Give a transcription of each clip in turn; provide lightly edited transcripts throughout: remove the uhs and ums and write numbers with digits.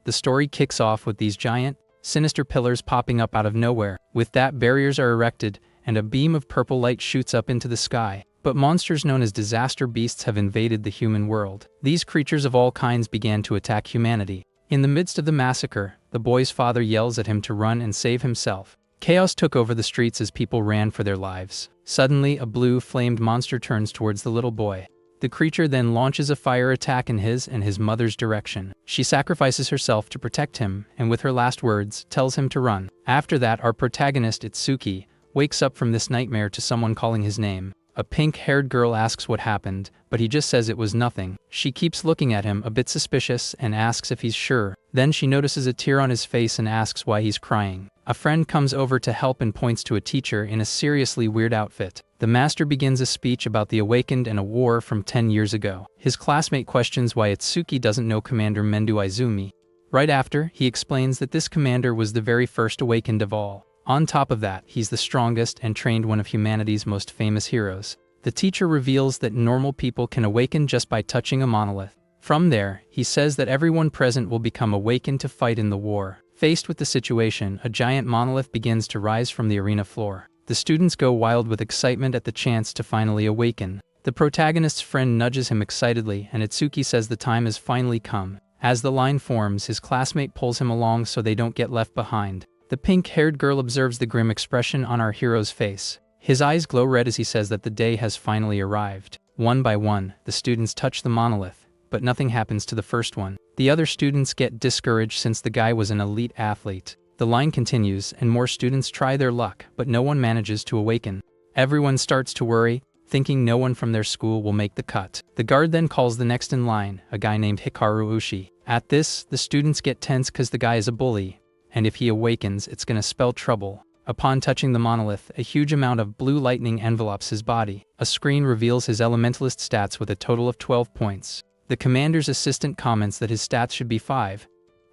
The story kicks off with these giant, sinister pillars popping up out of nowhere. With that, barriers are erected, and a beam of purple light shoots up into the sky. But monsters known as disaster beasts have invaded the human world. These creatures of all kinds began to attack humanity. In the midst of the massacre, the boy's father yells at him to run and save himself. Chaos took over the streets as people ran for their lives. Suddenly, a blue, flamed monster turns towards the little boy. The creature then launches a fire attack in his and his mother's direction. She sacrifices herself to protect him, and with her last words, tells him to run. After that, our protagonist, Itsuki, wakes up from this nightmare to someone calling his name. A pink-haired girl asks what happened, but he just says it was nothing. She keeps looking at him, a bit suspicious, and asks if he's sure. Then she notices a tear on his face and asks why he's crying. A friend comes over to help and points to a teacher in a seriously weird outfit. The master begins a speech about the Awakened and a war from 10 years ago. His classmate questions why Itsuki doesn't know Commander Mendo Izumi. Right after, he explains that this commander was the very first Awakened of all. On top of that, he's the strongest and trained one of humanity's most famous heroes. The teacher reveals that normal people can awaken just by touching a monolith. From there, he says that everyone present will become awakened to fight in the war. Faced with the situation, a giant monolith begins to rise from the arena floor. The students go wild with excitement at the chance to finally awaken. The protagonist's friend nudges him excitedly, and Itsuki says the time has finally come. As the line forms, his classmate pulls him along so they don't get left behind. The pink-haired girl observes the grim expression on our hero's face. His eyes glow red as he says that the day has finally arrived. One by one, the students touch the monolith, but nothing happens to the first one. The other students get discouraged since the guy was an elite athlete. The line continues, and more students try their luck, but no one manages to awaken. Everyone starts to worry, thinking no one from their school will make the cut. The guard then calls the next in line, a guy named Hikaru Ushi. At this, the students get tense because the guy is a bully, and if he awakens, it's gonna spell trouble. Upon touching the monolith, a huge amount of blue lightning envelops his body. A screen reveals his elementalist stats with a total of 12 points. The commander's assistant comments that his stats should be 5,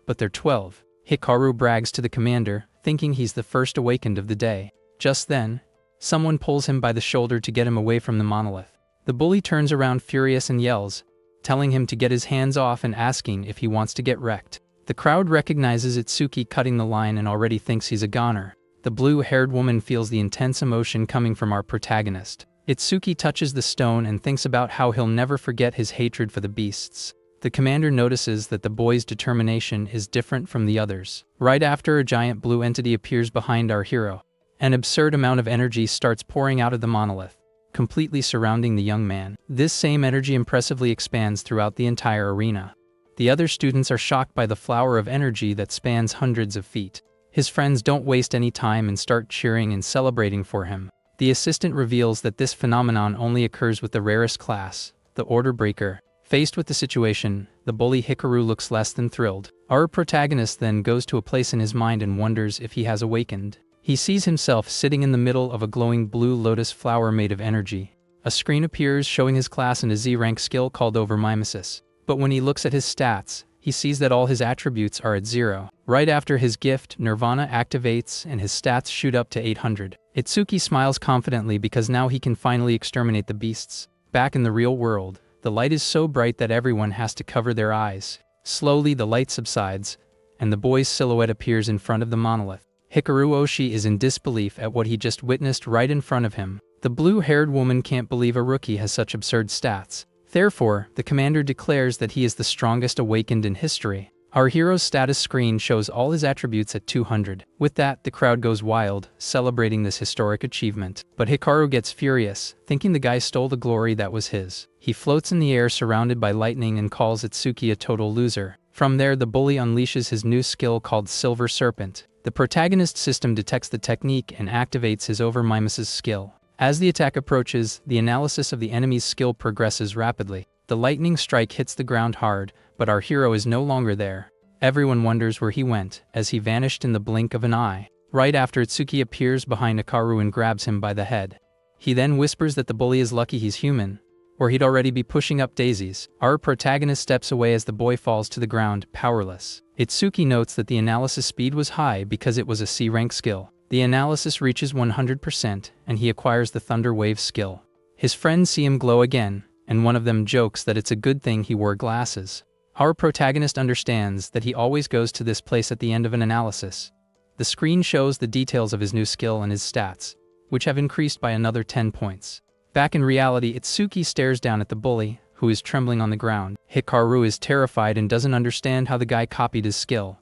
but they're 12. Hikaru brags to the commander, thinking he's the first awakened of the day. Just then, someone pulls him by the shoulder to get him away from the monolith. The bully turns around furious and yells, telling him to get his hands off and asking if he wants to get wrecked. The crowd recognizes Itsuki cutting the line and already thinks he's a goner. The blue-haired woman feels the intense emotion coming from our protagonist. Itsuki touches the stone and thinks about how he'll never forget his hatred for the beasts. The commander notices that the boy's determination is different from the others. Right after, a giant blue entity appears behind our hero. An absurd amount of energy starts pouring out of the monolith, completely surrounding the young man. This same energy impressively expands throughout the entire arena. The other students are shocked by the flower of energy that spans hundreds of feet. His friends don't waste any time and start cheering and celebrating for him. The assistant reveals that this phenomenon only occurs with the rarest class, the Order Breaker. Faced with the situation, the bully Hikaru looks less than thrilled. Our protagonist then goes to a place in his mind and wonders if he has awakened. He sees himself sitting in the middle of a glowing blue lotus flower made of energy. A screen appears showing his class and a Z-rank skill called Overmimesis. But when he looks at his stats, he sees that all his attributes are at 0. Right after his gift, Nirvana activates and his stats shoot up to 800. Itsuki smiles confidently because now he can finally exterminate the beasts. Back in the real world, the light is so bright that everyone has to cover their eyes. Slowly, the light subsides, and the boy's silhouette appears in front of the monolith. Hikaru Oshi is in disbelief at what he just witnessed right in front of him. The blue-haired woman can't believe a rookie has such absurd stats. Therefore, the commander declares that he is the strongest awakened in history. Our hero's status screen shows all his attributes at 200. With that, the crowd goes wild, celebrating this historic achievement. But Hikaru gets furious, thinking the guy stole the glory that was his. He floats in the air surrounded by lightning and calls Itsuki a total loser. From there, the bully unleashes his new skill called Silver Serpent. The protagonist system detects the technique and activates his Overmimesis skill. As the attack approaches, the analysis of the enemy's skill progresses rapidly. The lightning strike hits the ground hard, but our hero is no longer there. Everyone wonders where he went, as he vanished in the blink of an eye. Right after, Itsuki appears behind Hikaru and grabs him by the head. He then whispers that the bully is lucky he's human, or he'd already be pushing up daisies. Our protagonist steps away as the boy falls to the ground, powerless. Itsuki notes that the analysis speed was high because it was a C-rank skill. The analysis reaches 100%, and he acquires the Thunder Wave skill. His friends see him glow again, and one of them jokes that it's a good thing he wore glasses. Our protagonist understands that he always goes to this place at the end of an analysis. The screen shows the details of his new skill and his stats, which have increased by another 10 points. Back in reality, Itsuki stares down at the bully, who is trembling on the ground. Hikaru is terrified and doesn't understand how the guy copied his skill.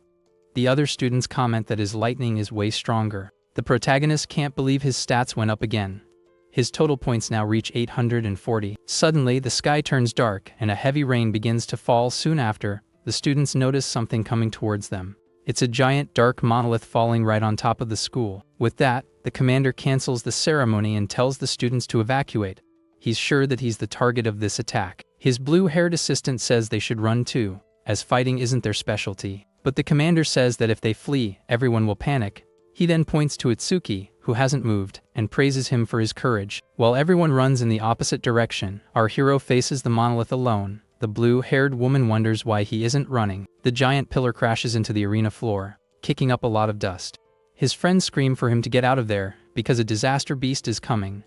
The other students comment that his lightning is way stronger. The protagonist can't believe his stats went up again. His total points now reach 840. Suddenly, the sky turns dark and a heavy rain begins to fall. Soon after, the students notice something coming towards them. It's a giant dark monolith falling right on top of the school. With that, the commander cancels the ceremony and tells the students to evacuate. He's sure that he's the target of this attack. His blue-haired assistant says they should run too, as fighting isn't their specialty. But the commander says that if they flee, everyone will panic. He then points to Itsuki, who hasn't moved, and praises him for his courage. While everyone runs in the opposite direction, our hero faces the monolith alone. The blue-haired woman wonders why he isn't running. The giant pillar crashes into the arena floor, kicking up a lot of dust. His friends scream for him to get out of there, because a disaster beast is coming.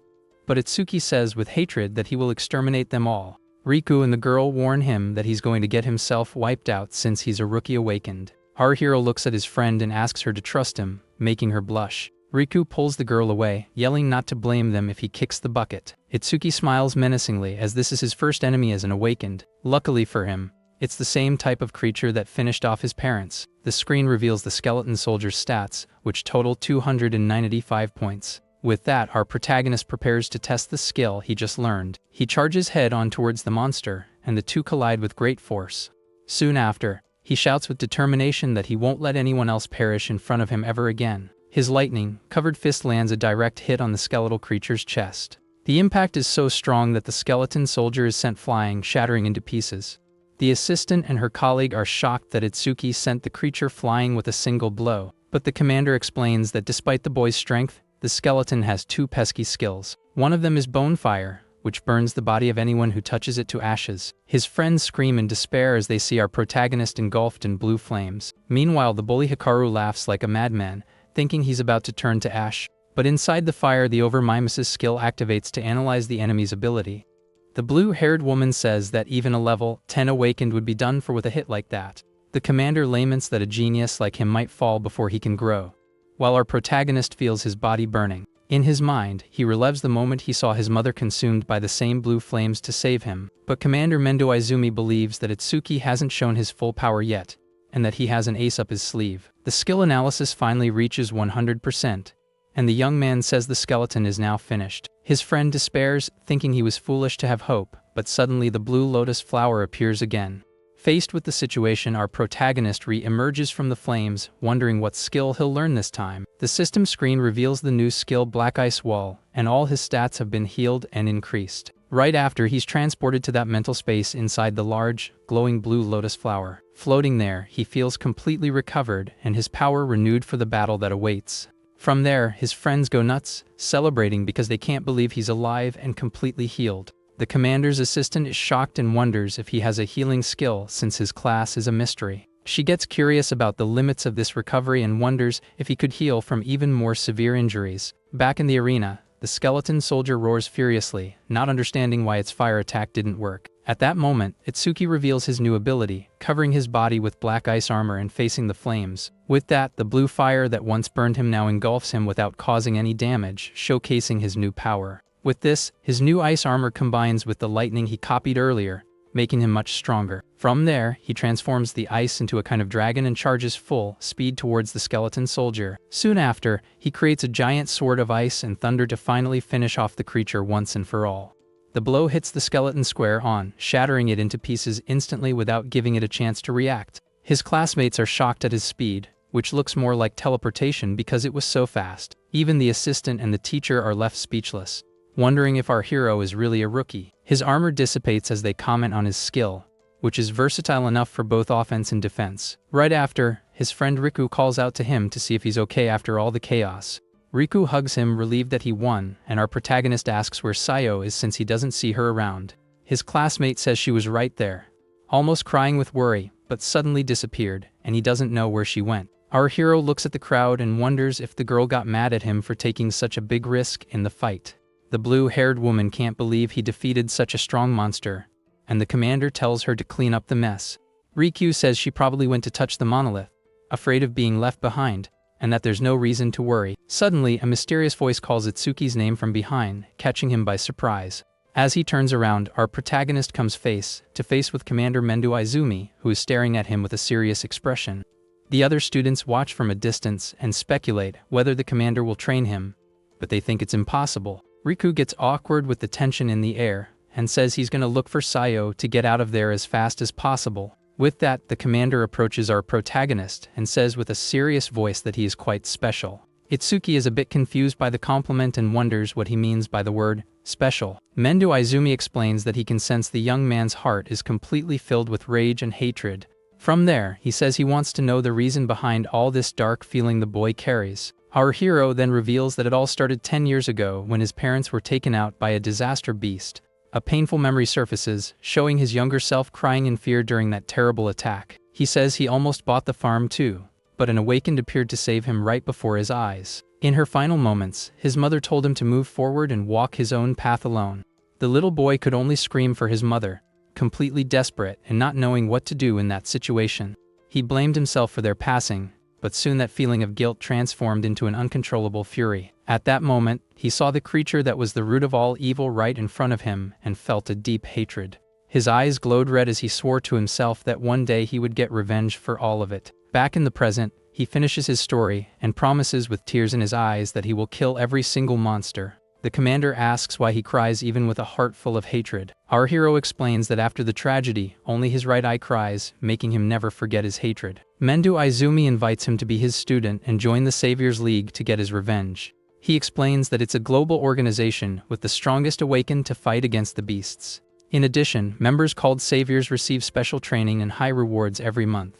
But Itsuki says with hatred that he will exterminate them all. Riku and the girl warn him that he's going to get himself wiped out since he's a rookie awakened. Our hero looks at his friend and asks her to trust him, making her blush. Riku pulls the girl away, yelling not to blame them if he kicks the bucket. Itsuki smiles menacingly as this is his first enemy as an awakened. Luckily for him, it's the same type of creature that finished off his parents. The screen reveals the skeleton soldier's stats, which total 295 points. With that, our protagonist prepares to test the skill he just learned. He charges head-on towards the monster, and the two collide with great force. Soon after, he shouts with determination that he won't let anyone else perish in front of him ever again. His lightning-covered fist lands a direct hit on the skeletal creature's chest. The impact is so strong that the skeleton soldier is sent flying, shattering into pieces. The assistant and her colleague are shocked that Itsuki sent the creature flying with a single blow, but the commander explains that despite the boy's strength, the skeleton has two pesky skills. One of them is Bonefire, which burns the body of anyone who touches it to ashes. His friends scream in despair as they see our protagonist engulfed in blue flames. Meanwhile, the bully Hikaru laughs like a madman, thinking he's about to turn to ash. But inside the fire, the Over-Mimesis skill activates to analyze the enemy's ability. The blue-haired woman says that even a level 10 awakened would be done for with a hit like that. The commander laments that a genius like him might fall before he can grow, while our protagonist feels his body burning. In his mind, he relives the moment he saw his mother consumed by the same blue flames to save him. But Commander Mendo Izumi believes that Itsuki hasn't shown his full power yet, and that he has an ace up his sleeve. The skill analysis finally reaches 100%, and the young man says the skeleton is now finished. His friend despairs, thinking he was foolish to have hope, but suddenly the blue lotus flower appears again. Faced with the situation, our protagonist re-emerges from the flames, wondering what skill he'll learn this time. The system screen reveals the new skill Black Ice Wall, and all his stats have been healed and increased. Right after, he's transported to that mental space inside the large, glowing blue lotus flower. Floating there, he feels completely recovered and his power renewed for the battle that awaits. From there, his friends go nuts, celebrating because they can't believe he's alive and completely healed. The commander's assistant is shocked and wonders if he has a healing skill since his class is a mystery. She gets curious about the limits of this recovery and wonders if he could heal from even more severe injuries. Back in the arena, the skeleton soldier roars furiously, not understanding why its fire attack didn't work. At that moment, Itsuki reveals his new ability, covering his body with black ice armor and facing the flames. With that, the blue fire that once burned him now engulfs him without causing any damage, showcasing his new power. With this, his new ice armor combines with the lightning he copied earlier, making him much stronger. From there, he transforms the ice into a kind of dragon and charges full speed towards the skeleton soldier. Soon after, he creates a giant sword of ice and thunder to finally finish off the creature once and for all. The blow hits the skeleton square on, shattering it into pieces instantly without giving it a chance to react. His classmates are shocked at his speed, which looks more like teleportation because it was so fast. Even the assistant and the teacher are left speechless, wondering if our hero is really a rookie. His armor dissipates as they comment on his skill, which is versatile enough for both offense and defense. Right after, his friend Riku calls out to him to see if he's okay after all the chaos. Riku hugs him, relieved that he won, and our protagonist asks where Sayo is since he doesn't see her around. His classmate says she was right there, almost crying with worry, but suddenly disappeared, and he doesn't know where she went. Our hero looks at the crowd and wonders if the girl got mad at him for taking such a big risk in the fight. The blue-haired woman can't believe he defeated such a strong monster, and the commander tells her to clean up the mess. Riku says she probably went to touch the monolith, afraid of being left behind, and that there's no reason to worry. Suddenly, a mysterious voice calls Itsuki's name from behind, catching him by surprise. As he turns around, our protagonist comes face to face with Commander Mendo Izumi, who is staring at him with a serious expression. The other students watch from a distance and speculate whether the commander will train him, but they think it's impossible. Riku gets awkward with the tension in the air and says he's gonna look for Sayo to get out of there as fast as possible. With that, the commander approaches our protagonist and says with a serious voice that he is quite special. Itsuki is a bit confused by the compliment and wonders what he means by the word special. Mendo Izumi explains that he can sense the young man's heart is completely filled with rage and hatred. From there, he says he wants to know the reason behind all this dark feeling the boy carries. Our hero then reveals that it all started 10 years ago when his parents were taken out by a disaster beast. A painful memory surfaces, showing his younger self crying in fear during that terrible attack. He says he almost bought the farm too, but an awakened appeared to save him right before his eyes. In her final moments, his mother told him to move forward and walk his own path alone. The little boy could only scream for his mother, completely desperate and not knowing what to do in that situation. He blamed himself for their passing, but soon that feeling of guilt transformed into an uncontrollable fury. At that moment, he saw the creature that was the root of all evil right in front of him and felt a deep hatred. His eyes glowed red as he swore to himself that one day he would get revenge for all of it. Back in the present, he finishes his story and promises with tears in his eyes that he will kill every single monster. The commander asks why he cries even with a heart full of hatred. Our hero explains that after the tragedy, only his right eye cries, making him never forget his hatred. Mendo Izumi invites him to be his student and join the Saviors League to get his revenge. He explains that it's a global organization with the strongest awakened to fight against the beasts. In addition, members called Saviors receive special training and high rewards every month.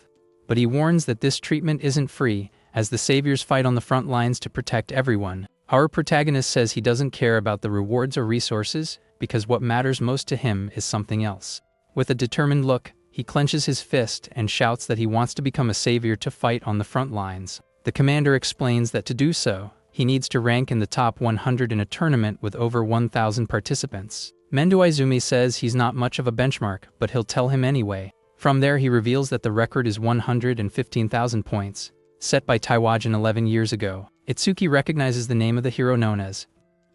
But he warns that this treatment isn't free, as the Saviors fight on the front lines to protect everyone. Our protagonist says he doesn't care about the rewards or resources, because what matters most to him is something else. With a determined look, he clenches his fist and shouts that he wants to become a savior to fight on the front lines. The commander explains that to do so, he needs to rank in the top 100 in a tournament with over 1,000 participants. Mendo Izumi says he's not much of a benchmark, but he'll tell him anyway. From there he reveals that the record is 115,000 points, set by Taiwajan 11 years ago. Itsuki recognizes the name of the hero known as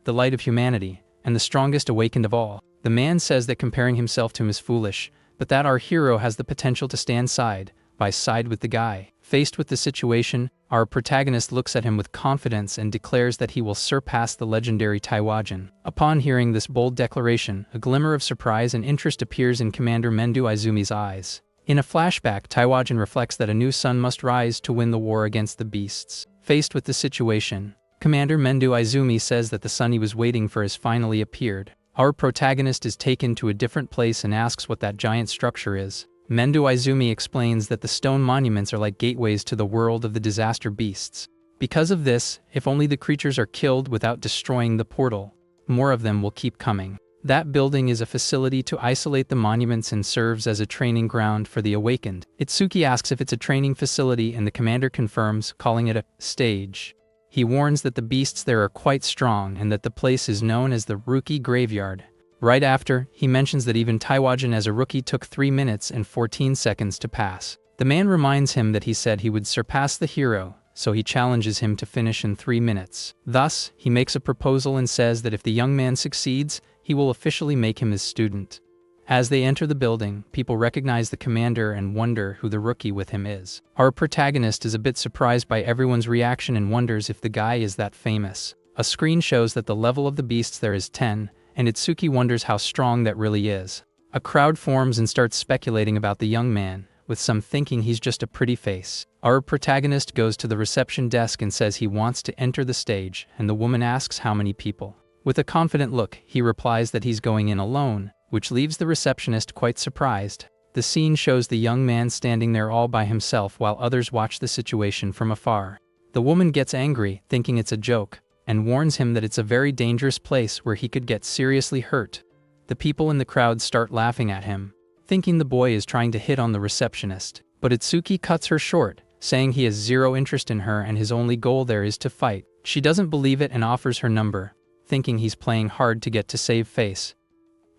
the Light of Humanity, and the strongest awakened of all. The man says that comparing himself to him is foolish, but that our hero has the potential to stand side by side with the guy. Faced with the situation, our protagonist looks at him with confidence and declares that he will surpass the legendary Taiwajan. Upon hearing this bold declaration, a glimmer of surprise and interest appears in Commander Mendo Izumi's eyes. In a flashback, Taiwajan reflects that a new sun must rise to win the war against the beasts. Faced with the situation, Commander Mendo Izumi says that the sun he was waiting for has finally appeared. Our protagonist is taken to a different place and asks what that giant structure is. Mendo Izumi explains that the stone monuments are like gateways to the world of the disaster beasts. Because of this, if only the creatures are killed without destroying the portal, more of them will keep coming. That building is a facility to isolate the monuments and serves as a training ground for the awakened. Itsuki asks if it's a training facility and the commander confirms, calling it a stage. He warns that the beasts there are quite strong and that the place is known as the Rookie Graveyard. Right after, he mentions that even Taiwajan as a rookie took 3 minutes and 14 seconds to pass. The man reminds him that he said he would surpass the hero, so he challenges him to finish in 3 minutes. Thus, he makes a proposal and says that if the young man succeeds, he will officially make him his student. As they enter the building, people recognize the commander and wonder who the rookie with him is. Our protagonist is a bit surprised by everyone's reaction and wonders if the guy is that famous. A screen shows that the level of the beasts there is 10, and Itsuki wonders how strong that really is. A crowd forms and starts speculating about the young man, with some thinking he's just a pretty face. Our protagonist goes to the reception desk and says he wants to enter the stage, and the woman asks how many people. With a confident look, he replies that he's going in alone, which leaves the receptionist quite surprised. The scene shows the young man standing there all by himself while others watch the situation from afar. The woman gets angry, thinking it's a joke, and warns him that it's a very dangerous place where he could get seriously hurt. The people in the crowd start laughing at him, thinking the boy is trying to hit on the receptionist. But Itsuki cuts her short, saying he has zero interest in her and his only goal there is to fight. She doesn't believe it and offers her number, thinking he's playing hard to get to save face.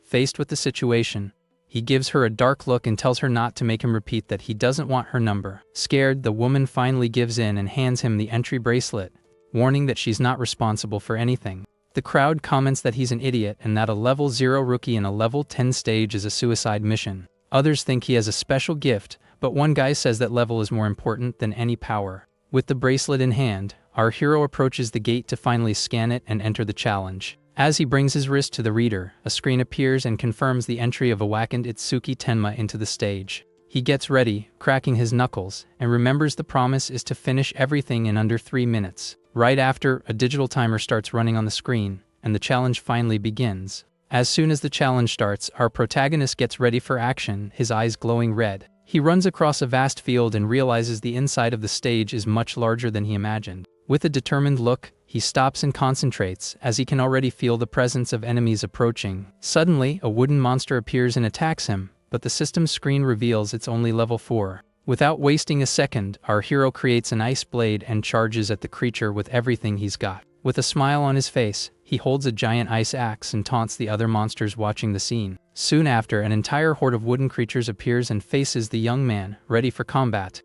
Faced with the situation, He gives her a dark look and tells her not to make him repeat that he doesn't want her number. Scared, the woman finally gives in and hands him the entry bracelet, warning that she's not responsible for anything. The crowd comments that he's an idiot and that a level 0 rookie in a level 10 stage is a suicide mission. Others think he has a special gift, but one guy says that level is more important than any power. With the bracelet in hand, our hero approaches the gate to finally scan it and enter the challenge. As he brings his wrist to the reader, a screen appears and confirms the entry of awakened Itsuki Tenma into the stage. He gets ready, cracking his knuckles, and remembers the promise is to finish everything in under 3 minutes. Right after, a digital timer starts running on the screen, and the challenge finally begins. As soon as the challenge starts, our protagonist gets ready for action, his eyes glowing red. He runs across a vast field and realizes the inside of the stage is much larger than he imagined. With a determined look, he stops and concentrates, as he can already feel the presence of enemies approaching. Suddenly, a wooden monster appears and attacks him, but the system screen reveals it's only level 4. Without wasting a second, our hero creates an ice blade and charges at the creature with everything he's got. With a smile on his face, he holds a giant ice axe and taunts the other monsters watching the scene. Soon after, an entire horde of wooden creatures appears and faces the young man, ready for combat.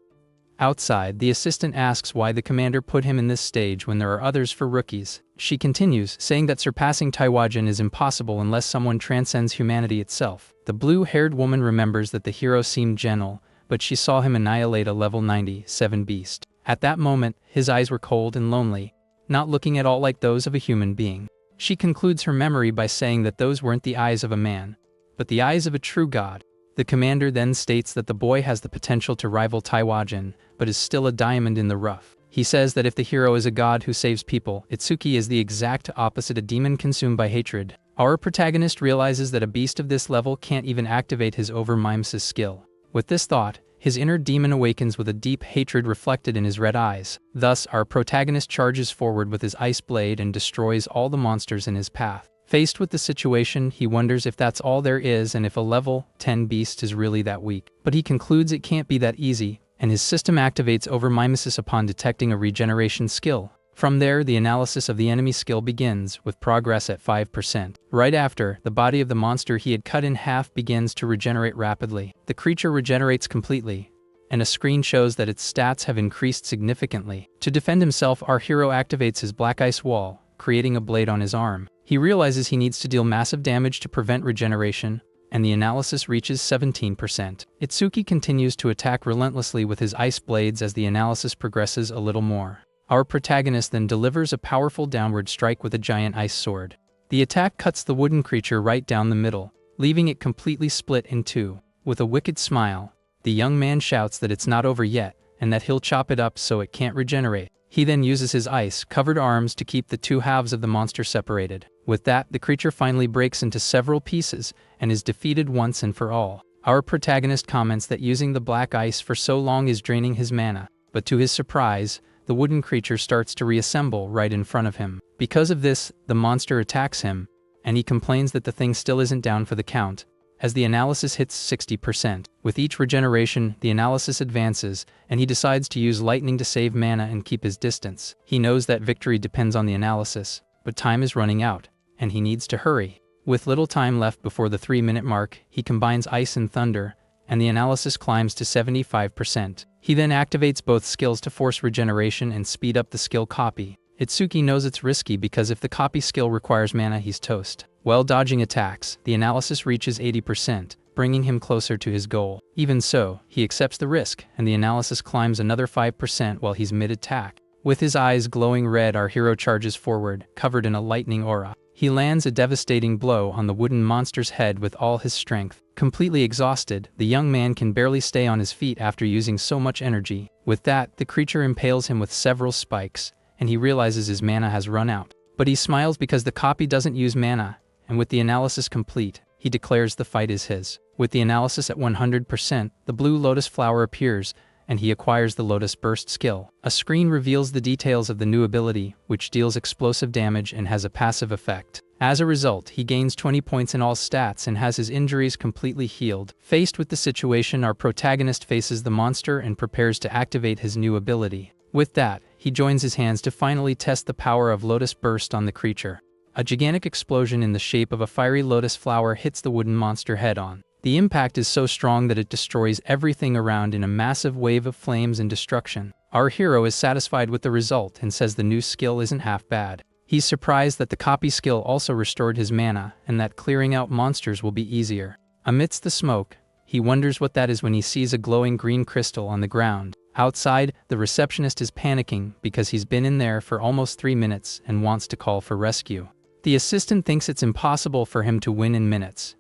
Outside, the assistant asks why the commander put him in this stage when there are others for rookies. She continues, saying that surpassing Taiwagen is impossible unless someone transcends humanity itself. The blue-haired woman remembers that the hero seemed gentle, but she saw him annihilate a level 97 beast. At that moment, his eyes were cold and lonely, not looking at all like those of a human being. She concludes her memory by saying that those weren't the eyes of a man, but the eyes of a true god. The commander then states that the boy has the potential to rival Taiwagen, but is still a diamond in the rough. He says that if the hero is a god who saves people, Itsuki is the exact opposite, a demon consumed by hatred. Our protagonist realizes that a beast of this level can't even activate his over-mimesis skill. With this thought, his inner demon awakens with a deep hatred reflected in his red eyes. Thus, our protagonist charges forward with his ice blade and destroys all the monsters in his path. Faced with the situation, he wonders if that's all there is and if a level 10 beast is really that weak. But he concludes it can't be that easy, and his system activates over-mimesis upon detecting a regeneration skill. From there, the analysis of the enemy skill begins, with progress at 5%. Right after, the body of the monster he had cut in half begins to regenerate rapidly. The creature regenerates completely, and a screen shows that its stats have increased significantly. To defend himself, our hero activates his black ice wall, creating a blade on his arm. He realizes he needs to deal massive damage to prevent regeneration, and the analysis reaches 17%. Itsuki continues to attack relentlessly with his ice blades as the analysis progresses a little more. Our protagonist then delivers a powerful downward strike with a giant ice sword. The attack cuts the wooden creature right down the middle, leaving it completely split in two. With a wicked smile, the young man shouts that it's not over yet, and that he'll chop it up so it can't regenerate. He then uses his ice-covered arms to keep the two halves of the monster separated. With that, the creature finally breaks into several pieces and is defeated once and for all. Our protagonist comments that using the black ice for so long is draining his mana, but to his surprise, the wooden creature starts to reassemble right in front of him. Because of this, the monster attacks him, and he complains that the thing still isn't down for the count, as the analysis hits 60%. With each regeneration, the analysis advances, and he decides to use lightning to save mana and keep his distance. He knows that victory depends on the analysis, but time is running out, and he needs to hurry. With little time left before the 3-minute mark, he combines ice and thunder, and the analysis climbs to 75%. He then activates both skills to force regeneration and speed up the skill copy. Itsuki knows it's risky because if the copy skill requires mana, he's toast. While dodging attacks, the analysis reaches 80%, bringing him closer to his goal. Even so, he accepts the risk, and the analysis climbs another 5% while he's mid-attack. With his eyes glowing red, our hero charges forward, covered in a lightning aura. He lands a devastating blow on the wooden monster's head with all his strength. Completely exhausted, the young man can barely stay on his feet after using so much energy. With that, the creature impales him with several spikes, and he realizes his mana has run out. But he smiles because the copy doesn't use mana, and with the analysis complete, he declares the fight is his. With the analysis at 100%, the blue lotus flower appears, and he acquires the Lotus Burst skill. A screen reveals the details of the new ability, which deals explosive damage and has a passive effect. As a result, he gains 20 points in all stats and has his injuries completely healed. Faced with the situation, our protagonist faces the monster and prepares to activate his new ability. With that, he joins his hands to finally test the power of Lotus Burst on the creature. A gigantic explosion in the shape of a fiery lotus flower hits the wooden monster head-on. The impact is so strong that it destroys everything around in a massive wave of flames and destruction. Our hero is satisfied with the result and says the new skill isn't half bad. He's surprised that the copy skill also restored his mana and that clearing out monsters will be easier. Amidst the smoke, he wonders what that is when he sees a glowing green crystal on the ground. Outside, the receptionist is panicking because he's been in there for almost 3 minutes and wants to call for rescue. The assistant thinks it's impossible for him to win in minutes,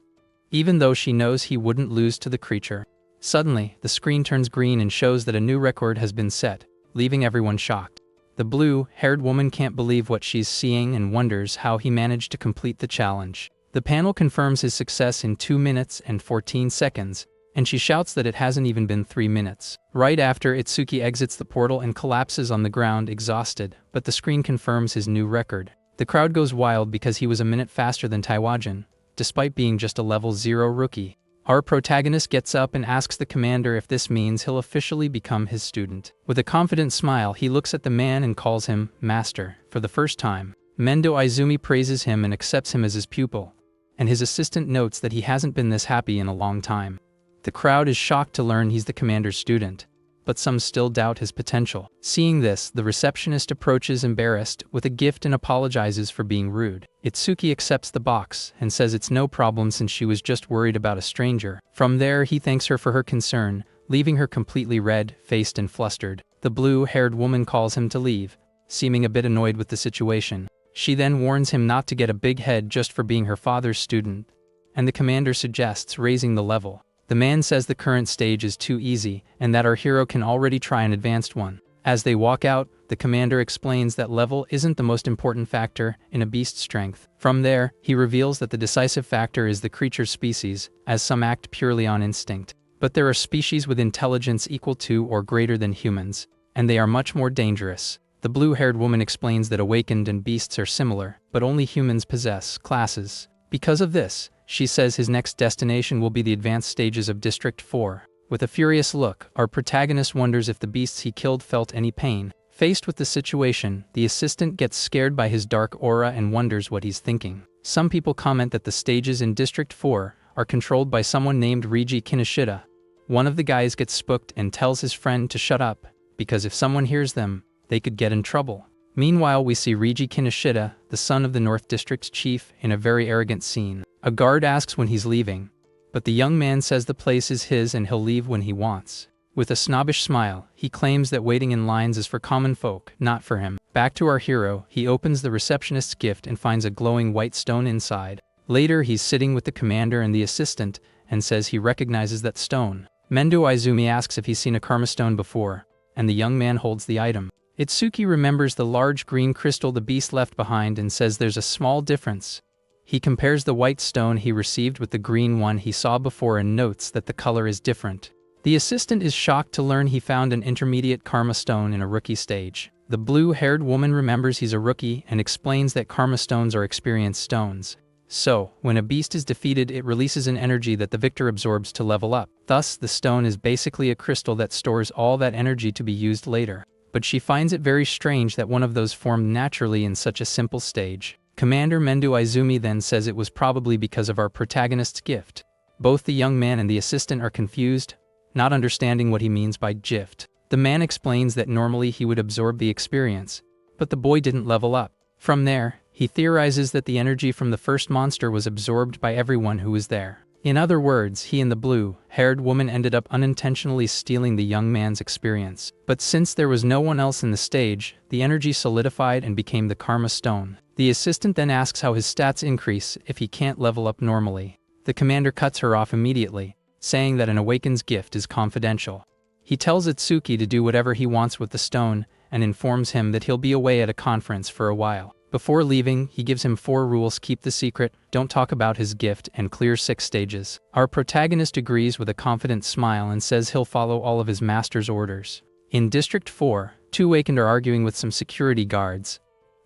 even though she knows he wouldn't lose to the creature. Suddenly, the screen turns green and shows that a new record has been set, leaving everyone shocked. The blue-haired woman can't believe what she's seeing and wonders how he managed to complete the challenge. The panel confirms his success in 2 minutes and 14 seconds, and she shouts that it hasn't even been 3 minutes. Right after, Itsuki exits the portal and collapses on the ground exhausted, but the screen confirms his new record. The crowd goes wild because he was a minute faster than Taiwajin, despite being just a level 0 rookie. Our protagonist gets up and asks the commander if this means he'll officially become his student. With a confident smile, he looks at the man and calls him Master for the first time. Mendo Izumi praises him and accepts him as his pupil, and his assistant notes that he hasn't been this happy in a long time. The crowd is shocked to learn he's the commander's student, but some still doubt his potential. Seeing this, the receptionist approaches embarrassed with a gift and apologizes for being rude. Itsuki accepts the box and says it's no problem since she was just worried about a stranger. From there, he thanks her for her concern, leaving her completely red-faced and flustered. The blue-haired woman calls him to leave, seeming a bit annoyed with the situation. She then warns him not to get a big head just for being her father's student, and the commander suggests raising the level. The man says the current stage is too easy and that our hero can already try an advanced one. As they walk out, the commander explains that level isn't the most important factor in a beast's strength. From there, he reveals that the decisive factor is the creature's species, as some act purely on instinct. But there are species with intelligence equal to or greater than humans, and they are much more dangerous. The blue-haired woman explains that awakened and beasts are similar, but only humans possess classes. Because of this, she says his next destination will be the advanced stages of District 4. With a furious look, our protagonist wonders if the beasts he killed felt any pain. Faced with the situation, the assistant gets scared by his dark aura and wonders what he's thinking. Some people comment that the stages in District 4 are controlled by someone named Reiji Kinoshita. One of the guys gets spooked and tells his friend to shut up, because if someone hears them, they could get in trouble. Meanwhile, we see Reiji Kinoshita, the son of the North District's chief, in a very arrogant scene. A guard asks when he's leaving, but the young man says the place is his and he'll leave when he wants. With a snobbish smile, he claims that waiting in lines is for common folk, not for him. Back to our hero, he opens the receptionist's gift and finds a glowing white stone inside. Later, he's sitting with the commander and the assistant and says he recognizes that stone. Mendo Izumi asks if he's seen a karma stone before, and the young man holds the item. Itsuki remembers the large green crystal the beast left behind and says there's a small difference. He compares the white stone he received with the green one he saw before and notes that the color is different. The assistant is shocked to learn he found an intermediate karma stone in a rookie stage. The blue-haired woman remembers he's a rookie and explains that karma stones are experience stones. So, when a beast is defeated, it releases an energy that the victor absorbs to level up. Thus, the stone is basically a crystal that stores all that energy to be used later. But she finds it very strange that one of those formed naturally in such a simple stage. Commander Mendo Izumi then says it was probably because of our protagonist's gift. Both the young man and the assistant are confused, not understanding what he means by gift. The man explains that normally he would absorb the experience, but the boy didn't level up. From there, he theorizes that the energy from the first monster was absorbed by everyone who was there. In other words, he and the blue-haired woman ended up unintentionally stealing the young man's experience. But since there was no one else in the stage, the energy solidified and became the karma stone. The assistant then asks how his stats increase if he can't level up normally. The commander cuts her off immediately, saying that an awaken's gift is confidential. He tells Itsuki to do whatever he wants with the stone and informs him that he'll be away at a conference for a while. Before leaving, he gives him 4 rules: keep the secret, don't talk about his gift, and clear 6 stages. Our protagonist agrees with a confident smile and says he'll follow all of his master's orders. In District 4, 2 Awakened are arguing with some security guards.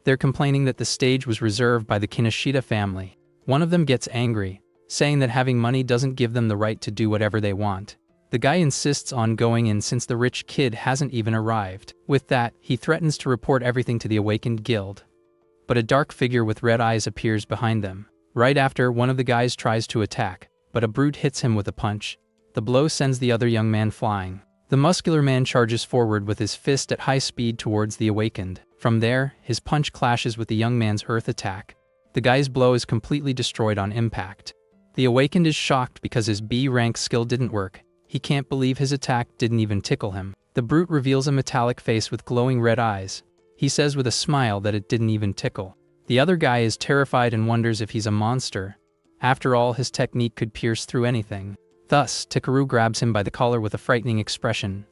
They're complaining that the stage was reserved by the Kinoshita family. One of them gets angry, saying that having money doesn't give them the right to do whatever they want. The guy insists on going in since the rich kid hasn't even arrived. With that, he threatens to report everything to the Awakened Guild. But a dark figure with red eyes appears behind them. Right after, one of the guys tries to attack, but a brute hits him with a punch. The blow sends the other young man flying. The muscular man charges forward with his fist at high speed towards the awakened. From there, his punch clashes with the young man's earth attack. The guy's blow is completely destroyed on impact. The awakened is shocked because his B-rank skill didn't work. He can't believe his attack didn't even tickle him. The brute reveals a metallic face with glowing red eyes. He says with a smile that it didn't even tickle. The other guy is terrified and wonders if he's a monster. After all, his technique could pierce through anything. Thus, Takeru grabs him by the collar with a frightening expression.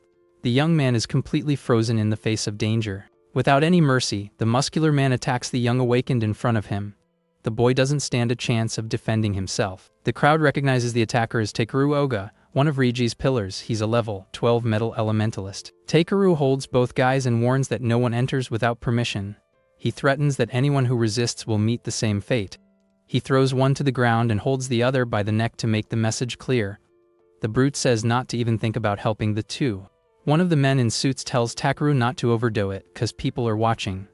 The young man is completely frozen in the face of danger. Without any mercy, the muscular man attacks the young awakened in front of him. The boy doesn't stand a chance of defending himself. The crowd recognizes the attacker as Takeru Oga, one of Rigi's pillars. He's a level 12 metal elementalist. Takeru holds both guys and warns that no one enters without permission. He threatens that anyone who resists will meet the same fate. He throws one to the ground and holds the other by the neck to make the message clear. The brute says not to even think about helping the two. One of the men in suits tells Takeru not to overdo it, cause people are watching.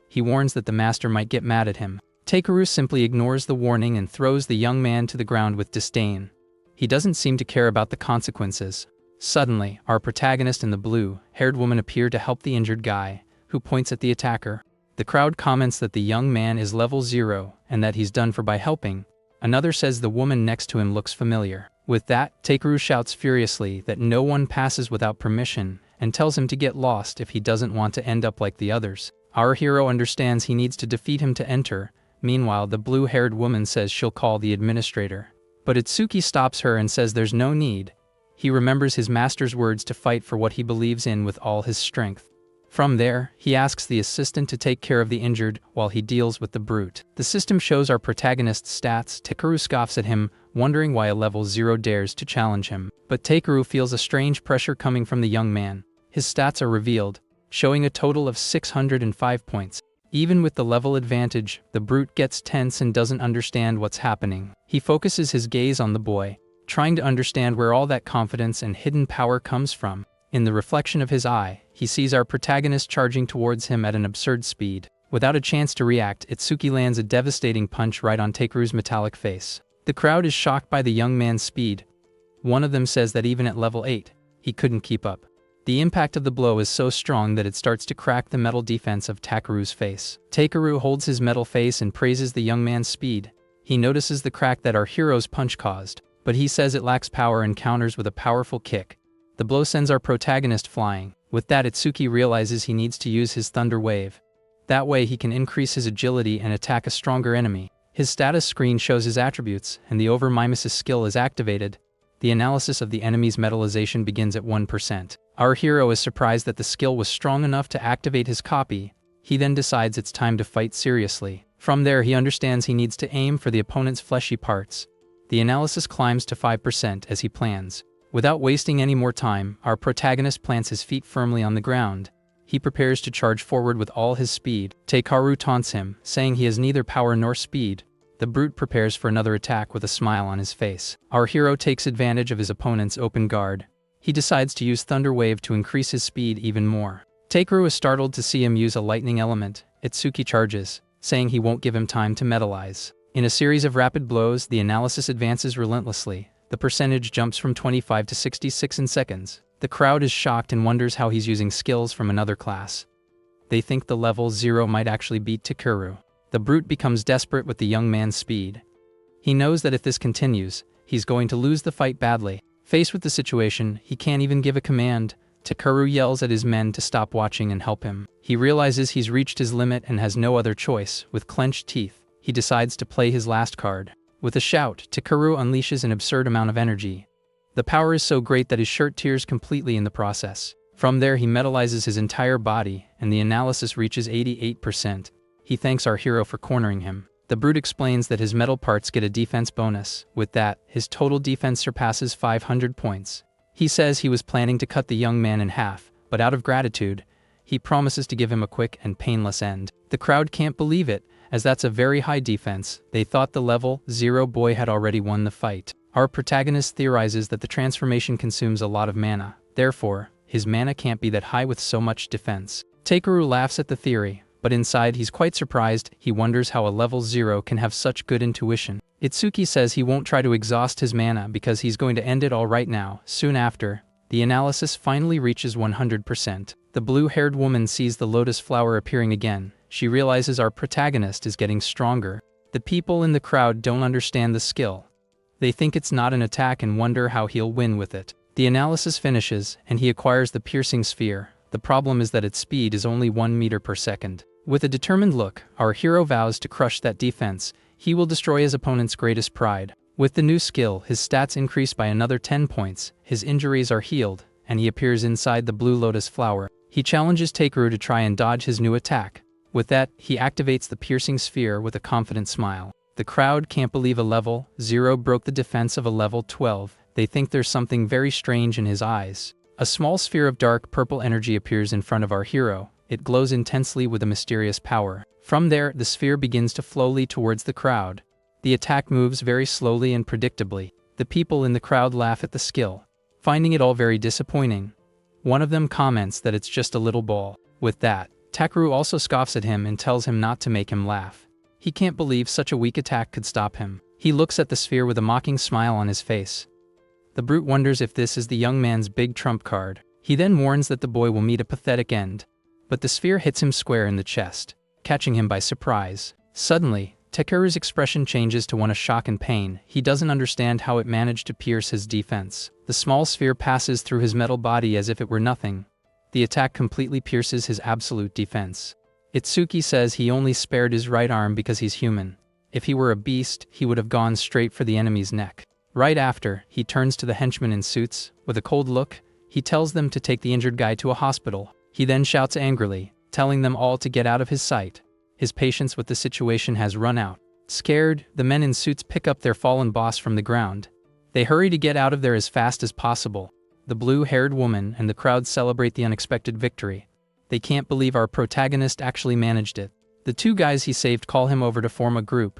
He warns that the master might get mad at him. Takeru simply ignores the warning and throws the young man to the ground with disdain. He doesn't seem to care about the consequences. Suddenly, our protagonist and the blue-haired woman appear to help the injured guy, who points at the attacker. The crowd comments that the young man is level 0 and that he's done for by helping. Another says the woman next to him looks familiar. With that, Takeru shouts furiously that no one passes without permission and tells him to get lost if he doesn't want to end up like the others. Our hero understands he needs to defeat him to enter. Meanwhile, the blue-haired woman says she'll call the administrator. But Itsuki stops her and says there's no need. He remembers his master's words to fight for what he believes in with all his strength. From there, he asks the assistant to take care of the injured while he deals with the brute. The system shows our protagonist's stats. Takeru scoffs at him, wondering why a level 0 dares to challenge him. But Takeru feels a strange pressure coming from the young man. His stats are revealed, showing a total of 605 points. Even with the level advantage, the brute gets tense and doesn't understand what's happening. He focuses his gaze on the boy, trying to understand where all that confidence and hidden power comes from. In the reflection of his eye, he sees our protagonist charging towards him at an absurd speed. Without a chance to react, Itsuki lands a devastating punch right on Takeru's metallic face. The crowd is shocked by the young man's speed. One of them says that even at level 8, he couldn't keep up. The impact of the blow is so strong that it starts to crack the metal defense of Takeru's face. Takeru holds his metal face and praises the young man's speed. He notices the crack that our hero's punch caused, but he says it lacks power and counters with a powerful kick. The blow sends our protagonist flying. With that, Itsuki realizes he needs to use his Thunder Wave. That way he can increase his agility and attack a stronger enemy. His status screen shows his attributes, and the Over-Mimesis skill is activated. The analysis of the enemy's metallization begins at 1%. Our hero is surprised that the skill was strong enough to activate his copy. He then decides it's time to fight seriously. From there, he understands he needs to aim for the opponent's fleshy parts. The analysis climbs to 5% as he plans. Without wasting any more time, our protagonist plants his feet firmly on the ground. He prepares to charge forward with all his speed. Takeru taunts him, saying he has neither power nor speed. The brute prepares for another attack with a smile on his face. Our hero takes advantage of his opponent's open guard. He decides to use Thunder Wave to increase his speed even more. Takeru is startled to see him use a lightning element. Itsuki charges, saying he won't give him time to metallize. In a series of rapid blows, the analysis advances relentlessly. The percentage jumps from 25 to 66 in seconds. The crowd is shocked and wonders how he's using skills from another class. They think the level 0 might actually beat Takeru. The brute becomes desperate with the young man's speed. He knows that if this continues, he's going to lose the fight badly. Faced with the situation, he can't even give a command. Takeru yells at his men to stop watching and help him. He realizes he's reached his limit and has no other choice. With clenched teeth, he decides to play his last card. With a shout, Takeru unleashes an absurd amount of energy. The power is so great that his shirt tears completely in the process. From there, he metallizes his entire body, and the analysis reaches 88%. He thanks our hero for cornering him. The brute explains that his metal parts get a defense bonus. With that, his total defense surpasses 500 points. He says he was planning to cut the young man in half, but out of gratitude, he promises to give him a quick and painless end. The crowd can't believe it, as that's a very high defense. They thought the level 0 boy had already won the fight. Our protagonist theorizes that the transformation consumes a lot of mana. Therefore, his mana can't be that high with so much defense. Takeru laughs at the theory, but inside he's quite surprised. He wonders how a level 0 can have such good intuition. Itsuki says he won't try to exhaust his mana because he's going to end it all right now. Soon after, the analysis finally reaches 100%. The blue-haired woman sees the lotus flower appearing again. She realizes our protagonist is getting stronger. The people in the crowd don't understand the skill. They think it's not an attack and wonder how he'll win with it. The analysis finishes, and he acquires the piercing sphere. The problem is that its speed is only 1 meter per second. With a determined look, our hero vows to crush that defense. He will destroy his opponent's greatest pride. With the new skill, his stats increase by another 10 points, his injuries are healed, and he appears inside the blue lotus flower. He challenges Takeru to try and dodge his new attack. With that, he activates the piercing sphere with a confident smile. The crowd can't believe a level 0 broke the defense of a level 12. They think there's something very strange in his eyes. A small sphere of dark purple energy appears in front of our hero. It glows intensely with a mysterious power. From there, the sphere begins to flow towards the crowd. The attack moves very slowly and predictably. The people in the crowd laugh at the skill, finding it all very disappointing. One of them comments that it's just a little ball. With that, Takeru also scoffs at him and tells him not to make him laugh. He can't believe such a weak attack could stop him. He looks at the sphere with a mocking smile on his face. The brute wonders if this is the young man's big trump card. He then warns that the boy will meet a pathetic end. But the sphere hits him square in the chest, catching him by surprise. Suddenly, Takeru's expression changes to one of shock and pain. He doesn't understand how it managed to pierce his defense. The small sphere passes through his metal body as if it were nothing. The attack completely pierces his absolute defense. Itsuki says he only spared his right arm because he's human. If he were a beast, he would have gone straight for the enemy's neck. Right after, he turns to the henchmen in suits. With a cold look, he tells them to take the injured guy to a hospital. He then shouts angrily, telling them all to get out of his sight. His patience with the situation has run out. Scared, the men in suits pick up their fallen boss from the ground. They hurry to get out of there as fast as possible. The blue-haired woman and the crowd celebrate the unexpected victory. They can't believe our protagonist actually managed it. The two guys he saved call him over to form a group.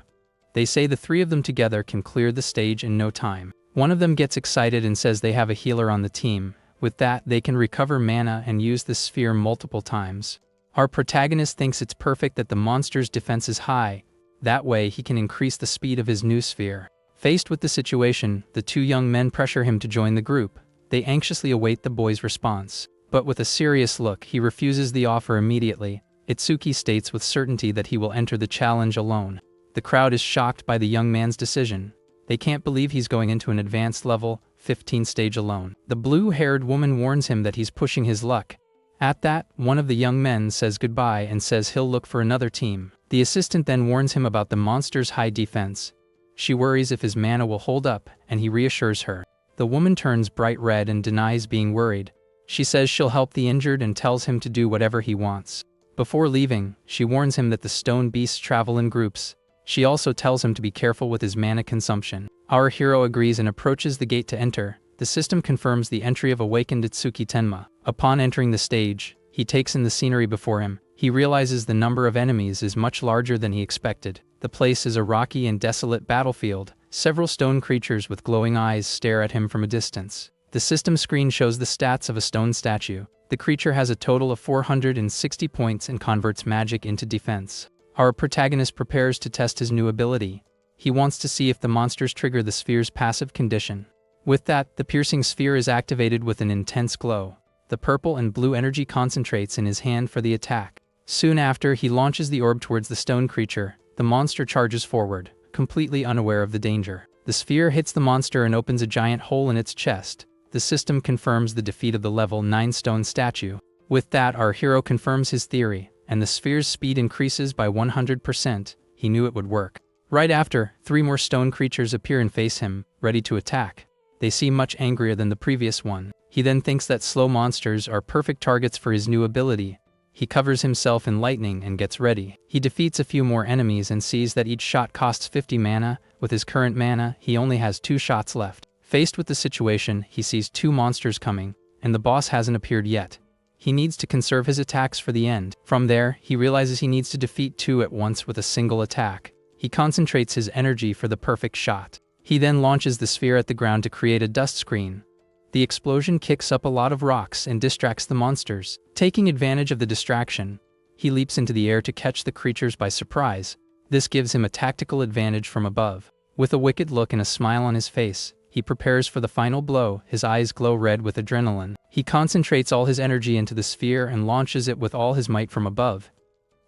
They say the three of them together can clear the stage in no time. One of them gets excited and says they have a healer on the team. With that, they can recover mana and use the sphere multiple times. Our protagonist thinks it's perfect that the monster's defense is high. That way, he can increase the speed of his new sphere. Faced with the situation, the two young men pressure him to join the group. They anxiously await the boy's response. But with a serious look, he refuses the offer immediately. Itsuki states with certainty that he will enter the challenge alone. The crowd is shocked by the young man's decision. They can't believe he's going into an advanced level 15 stage alone. The blue-haired woman warns him that he's pushing his luck. At that, one of the young men says goodbye and says he'll look for another team. The assistant then warns him about the monster's high defense. She worries if his mana will hold up, and he reassures her. The woman turns bright red and denies being worried. She says she'll help the injured and tells him to do whatever he wants. Before leaving, she warns him that the stone beasts travel in groups. She also tells him to be careful with his mana consumption. Our hero agrees and approaches the gate to enter. The system confirms the entry of awakened Itsuki Tenma. Upon entering the stage, he takes in the scenery before him. He realizes the number of enemies is much larger than he expected. The place is a rocky and desolate battlefield. Several stone creatures with glowing eyes stare at him from a distance. The system screen shows the stats of a stone statue. The creature has a total of 460 points and converts magic into defense. Our protagonist prepares to test his new ability. He wants to see if the monsters trigger the sphere's passive condition. With that, the piercing sphere is activated with an intense glow. The purple and blue energy concentrates in his hand for the attack. Soon after, he launches the orb towards the stone creature. The monster charges forward, completely unaware of the danger. The sphere hits the monster and opens a giant hole in its chest. The system confirms the defeat of the level 9 stone statue. With that, our hero confirms his theory, and the sphere's speed increases by 100%. He knew it would work. Right after, 3 more stone creatures appear and face him, ready to attack. They seem much angrier than the previous one. He then thinks that slow monsters are perfect targets for his new ability. He covers himself in lightning and gets ready. He defeats a few more enemies and sees that each shot costs 50 mana. With his current mana, he only has 2 shots left. Faced with the situation, he sees 2 monsters coming, and the boss hasn't appeared yet. He needs to conserve his attacks for the end. From there, he realizes he needs to defeat 2 at once with a single attack. He concentrates his energy for the perfect shot. He then launches the sphere at the ground to create a dust screen. The explosion kicks up a lot of rocks and distracts the monsters. Taking advantage of the distraction, He leaps into the air to catch the creatures by surprise. This gives him a tactical advantage from above. With a wicked look and a smile on his face, he prepares for the final blow. His eyes glow red with adrenaline. He concentrates all his energy into the sphere and launches it with all his might from above.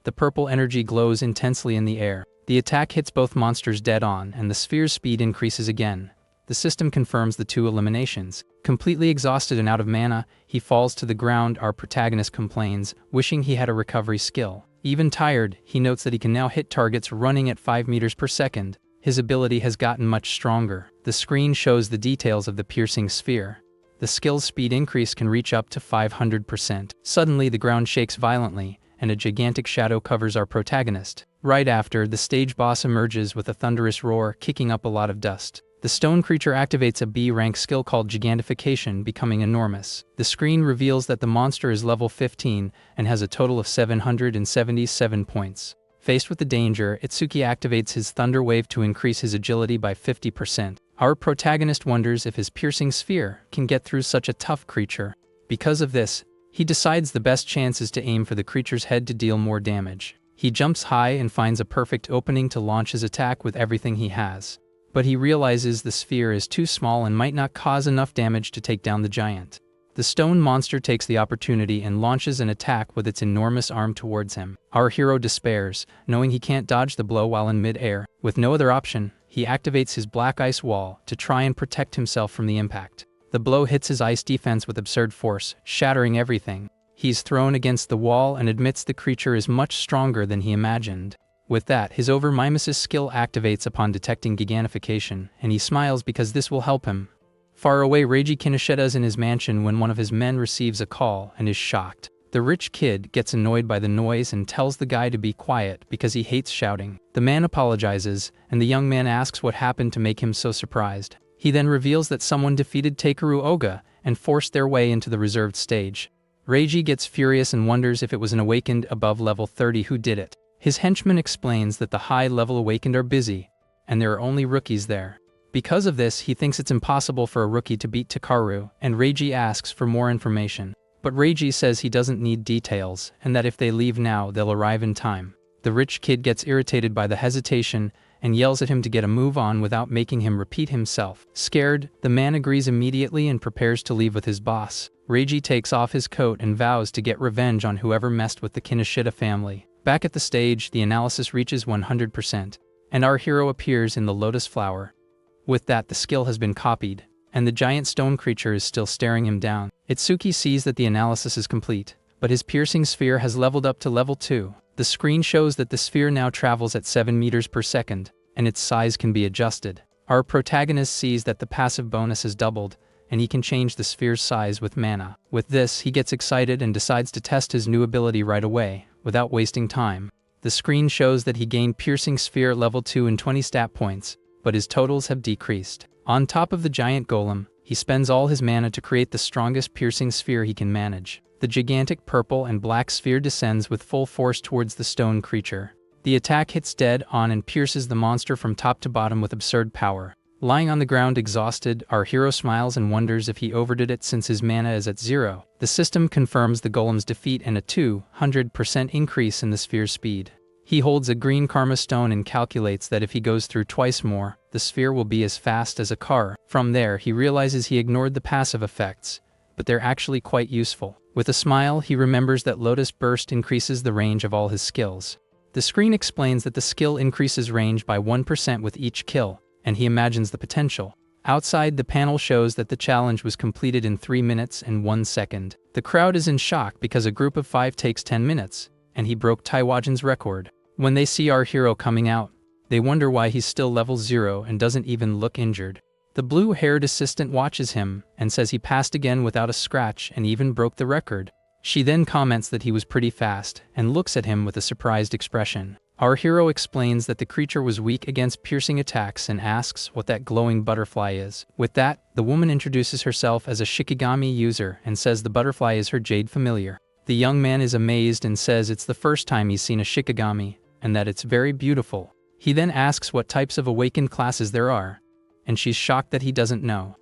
The purple energy glows intensely in the air. The attack hits both monsters dead on, and the sphere's speed increases again. The system confirms the 2 eliminations. Completely exhausted and out of mana, he falls to the ground. Our protagonist complains, wishing he had a recovery skill. Even tired, he notes that he can now hit targets running at 5 meters per second. His ability has gotten much stronger. The screen shows the details of the piercing sphere. The skill's speed increase can reach up to 500%. Suddenly, the ground shakes violently, and a gigantic shadow covers our protagonist. Right after, the stage boss emerges with a thunderous roar, kicking up a lot of dust. The stone creature activates a B-rank skill called Gigantification, becoming enormous. The screen reveals that the monster is level 15 and has a total of 777 points. Faced with the danger, Itsuki activates his Thunder Wave to increase his agility by 50%. Our protagonist wonders if his piercing sphere can get through such a tough creature. Because of this, he decides the best chance is to aim for the creature's head to deal more damage. He jumps high and finds a perfect opening to launch his attack with everything he has. But he realizes the sphere is too small and might not cause enough damage to take down the giant. The stone monster takes the opportunity and launches an attack with its enormous arm towards him. Our hero despairs, knowing he can't dodge the blow while in mid-air. With no other option, he activates his black ice wall to try and protect himself from the impact. The blow hits his ice defense with absurd force, shattering everything. He's thrown against the wall and admits the creature is much stronger than he imagined. With that, his over-mimesis skill activates upon detecting Gigantification, and he smiles because this will help him. Far away, Reiji Kinoshita is in his mansion when one of his men receives a call and is shocked. The rich kid gets annoyed by the noise and tells the guy to be quiet because he hates shouting. The man apologizes, and the young man asks what happened to make him so surprised. He then reveals that someone defeated Takeru Oga and forced their way into the reserved stage. Reiji gets furious and wonders if it was an awakened above level 30 who did it. His henchman explains that the high-level awakened are busy, and there are only rookies there. Because of this, he thinks it's impossible for a rookie to beat Takaru, and Reiji asks for more information. But Reiji says he doesn't need details, and that if they leave now, they'll arrive in time. The rich kid gets irritated by the hesitation and yells at him to get a move on without making him repeat himself. Scared, the man agrees immediately and prepares to leave with his boss. Reiji takes off his coat and vows to get revenge on whoever messed with the Kinoshita family. Back at the stage, the analysis reaches 100%, and our hero appears in the lotus flower. With that, the skill has been copied, and the giant stone creature is still staring him down. Itsuki sees that the analysis is complete, but his piercing sphere has leveled up to level 2. The screen shows that the sphere now travels at 7 meters per second, and its size can be adjusted. Our protagonist sees that the passive bonus has doubled, and he can change the sphere's size with mana. With this, he gets excited and decides to test his new ability right away, without wasting time. The screen shows that he gained piercing sphere level 2 and 20 stat points, but his totals have decreased. On top of the giant golem, he spends all his mana to create the strongest piercing sphere he can manage. The gigantic purple and black sphere descends with full force towards the stone creature. The attack hits dead on and pierces the monster from top to bottom with absurd power. Lying on the ground exhausted, our hero smiles and wonders if he overdid it since his mana is at 0. The system confirms the golem's defeat and a 200% increase in the sphere's speed. He holds a green karma stone and calculates that if he goes through twice more, the sphere will be as fast as a car. From there, he realizes he ignored the passive effects, but they're actually quite useful. With a smile, he remembers that Lotus Burst increases the range of all his skills. The screen explains that the skill increases range by 1% with each kill, and he imagines the potential. Outside, the panel shows that the challenge was completed in 3 minutes and 1 second. The crowd is in shock because a group of 5 takes 10 minutes, and he broke Taiwajin's record. When they see our hero coming out, they wonder why he's still level 0 and doesn't even look injured. The blue-haired assistant watches him and says he passed again without a scratch and even broke the record. She then comments that he was pretty fast and looks at him with a surprised expression. Our hero explains that the creature was weak against piercing attacks and asks what that glowing butterfly is. With that, the woman introduces herself as a Shikigami user and says the butterfly is her jade familiar. The young man is amazed and says it's the first time he's seen a Shikigami, and that it's very beautiful. He then asks what types of awakened classes there are, and she's shocked that he doesn't know.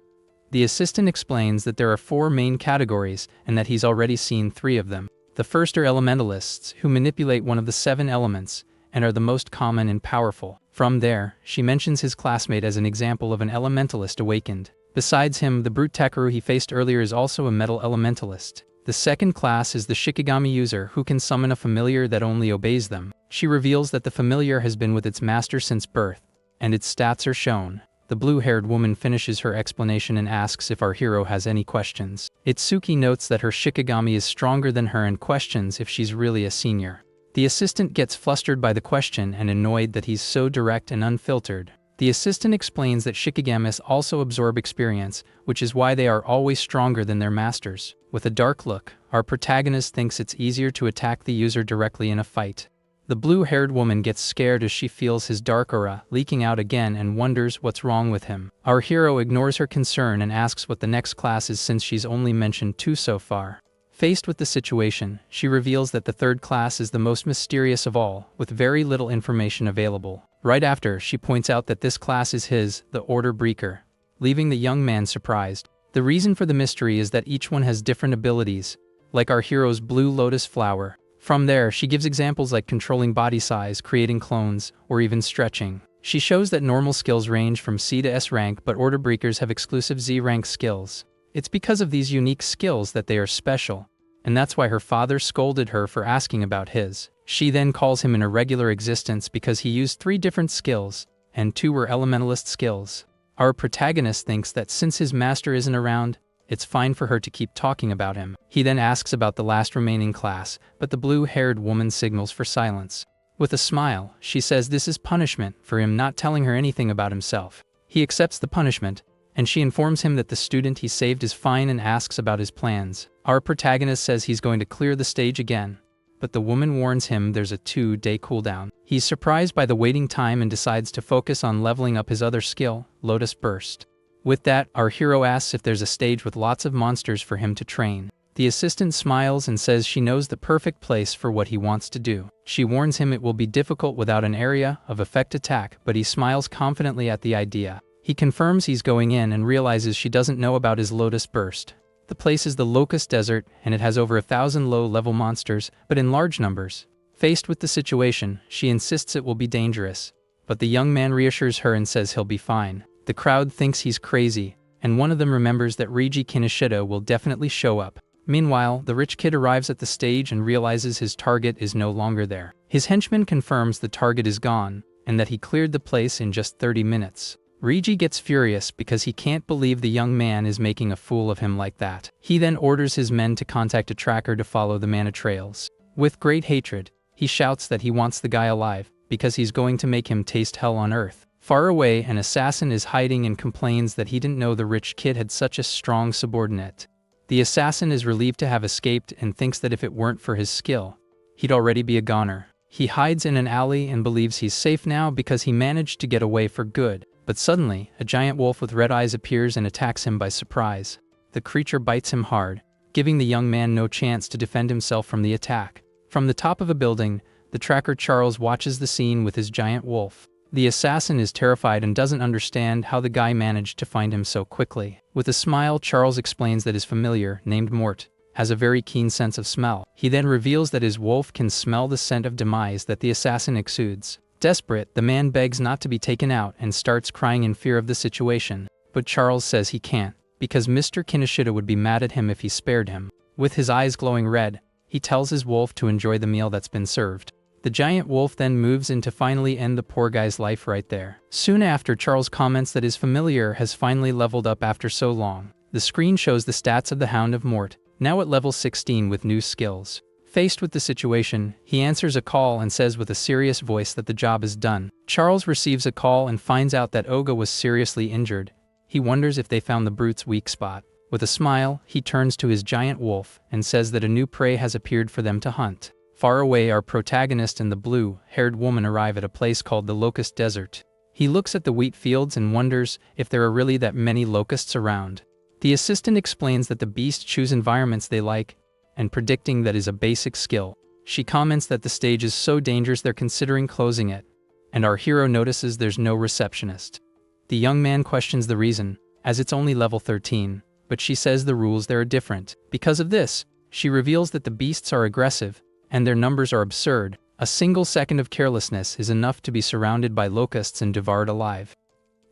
The assistant explains that there are 4 main categories and that he's already seen 3 of them. The first are elementalists, who manipulate one of the 7 elements and are the most common and powerful. From there, she mentions his classmate as an example of an elementalist awakened. Besides him, the brute Takeru he faced earlier is also a metal elementalist. The second class is the Shikigami user, who can summon a familiar that only obeys them. She reveals that the familiar has been with its master since birth, and its stats are shown. The blue-haired woman finishes her explanation and asks if our hero has any questions. Itsuki notes that her Shikigami is stronger than her and questions if she's really a senior. The assistant gets flustered by the question and annoyed that he's so direct and unfiltered. The assistant explains that Shikigamis also absorb experience, which is why they are always stronger than their masters. With a dark look, our protagonist thinks it's easier to attack the user directly in a fight. The blue-haired woman gets scared as she feels his dark aura leaking out again and wonders what's wrong with him. Our hero ignores her concern and asks what the next class is since she's only mentioned 2 so far. Faced with the situation, she reveals that the third class is the most mysterious of all, with very little information available. Right after, she points out that this class is his, the Order Breaker, leaving the young man surprised. The reason for the mystery is that each one has different abilities, like our hero's Blue Lotus Flower. From there, she gives examples like controlling body size, creating clones, or even stretching. She shows that normal skills range from C to S rank, but Order Breakers have exclusive Z rank skills. It's because of these unique skills that they are special, and that's why her father scolded her for asking about his. She then calls him an irregular existence because he used 3 different skills, and 2 were elementalist skills. Our protagonist thinks that since his master isn't around, it's fine for her to keep talking about him. He then asks about the last remaining class, but the blue-haired woman signals for silence. With a smile, she says this is punishment for him not telling her anything about himself. He accepts the punishment, and she informs him that the student he saved is fine and asks about his plans. Our protagonist says he's going to clear the stage again, but the woman warns him there's a 2-day cooldown. He's surprised by the waiting time and decides to focus on leveling up his other skill, Lotus Burst. With that, our hero asks if there's a stage with lots of monsters for him to train. The assistant smiles and says she knows the perfect place for what he wants to do. She warns him it will be difficult without an area of effect attack, but he smiles confidently at the idea. He confirms he's going in and realizes she doesn't know about his Lotus Burst. The place is the Locust Desert, and it has over 1,000 low-level monsters, but in large numbers. Faced with the situation, she insists it will be dangerous, but the young man reassures her and says he'll be fine. The crowd thinks he's crazy, and one of them remembers that Reiji Kinoshita will definitely show up. Meanwhile, the rich kid arrives at the stage and realizes his target is no longer there. His henchman confirms the target is gone, and that he cleared the place in just 30 minutes. Reiji gets furious because he can't believe the young man is making a fool of him like that. He then orders his men to contact a tracker to follow the mana trails. With great hatred, he shouts that he wants the guy alive, because he's going to make him taste hell on earth. Far away, an assassin is hiding and complains that he didn't know the rich kid had such a strong subordinate. The assassin is relieved to have escaped and thinks that if it weren't for his skill, he'd already be a goner. He hides in an alley and believes he's safe now because he managed to get away for good. But suddenly, a giant wolf with red eyes appears and attacks him by surprise. The creature bites him hard, giving the young man no chance to defend himself from the attack. From the top of a building, the tracker Charles watches the scene with his giant wolf. The assassin is terrified and doesn't understand how the guy managed to find him so quickly. With a smile, Charles explains that his familiar, named Mort, has a very keen sense of smell. He then reveals that his wolf can smell the scent of demise that the assassin exudes. Desperate, the man begs not to be taken out and starts crying in fear of the situation. But Charles says he can't, because Mr. Kinoshita would be mad at him if he spared him. With his eyes glowing red, he tells his wolf to enjoy the meal that's been served. The giant wolf then moves in to finally end the poor guy's life right there. Soon after, Charles comments that his familiar has finally leveled up after so long. The screen shows the stats of the Hound of Mort, now at level 16 with new skills. Faced with the situation, he answers a call and says with a serious voice that the job is done. Charles receives a call and finds out that Oga was seriously injured. He wonders if they found the brute's weak spot. With a smile, he turns to his giant wolf and says that a new prey has appeared for them to hunt. Far away, our protagonist and the blue-haired woman arrive at a place called the Locust Desert. He looks at the wheat fields and wonders if there are really that many locusts around. The assistant explains that the beasts choose environments they like, and predicting that is a basic skill. She comments that the stage is so dangerous they're considering closing it, and our hero notices there's no receptionist. The young man questions the reason, as it's only level 13, but she says the rules there are different. Because of this, She reveals that the beasts are aggressive, and their numbers are absurd. A single second of carelessness is enough to be surrounded by locusts and devoured alive.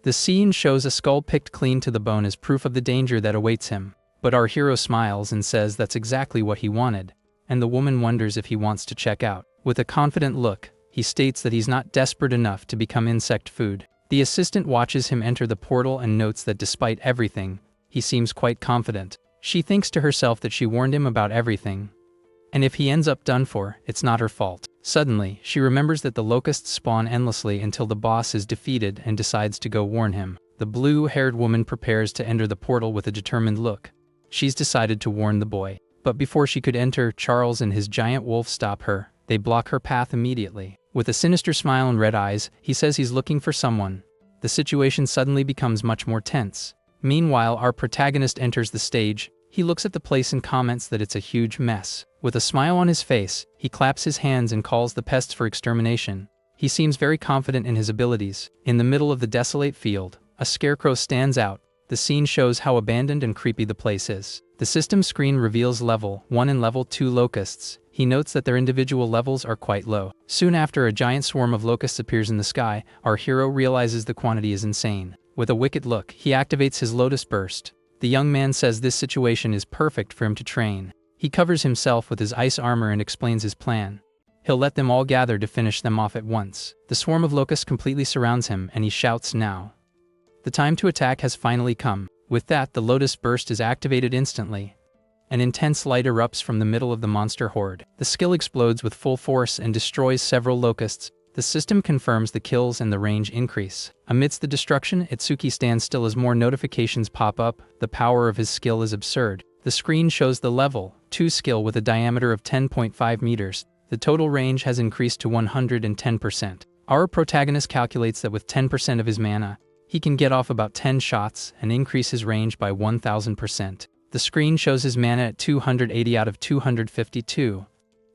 The scene shows a skull picked clean to the bone as proof of the danger that awaits him, but our hero smiles and says that's exactly what he wanted, and the woman wonders if he wants to check out. With a confident look, he states that he's not desperate enough to become insect food. The assistant watches him enter the portal and notes that despite everything, he seems quite confident. She thinks to herself that she warned him about everything, and if he ends up done for, it's not her fault. Suddenly, she remembers that the locusts spawn endlessly until the boss is defeated and decides to go warn him. The blue-haired woman prepares to enter the portal with a determined look. She's decided to warn the boy. But before she could enter, Charles and his giant wolf stop her. They block her path immediately. With a sinister smile and red eyes, he says he's looking for someone. The situation suddenly becomes much more tense. Meanwhile, our protagonist enters the stage. He looks at the place and comments that it's a huge mess. With a smile on his face, he claps his hands and calls the pests for extermination. He seems very confident in his abilities. In the middle of the desolate field, a scarecrow stands out. The scene shows how abandoned and creepy the place is. The system screen reveals level 1 and level 2 locusts. He notes that their individual levels are quite low. Soon after, a giant swarm of locusts appears in the sky. Our hero realizes the quantity is insane. With a wicked look, he activates his Lotus Burst. The young man says this situation is perfect for him to train. He covers himself with his ice armor and explains his plan. He'll let them all gather to finish them off at once. The swarm of locusts completely surrounds him, and he shouts now. The time to attack has finally come. With that, the Lotus Burst is activated instantly. An intense light erupts from the middle of the monster horde. The skill explodes with full force and destroys several locusts. The system confirms the kills and the range increase. Amidst the destruction, Itsuki stands still as more notifications pop up. The power of his skill is absurd. The screen shows the level 2 skill with a diameter of 10.5 meters. The total range has increased to 110%. Our protagonist calculates that with 10% of his mana, he can get off about 10 shots and increase his range by 1000%. The screen shows his mana at 280 out of 252,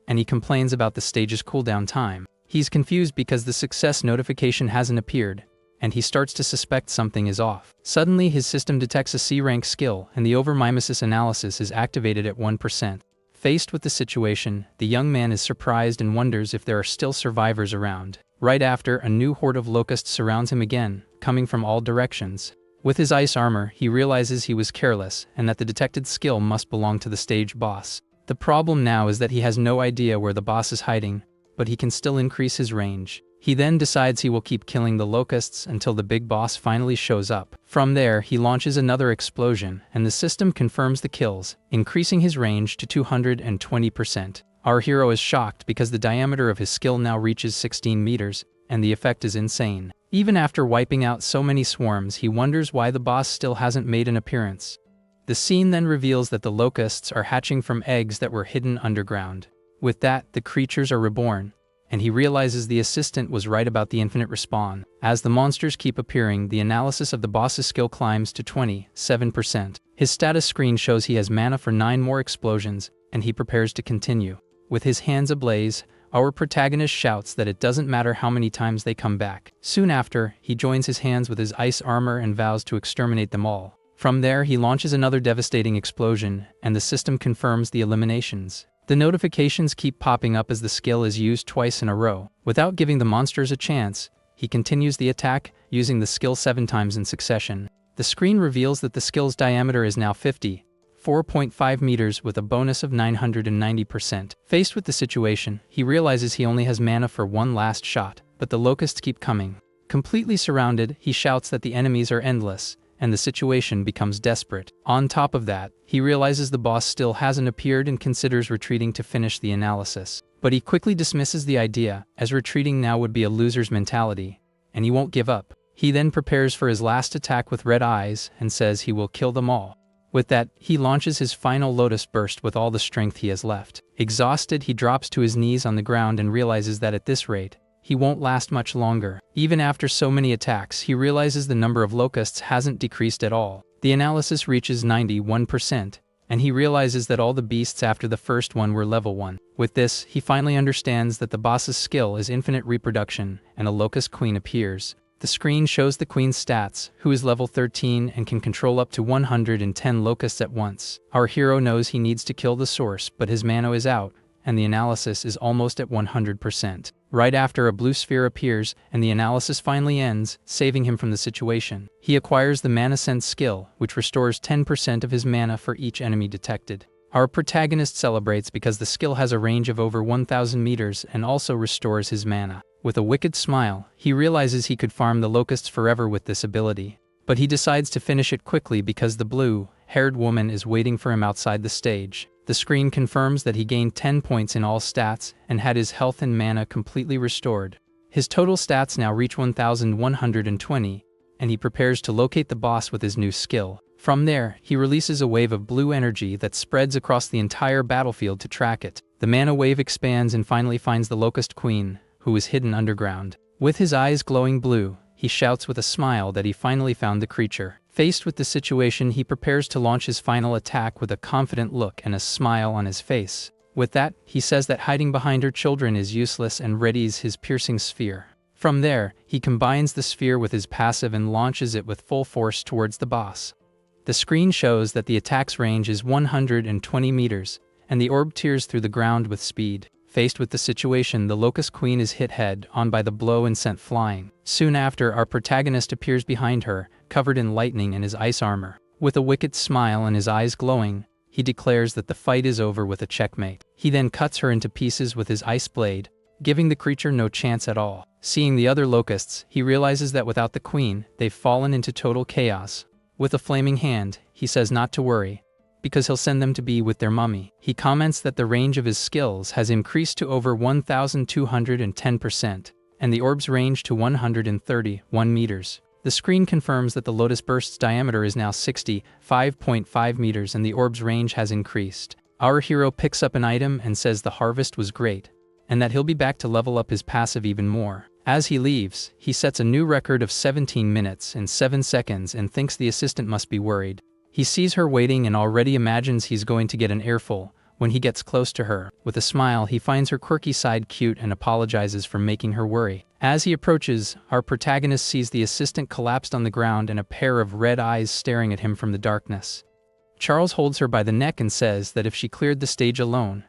and he complains about the stage's cooldown time. He's confused because the success notification hasn't appeared, and he starts to suspect something is off. Suddenly, his system detects a C-rank skill, and the overmimesis analysis is activated at 1%. Faced with the situation, the young man is surprised and wonders if there are still survivors around. Right after, a new horde of locusts surrounds him again, coming from all directions. With his ice armor, he realizes he was careless and that the detected skill must belong to the stage boss. The problem now is that he has no idea where the boss is hiding, but he can still increase his range. He then decides he will keep killing the locusts until the big boss finally shows up. From there, he launches another explosion, and the system confirms the kills, increasing his range to 220%. Our hero is shocked because the diameter of his skill now reaches 16 meters, and the effect is insane. Even after wiping out so many swarms, he wonders why the boss still hasn't made an appearance. The scene then reveals that the locusts are hatching from eggs that were hidden underground. With that, the creatures are reborn, and he realizes the assistant was right about the infinite respawn. As the monsters keep appearing, the analysis of the boss's skill climbs to 27%. His status screen shows he has mana for 9 more explosions, and he prepares to continue. With his hands ablaze, our protagonist shouts that it doesn't matter how many times they come back. Soon after, he joins his hands with his ice armor and vows to exterminate them all. From there, he launches another devastating explosion, and the system confirms the eliminations. The notifications keep popping up as the skill is used twice in a row. Without giving the monsters a chance, he continues the attack, using the skill 7 times in succession. The screen reveals that the skill's diameter is now 4.5 meters with a bonus of 990%. Faced with the situation, he realizes he only has mana for one last shot, but the locusts keep coming. Completely surrounded, he shouts that the enemies are endless, and the situation becomes desperate. On top of that, he realizes the boss still hasn't appeared and considers retreating to finish the analysis. But he quickly dismisses the idea, as retreating now would be a loser's mentality, and he won't give up. He then prepares for his last attack with red eyes and says he will kill them all. With that, he launches his final Lotus Burst with all the strength he has left. Exhausted, he drops to his knees on the ground and realizes that at this rate, he won't last much longer. Even after so many attacks, he realizes the number of locusts hasn't decreased at all. The analysis reaches 91%, and he realizes that all the beasts after the first one were level 1. With this, he finally understands that the boss's skill is infinite reproduction, and a locust queen appears. The screen shows the queen's stats, who is level 13 and can control up to 110 locusts at once. Our hero knows he needs to kill the source, but his mana is out, and the analysis is almost at 100%. Right after, a blue sphere appears, and the analysis finally ends, saving him from the situation. He acquires the Mana Sense skill, which restores 10% of his mana for each enemy detected. Our protagonist celebrates because the skill has a range of over 1,000 meters and also restores his mana. With a wicked smile, he realizes he could farm the locusts forever with this ability. But he decides to finish it quickly because the blue-haired woman is waiting for him outside the stage. The screen confirms that he gained 10 points in all stats and had his health and mana completely restored. His total stats now reach 1,120, and he prepares to locate the boss with his new skill. From there, he releases a wave of blue energy that spreads across the entire battlefield to track it. The mana wave expands and finally finds the Locust Queen, who is hidden underground. With his eyes glowing blue, he shouts with a smile that he finally found the creature. Faced with the situation, he prepares to launch his final attack with a confident look and a smile on his face. With that, he says that hiding behind her children is useless and readies his piercing sphere. From there, he combines the sphere with his passive and launches it with full force towards the boss. The screen shows that the attack's range is 120 meters, and the orb tears through the ground with speed. Faced with the situation, the Locust Queen is hit head-on by the blow and sent flying. Soon after, our protagonist appears behind her, covered in lightning and his ice armor. With a wicked smile and his eyes glowing, he declares that the fight is over with a checkmate. He then cuts her into pieces with his ice blade, giving the creature no chance at all. Seeing the other locusts, he realizes that without the queen, they've fallen into total chaos. With a flaming hand, he says not to worry, because he'll send them to be with their mummy. He comments that the range of his skills has increased to over 1,210%, and the orb's range to 131 meters. The screen confirms that the Lotus Burst's diameter is now 65.5 meters and the orb's range has increased. Our hero picks up an item and says the harvest was great, and that he'll be back to level up his passive even more. As he leaves, he sets a new record of 17 minutes and 7 seconds and thinks the assistant must be worried. He sees her waiting and already imagines he's going to get an earful when he gets close to her. With a smile, he finds her quirky side cute and apologizes for making her worry. As he approaches, our protagonist sees the assistant collapsed on the ground and a pair of red eyes staring at him from the darkness. Charles holds her by the neck and says that if she cleared the stage alone,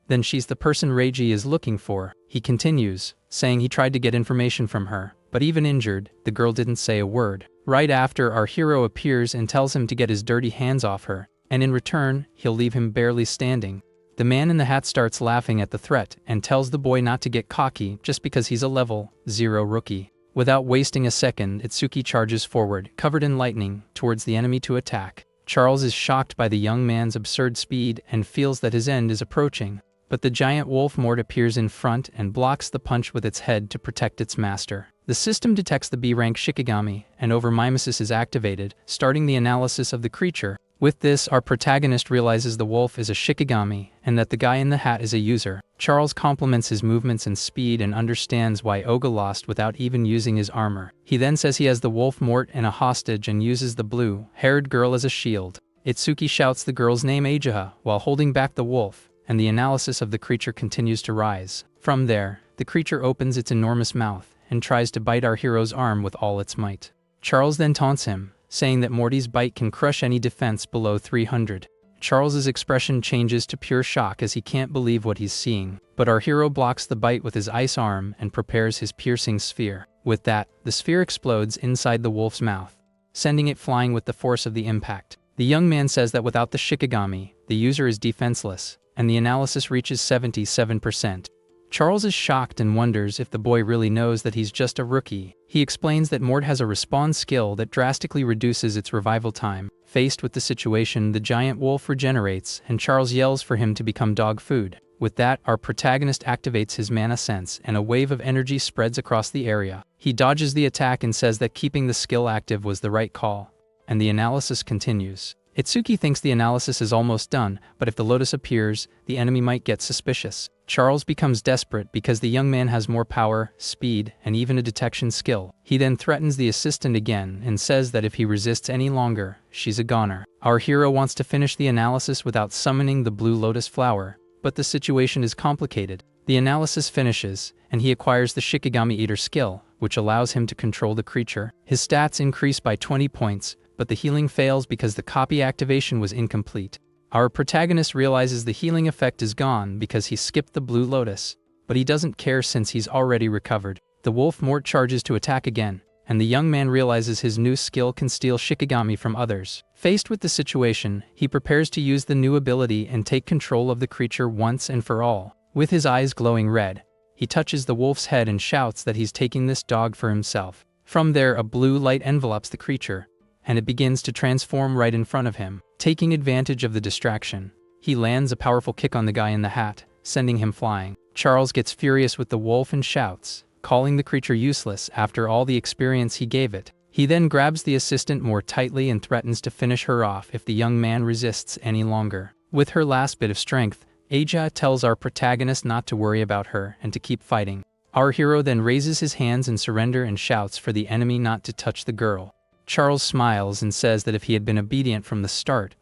then she's the person Reiji is looking for. He continues, saying he tried to get information from her, but even injured, the girl didn't say a word. Right after, our hero appears and tells him to get his dirty hands off her, and in return, he'll leave him barely standing. The man in the hat starts laughing at the threat and tells the boy not to get cocky just because he's a level 0 rookie. Without wasting a second, Itsuki charges forward, covered in lightning, towards the enemy to attack. Charles is shocked by the young man's absurd speed and feels that his end is approaching. But the giant wolf Mort appears in front and blocks the punch with its head to protect its master. The system detects the B-rank Shikigami, and Over-Mimesis is activated, starting the analysis of the creature. With this, our protagonist realizes the wolf is a Shikigami, and that the guy in the hat is a user. Charles compliments his movements and speed and understands why Oga lost without even using his armor. He then says he has the wolf Mort and a hostage and uses the blue-haired girl as a shield. Itsuki shouts the girl's name Ajaha while holding back the wolf, and the analysis of the creature continues to rise. From there, the creature opens its enormous mouth and tries to bite our hero's arm with all its might. Charles then taunts him, saying that Morty's bite can crush any defense below 300. Charles's expression changes to pure shock as he can't believe what he's seeing, but our hero blocks the bite with his ice arm and prepares his piercing sphere. With that, the sphere explodes inside the wolf's mouth, sending it flying with the force of the impact. The young man says that without the Shikigami, the user is defenseless, and the analysis reaches 77%. Charles is shocked and wonders if the boy really knows that he's just a rookie. He explains that Mort has a respawn skill that drastically reduces its revival time. Faced with the situation, the giant wolf regenerates, and Charles yells for him to become dog food. With that, our protagonist activates his Mana Sense, and a wave of energy spreads across the area. He dodges the attack and says that keeping the skill active was the right call, and the analysis continues. Itsuki thinks the analysis is almost done, but if the Lotus appears, the enemy might get suspicious. Charles becomes desperate because the young man has more power, speed, and even a detection skill. He then threatens the assistant again and says that if he resists any longer, she's a goner. Our hero wants to finish the analysis without summoning the blue lotus flower, but the situation is complicated. The analysis finishes, and he acquires the Shikigami Eater skill, which allows him to control the creature. His stats increase by 20 points, but the healing fails because the copy activation was incomplete. Our protagonist realizes the healing effect is gone because he skipped the Blue Lotus, but he doesn't care since he's already recovered. The Wolf Mort charges to attack again, and the young man realizes his new skill can steal Shikigami from others. Faced with the situation, he prepares to use the new ability and take control of the creature once and for all. With his eyes glowing red, he touches the wolf's head and shouts that he's taking this dog for himself. From there, a blue light envelops the creature, and it begins to transform right in front of him. Taking advantage of the distraction, he lands a powerful kick on the guy in the hat, sending him flying. Charles gets furious with the wolf and shouts, calling the creature useless after all the experience he gave it. He then grabs the assistant more tightly and threatens to finish her off if the young man resists any longer. With her last bit of strength, Aja tells our protagonist not to worry about her and to keep fighting. Our hero then raises his hands in surrender and shouts for the enemy not to touch the girl. Charles smiles and says that if he had been obedient from the start,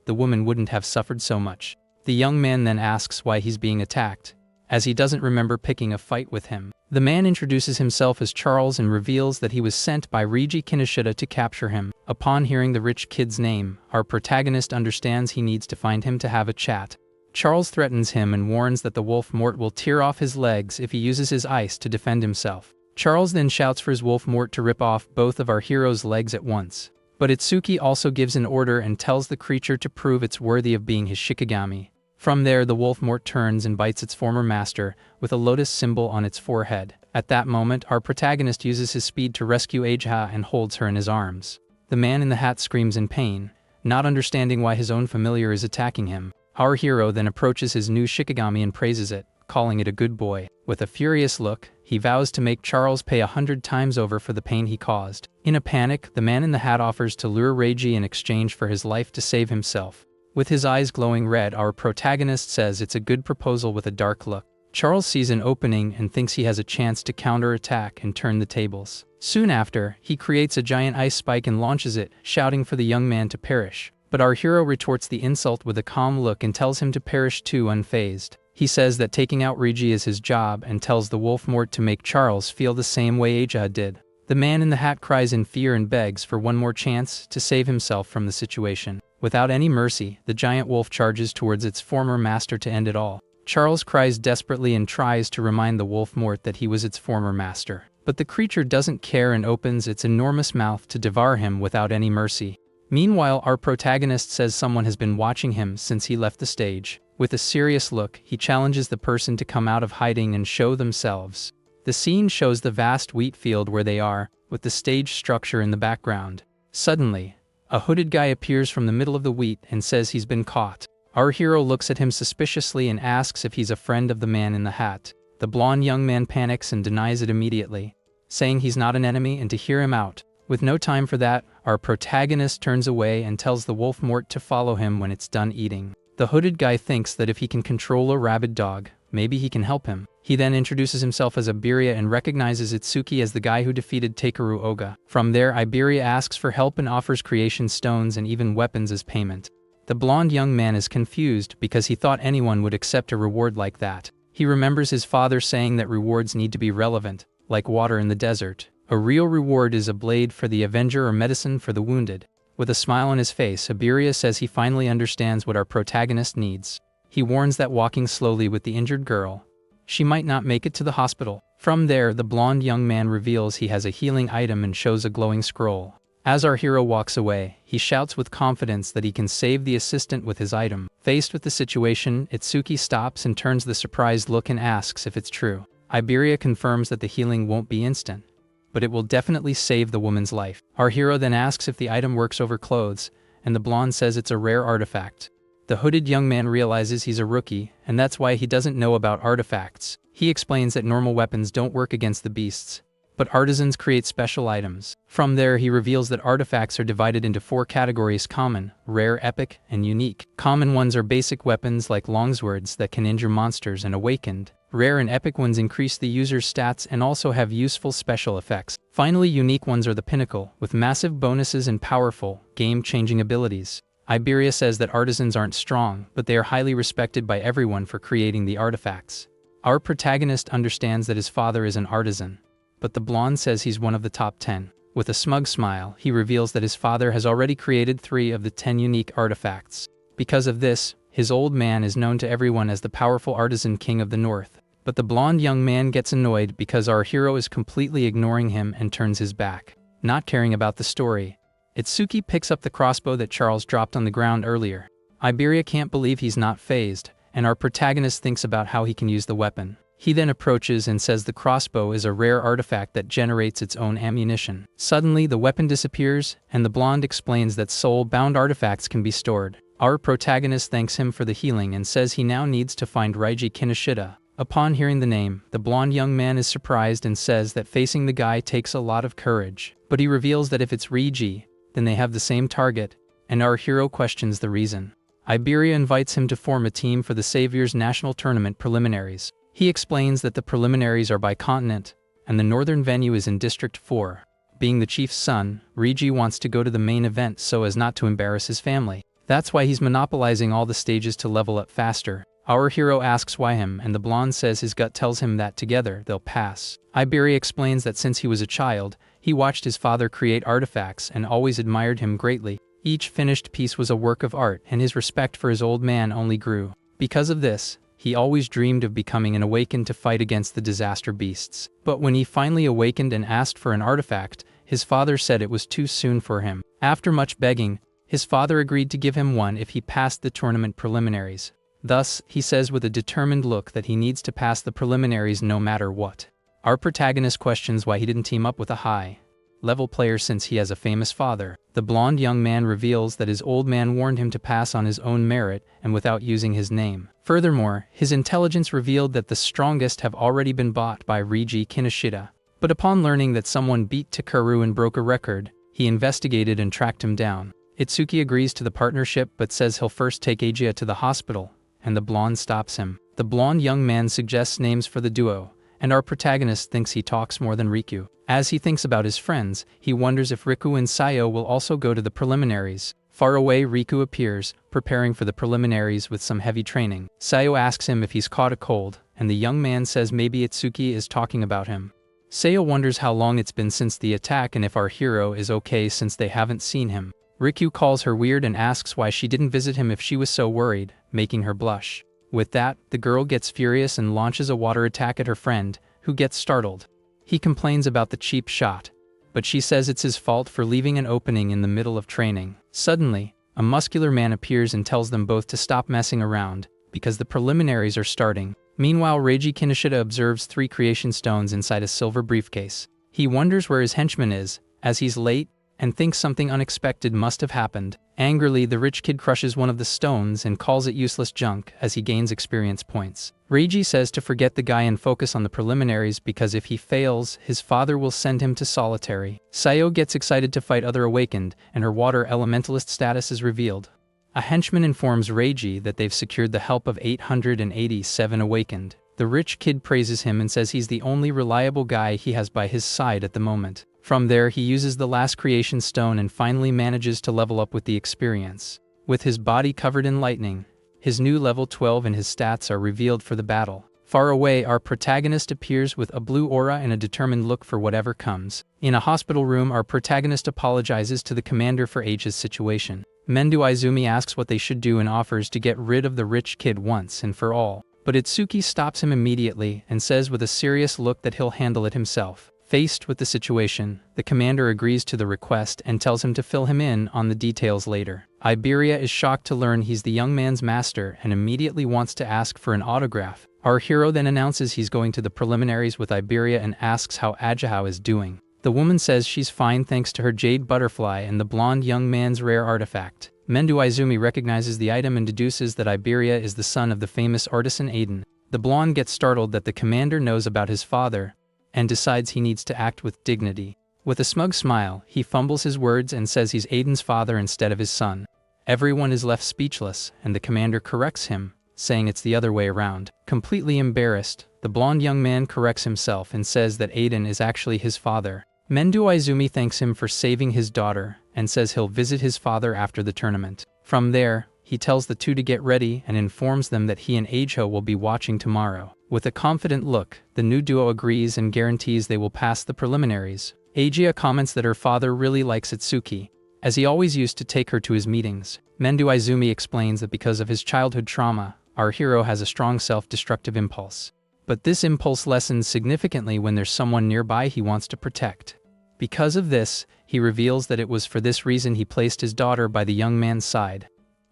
the woman wouldn't have suffered so much. The young man then asks why he's being attacked, as he doesn't remember picking a fight with him. The man introduces himself as Charles and reveals that he was sent by Reiji Kinoshita to capture him. Upon hearing the rich kid's name, our protagonist understands he needs to find him to have a chat. Charles threatens him and warns that the Wolf Mort will tear off his legs if he uses his ice to defend himself. Charles then shouts for his Wolf Mort to rip off both of our hero's legs at once. But Itsuki also gives an order and tells the creature to prove it's worthy of being his Shikigami. From there, the Wolf Mort turns and bites its former master, with a lotus symbol on its forehead. At that moment, our protagonist uses his speed to rescue Aja and holds her in his arms. The man in the hat screams in pain, not understanding why his own familiar is attacking him. Our hero then approaches his new Shikigami and praises it, calling it a good boy. With a furious look, he vows to make Charles pay 100 times over for the pain he caused. In a panic, the man in the hat offers to lure Reiji in exchange for his life to save himself. With his eyes glowing red, our protagonist says it's a good proposal with a dark look. Charles sees an opening and thinks he has a chance to counterattack and turn the tables. Soon after, he creates a giant ice spike and launches it, shouting for the young man to perish. But our hero retorts the insult with a calm look and tells him to perish too, unfazed. He says that taking out Reiji is his job and tells the Wolf Mort to make Charles feel the same way Aja did. The man in the hat cries in fear and begs for one more chance to save himself from the situation. Without any mercy, the giant wolf charges towards its former master to end it all. Charles cries desperately and tries to remind the Wolf Mort that he was its former master. But the creature doesn't care and opens its enormous mouth to devour him without any mercy. Meanwhile, our protagonist says someone has been watching him since he left the stage. With a serious look, he challenges the person to come out of hiding and show themselves. The scene shows the vast wheat field where they are, with the stage structure in the background. Suddenly, a hooded guy appears from the middle of the wheat and says he's been caught. Our hero looks at him suspiciously and asks if he's a friend of the man in the hat. The blonde young man panics and denies it immediately, saying he's not an enemy and to hear him out. With no time for that, our protagonist turns away and tells the Wolf Mort to follow him when it's done eating. The hooded guy thinks that if he can control a rabid dog, maybe he can help him. He then introduces himself as Iberia and recognizes Itsuki as the guy who defeated Takeru Oga. From there, Iberia asks for help and offers creation stones and even weapons as payment. The blonde young man is confused because he thought anyone would accept a reward like that. He remembers his father saying that rewards need to be relevant, like water in the desert. A real reward is a blade for the Avenger or medicine for the wounded. With a smile on his face, Iberia says he finally understands what our protagonist needs. He warns that walking slowly with the injured girl, she might not make it to the hospital. From there, the blonde young man reveals he has a healing item and shows a glowing scroll. As our hero walks away, he shouts with confidence that he can save the assistant with his item. Faced with the situation, Itsuki stops and turns the surprised look and asks if it's true. Iberia confirms that the healing won't be instant, but it will definitely save the woman's life. Our hero then asks if the item works over clothes, and the blonde says it's a rare artifact. The hooded young man realizes he's a rookie, and that's why he doesn't know about artifacts. He explains that normal weapons don't work against the beasts, but artisans create special items. From there, he reveals that artifacts are divided into 4 categories: common, rare, epic, and unique. Common ones are basic weapons like longswords that can injure monsters and awakened. Rare and epic ones increase the user's stats and also have useful special effects. Finally, unique ones are the pinnacle, with massive bonuses and powerful, game-changing abilities. Iberia says that artisans aren't strong, but they are highly respected by everyone for creating the artifacts. Our protagonist understands that his father is an artisan, but the blonde says he's one of the top 10. With a smug smile, he reveals that his father has already created 3 of the 10 unique artifacts. Because of this, his old man is known to everyone as the powerful artisan king of the north. But the blonde young man gets annoyed because our hero is completely ignoring him and turns his back, not caring about the story. Itsuki picks up the crossbow that Charles dropped on the ground earlier. Iberia can't believe he's not phased, and our protagonist thinks about how he can use the weapon. He then approaches and says the crossbow is a rare artifact that generates its own ammunition. Suddenly, the weapon disappears, and the blonde explains that soul-bound artifacts can be stored. Our protagonist thanks him for the healing and says he now needs to find Reiji Kinoshita. Upon hearing the name, the blonde young man is surprised and says that facing the guy takes a lot of courage. But he reveals that if it's Reiji, then they have the same target, and our hero questions the reason. Iberia invites him to form a team for the Saviors National Tournament preliminaries. He explains that the preliminaries are by continent, and the northern venue is in District 4. Being the chief's son, Reiji wants to go to the main event so as not to embarrass his family. That's why he's monopolizing all the stages to level up faster. Our hero asks why him, and the blonde says his gut tells him that together they'll pass. Iberia explains that since he was a child, he watched his father create artifacts and always admired him greatly. Each finished piece was a work of art, and his respect for his old man only grew. Because of this, he always dreamed of becoming an awakened to fight against the disaster beasts. But when he finally awakened and asked for an artifact, his father said it was too soon for him. After much begging, his father agreed to give him one if he passed the tournament preliminaries. Thus, he says with a determined look that he needs to pass the preliminaries no matter what. Our protagonist questions why he didn't team up with a high-level player since he has a famous father. The blonde young man reveals that his old man warned him to pass on his own merit and without using his name. Furthermore, his intelligence revealed that the strongest have already been bought by Reiji Kinoshita. But upon learning that someone beat Takeru and broke a record, he investigated and tracked him down. Itsuki agrees to the partnership but says he'll first take Agia to the hospital, and the blonde stops him. The blonde young man suggests names for the duo, and our protagonist thinks he talks more than Riku. As he thinks about his friends, he wonders if Riku and Sayo will also go to the preliminaries. Far away, Riku appears, preparing for the preliminaries with some heavy training. Sayo asks him if he's caught a cold, and the young man says maybe Itsuki is talking about him. Sayo wonders how long it's been since the attack and if our hero is okay since they haven't seen him. Riku calls her weird and asks why she didn't visit him if she was so worried, making her blush. With that, the girl gets furious and launches a water attack at her friend, who gets startled. He complains about the cheap shot, but she says it's his fault for leaving an opening in the middle of training. Suddenly, a muscular man appears and tells them both to stop messing around, because the preliminaries are starting. Meanwhile, Reiji Kinoshita observes 3 creation stones inside a silver briefcase. He wonders where his henchman is, as he's late, and thinks something unexpected must have happened. Angrily, the rich kid crushes one of the stones and calls it useless junk as he gains experience points. Reiji says to forget the guy and focus on the preliminaries because if he fails, his father will send him to solitary. Sayo gets excited to fight other awakened, and her water elementalist status is revealed. A henchman informs Reiji that they've secured the help of 887 awakened. The rich kid praises him and says he's the only reliable guy he has by his side at the moment. From there, he uses the last creation stone and finally manages to level up with the experience. With his body covered in lightning, his new level 12 and his stats are revealed for the battle. Far away, our protagonist appears with a blue aura and a determined look for whatever comes. In a hospital room, our protagonist apologizes to the commander for Age's situation. Mendo Izumi asks what they should do and offers to get rid of the rich kid once and for all. But Itsuki stops him immediately and says with a serious look that he'll handle it himself. Faced with the situation, the commander agrees to the request and tells him to fill him in on the details later. Iberia is shocked to learn he's the young man's master and immediately wants to ask for an autograph. Our hero then announces he's going to the preliminaries with Iberia and asks how Ajahao is doing. The woman says she's fine thanks to her jade butterfly and the blonde young man's rare artifact. Mendo Izumi recognizes the item and deduces that Iberia is the son of the famous artisan Aiden. The blonde gets startled that the commander knows about his father, and decides he needs to act with dignity. With a smug smile, he fumbles his words and says he's Aiden's father instead of his son. Everyone is left speechless, and the commander corrects him, saying it's the other way around. Completely embarrassed, the blonde young man corrects himself and says that Aiden is actually his father. Mendo Izumi thanks him for saving his daughter, and says he'll visit his father after the tournament. From there, he tells the two to get ready and informs them that he and Ageho will be watching tomorrow. With a confident look, the new duo agrees and guarantees they will pass the preliminaries. Agia comments that her father really likes Itsuki, as he always used to take her to his meetings. Mendo Izumi explains that because of his childhood trauma, our hero has a strong self-destructive impulse. But this impulse lessens significantly when there's someone nearby he wants to protect. Because of this, he reveals that it was for this reason he placed his daughter by the young man's side.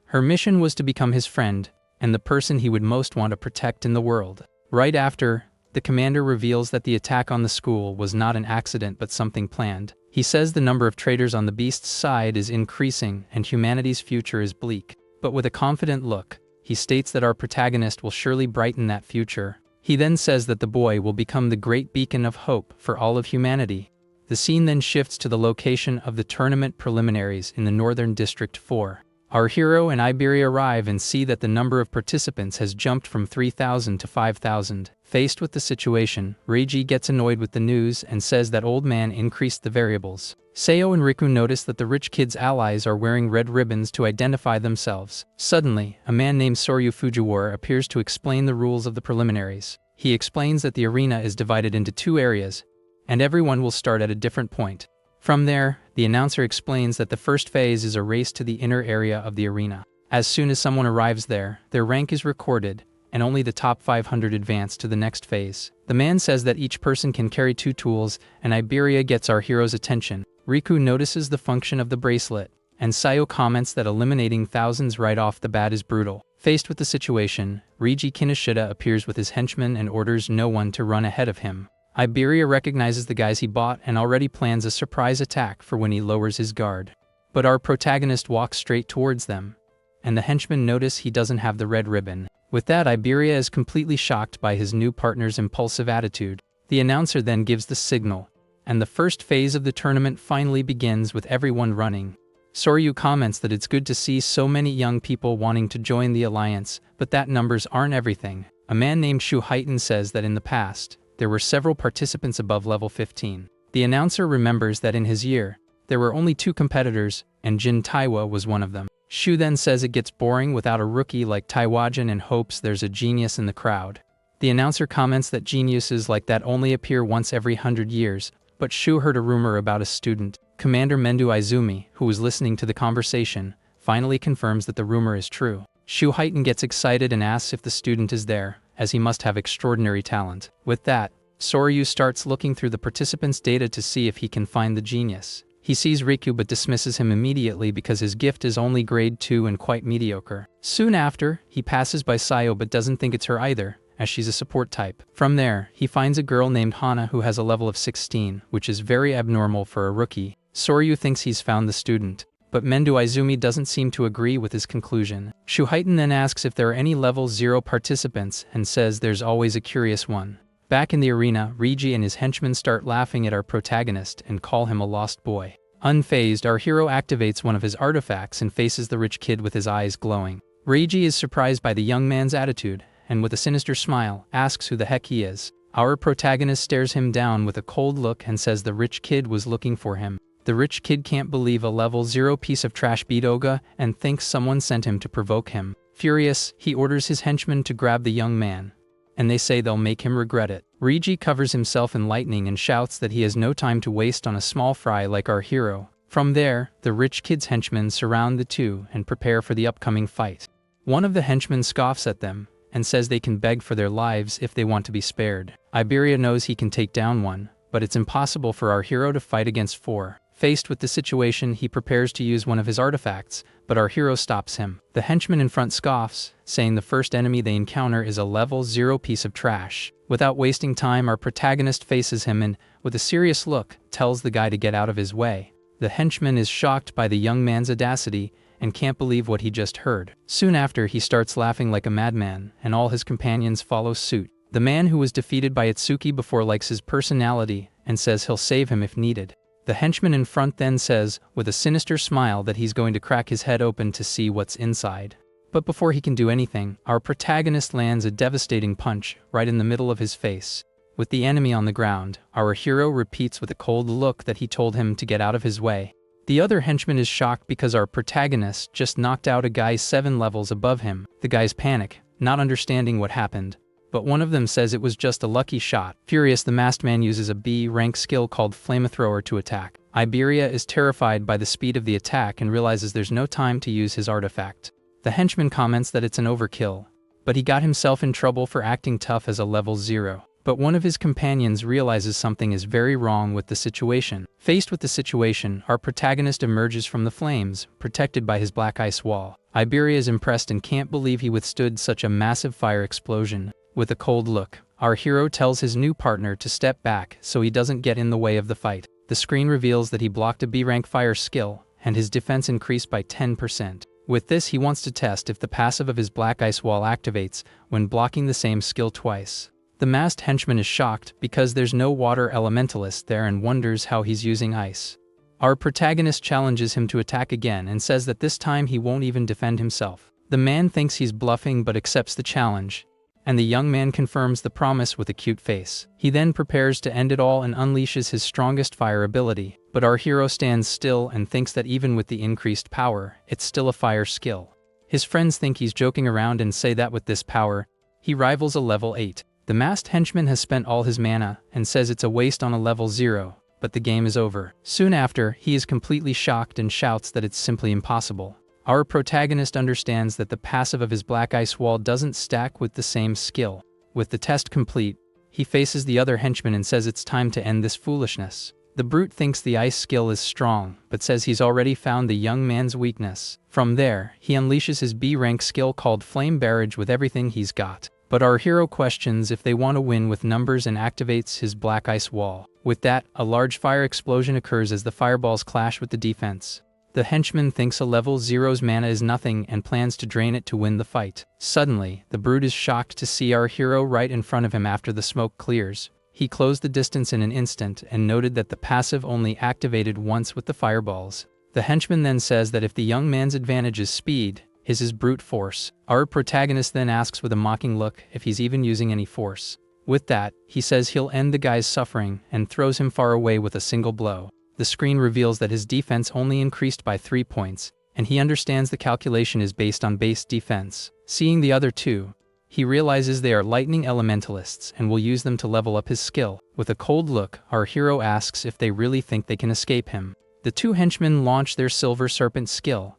Her mission was to become his friend, and the person he would most want to protect in the world. Right after, the commander reveals that the attack on the school was not an accident but something planned. He says the number of traitors on the beast's side is increasing and humanity's future is bleak. But with a confident look, he states that our protagonist will surely brighten that future. He then says that the boy will become the great beacon of hope for all of humanity. The scene then shifts to the location of the tournament preliminaries in the Northern District 4. Our hero and Iberia arrive and see that the number of participants has jumped from 3,000 to 5,000. Faced with the situation, Reiji gets annoyed with the news and says that old man increased the variables. Seo and Riku notice that the rich kid's allies are wearing red ribbons to identify themselves. Suddenly, a man named Soryu Fujiwara appears to explain the rules of the preliminaries. He explains that the arena is divided into 2 areas, and everyone will start at a different point. From there, the announcer explains that the first phase is a race to the inner area of the arena. As soon as someone arrives there, their rank is recorded, and only the top 500 advance to the next phase. The man says that each person can carry 2 tools, and Iberia gets our hero's attention. Riku notices the function of the bracelet, and Sayo comments that eliminating thousands right off the bat is brutal. Faced with the situation, Reiji Kinoshita appears with his henchmen and orders no one to run ahead of him. Iberia recognizes the guys he bought and already plans a surprise attack for when he lowers his guard. But our protagonist walks straight towards them, and the henchmen notice he doesn't have the red ribbon. With that, Iberia is completely shocked by his new partner's impulsive attitude. The announcer then gives the signal, and the first phase of the tournament finally begins with everyone running. Soryu comments that it's good to see so many young people wanting to join the alliance, but that numbers aren't everything. A man named Shu Haiten says that in the past, there were several participants above level 15. The announcer remembers that in his year, there were only 2 competitors, and Jin Taiwa was one of them. Shu then says it gets boring without a rookie like Taiwajin and hopes there's a genius in the crowd. The announcer comments that geniuses like that only appear once every 100 years, but Shu heard a rumor about a student. Commander Mendo Izumi, who was listening to the conversation, finally confirms that the rumor is true. Shu Haiten gets excited and asks if the student is there, as he must have extraordinary talent. With that, Soryu starts looking through the participants' data to see if he can find the genius. He sees Riku but dismisses him immediately because his gift is only grade 2 and quite mediocre. Soon after, he passes by Sayo but doesn't think it's her either, as she's a support type. From there, he finds a girl named Hana who has a level of 16, which is very abnormal for a rookie. Soryu thinks he's found the student, but Mendo Izumi doesn't seem to agree with his conclusion. Shu Haiten then asks if there are any level 0 participants and says there's always a curious one. Back in the arena, Reiji and his henchmen start laughing at our protagonist and call him a lost boy. Unfazed, our hero activates one of his artifacts and faces the rich kid with his eyes glowing. Reiji is surprised by the young man's attitude, and with a sinister smile, asks who the heck he is. Our protagonist stares him down with a cold look and says the rich kid was looking for him. The rich kid can't believe a level 0 piece of trash beat Oga and thinks someone sent him to provoke him. Furious, he orders his henchmen to grab the young man, and they say they'll make him regret it. Reiji covers himself in lightning and shouts that he has no time to waste on a small fry like our hero. From there, the rich kid's henchmen surround the two and prepare for the upcoming fight. One of the henchmen scoffs at them and says they can beg for their lives if they want to be spared. Iberia knows he can take down one, but it's impossible for our hero to fight against 4. Faced with the situation, he prepares to use one of his artifacts, but our hero stops him. The henchman in front scoffs, saying the first enemy they encounter is a level 0 piece of trash. Without wasting time, our protagonist faces him and, with a serious look, tells the guy to get out of his way. The henchman is shocked by the young man's audacity and can't believe what he just heard. Soon after, he starts laughing like a madman, and all his companions follow suit. The man who was defeated by Itsuki before likes his personality and says he'll save him if needed. The henchman in front then says, with a sinister smile, that he's going to crack his head open to see what's inside. But before he can do anything, our protagonist lands a devastating punch right in the middle of his face. With the enemy on the ground, our hero repeats with a cold look that he told him to get out of his way. The other henchman is shocked because our protagonist just knocked out a guy 7 levels above him. The guys panic, not understanding what happened. but one of them says it was just a lucky shot. Furious, the masked man uses a B-rank skill called Flamethrower to attack. Iberia is terrified by the speed of the attack and realizes there's no time to use his artifact. The henchman comments that it's an overkill, but he got himself in trouble for acting tough as a level 0. But one of his companions realizes something is very wrong with the situation. Faced with the situation, our protagonist emerges from the flames, protected by his black ice wall. Iberia is impressed and can't believe he withstood such a massive fire explosion. With a cold look, our hero tells his new partner to step back so he doesn't get in the way of the fight. The screen reveals that he blocked a B-rank fire skill, and his defense increased by 10%. With this, he wants to test if the passive of his black ice wall activates when blocking the same skill twice. The masked henchman is shocked because there's no water elementalist there and wonders how he's using ice. Our protagonist challenges him to attack again and says that this time he won't even defend himself. The man thinks he's bluffing but accepts the challenge, and the young man confirms the promise with a cute face. He then prepares to end it all and unleashes his strongest fire ability, but our hero stands still and thinks that even with the increased power, it's still a fire skill. His friends think he's joking around and say that with this power, he rivals a level 8. The masked henchman has spent all his mana and says it's a waste on a level 0, but the game is over. Soon after, he is completely shocked and shouts that it's simply impossible. Our protagonist understands that the passive of his black ice wall doesn't stack with the same skill. With the test complete, he faces the other henchman and says it's time to end this foolishness. The brute thinks the ice skill is strong, but says he's already found the young man's weakness. From there, he unleashes his B-rank skill called Flame Barrage with everything he's got. But our hero questions if they want to win with numbers and activates his black ice wall. With that, a large fire explosion occurs as the fireballs clash with the defense. The henchman thinks a level 0's mana is nothing and plans to drain it to win the fight. Suddenly, the brute is shocked to see our hero right in front of him after the smoke clears. He closed the distance in an instant and noted that the passive only activated once with the fireballs. The henchman then says that if the young man's advantage is speed, his is brute force. Our protagonist then asks with a mocking look if he's even using any force. With that, he says he'll end the guy's suffering and throws him far away with a single blow. The screen reveals that his defense only increased by 3 points, and he understands the calculation is based on base defense. Seeing the other two, he realizes they are lightning elementalists and will use them to level up his skill. With a cold look, our hero asks if they really think they can escape him. The two henchmen launch their Silver Serpent skill,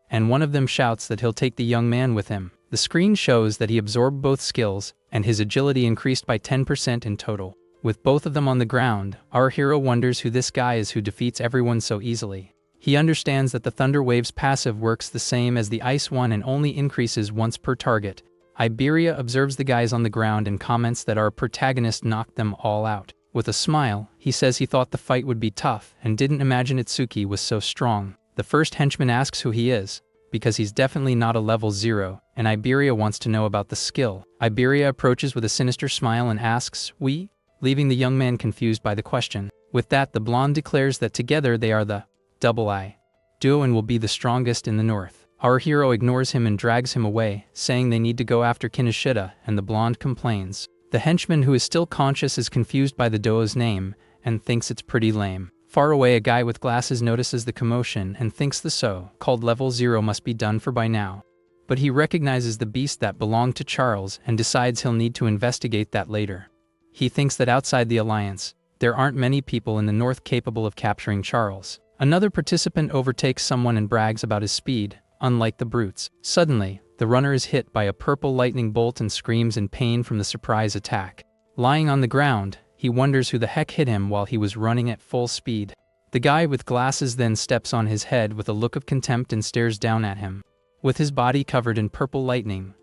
and one of them shouts that he'll take the young man with him. The screen shows that he absorbed both skills, and his agility increased by 10% in total. With both of them on the ground, our hero wonders who this guy is who defeats everyone so easily. He understands that the Thunder Wave's passive works the same as the Ice one and only increases once per target. Iberia observes the guys on the ground and comments that our protagonist knocked them all out. With a smile, he says he thought the fight would be tough and didn't imagine Itsuki was so strong. The first henchman asks who he is, because he's definitely not a level 0, and Iberia wants to know about the skill. Iberia approaches with a sinister smile and asks, "We?" leaving the young man confused by the question. With that, the blonde declares that together they are the Double I duo and will be the strongest in the north. Our hero ignores him and drags him away, saying they need to go after Kinoshita, and the blonde complains. The henchman, who is still conscious, is confused by the duo's name and thinks it's pretty lame. Far away, a guy with glasses notices the commotion and thinks the so-called level 0 must be done for by now. But he recognizes the beast that belonged to Charles and decides he'll need to investigate that later. He thinks that outside the Alliance, there aren't many people in the north capable of capturing Charles. Another participant overtakes someone and brags about his speed, unlike the brutes. Suddenly, the runner is hit by a purple lightning bolt and screams in pain from the surprise attack. Lying on the ground, he wonders who the heck hit him while he was running at full speed. The guy with glasses then steps on his head with a look of contempt and stares down at him. With his body covered in purple lightning,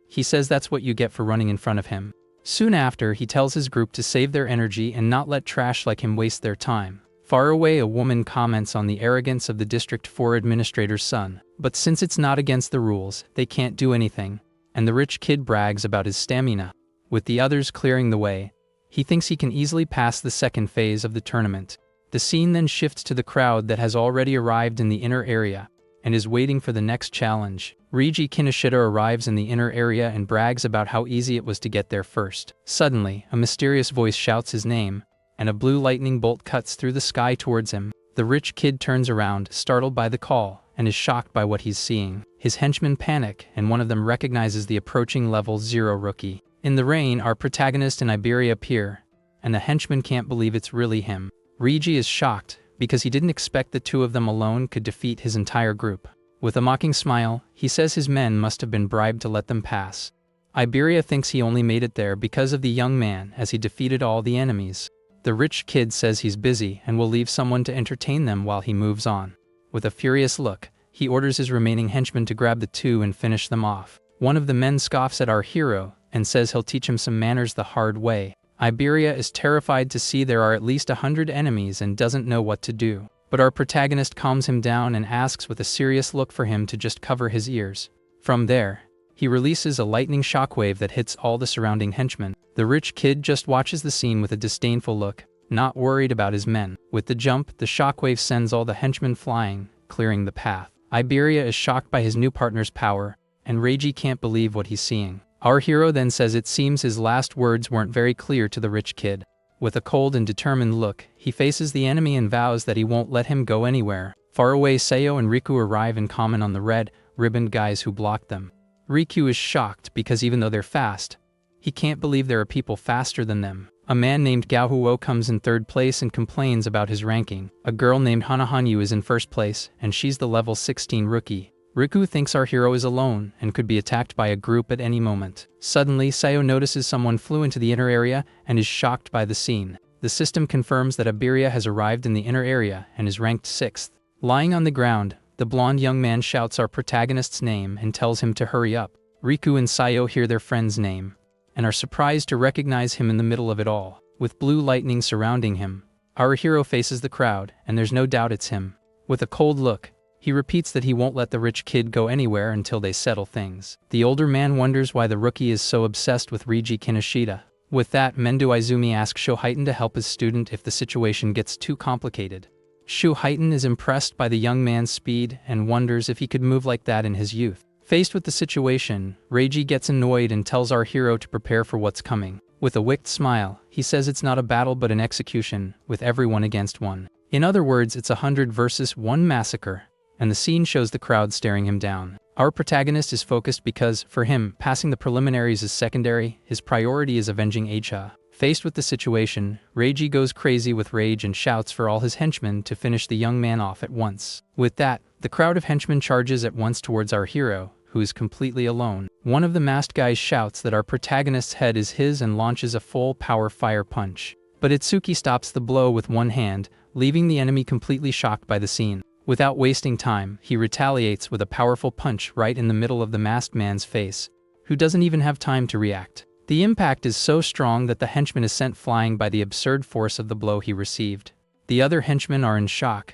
he says that's what you get for running in front of him. Soon after, he tells his group to save their energy and not let trash like him waste their time. Far away, a woman comments on the arrogance of the District 4 administrator's son. But since it's not against the rules, they can't do anything, and the rich kid brags about his stamina. With the others clearing the way, he thinks he can easily pass the second phase of the tournament. The scene then shifts to the crowd that has already arrived in the inner area and is waiting for the next challenge. Reiji Kinoshita arrives in the inner area and brags about how easy it was to get there first. Suddenly, a mysterious voice shouts his name, and a blue lightning bolt cuts through the sky towards him. The rich kid turns around, startled by the call, and is shocked by what he's seeing. His henchmen panic, and one of them recognizes the approaching level 0 rookie. In the rain, our protagonist and Iberia appear, and the henchman can't believe it's really him. Reiji is shocked, because he didn't expect the two of them alone could defeat his entire group. With a mocking smile, he says his men must have been bribed to let them pass. Iberia thinks he only made it there because of the young man, as he defeated all the enemies. The rich kid says he's busy and will leave someone to entertain them while he moves on. With a furious look, he orders his remaining henchmen to grab the two and finish them off. One of the men scoffs at our hero and says he'll teach him some manners the hard way. Iberia is terrified to see there are at least 100 enemies and doesn't know what to do. But our protagonist calms him down and asks with a serious look for him to just cover his ears. From there, he releases a lightning shockwave that hits all the surrounding henchmen. The rich kid just watches the scene with a disdainful look, not worried about his men. With the jump, the shockwave sends all the henchmen flying, clearing the path. Iberia is shocked by his new partner's power, and Reiji can't believe what he's seeing. Our hero then says it seems his last words weren't very clear to the rich kid. With a cold and determined look, he faces the enemy and vows that he won't let him go anywhere. Far away, Sayo and Riku arrive and comment on the red-ribboned guys who blocked them. Riku is shocked because even though they're fast, he can't believe there are people faster than them. A man named Gaohuo comes in third place and complains about his ranking. A girl named Hanahanyu is in first place, and she's the level 16 rookie. Riku thinks our hero is alone and could be attacked by a group at any moment. Suddenly, Sayo notices someone flew into the inner area and is shocked by the scene. The system confirms that Iberia has arrived in the inner area and is ranked 6th. Lying on the ground, the blonde young man shouts our protagonist's name and tells him to hurry up. Riku and Sayo hear their friend's name and are surprised to recognize him in the middle of it all. With blue lightning surrounding him, our hero faces the crowd, and there's no doubt it's him. With a cold look, he repeats that he won't let the rich kid go anywhere until they settle things. The older man wonders why the rookie is so obsessed with Reiji Kinoshita. With that, Mendo Izumi asks Shoheitan to help his student if the situation gets too complicated. Shoheitan is impressed by the young man's speed and wonders if he could move like that in his youth. Faced with the situation, Reiji gets annoyed and tells our hero to prepare for what's coming. With a wicked smile, he says it's not a battle but an execution, with everyone against one. In other words, it's a 100 versus 1 massacre, and the scene shows the crowd staring him down. Our protagonist is focused because, for him, passing the preliminaries is secondary. His priority is avenging Eicha. Faced with the situation, Reiji goes crazy with rage and shouts for all his henchmen to finish the young man off at once. With that, the crowd of henchmen charges at once towards our hero, who is completely alone. One of the masked guys shouts that our protagonist's head is his and launches a full-power fire punch. But Itsuki stops the blow with one hand, leaving the enemy completely shocked by the scene. Without wasting time, he retaliates with a powerful punch right in the middle of the masked man's face, who doesn't even have time to react. The impact is so strong that the henchman is sent flying by the absurd force of the blow he received. The other henchmen are in shock,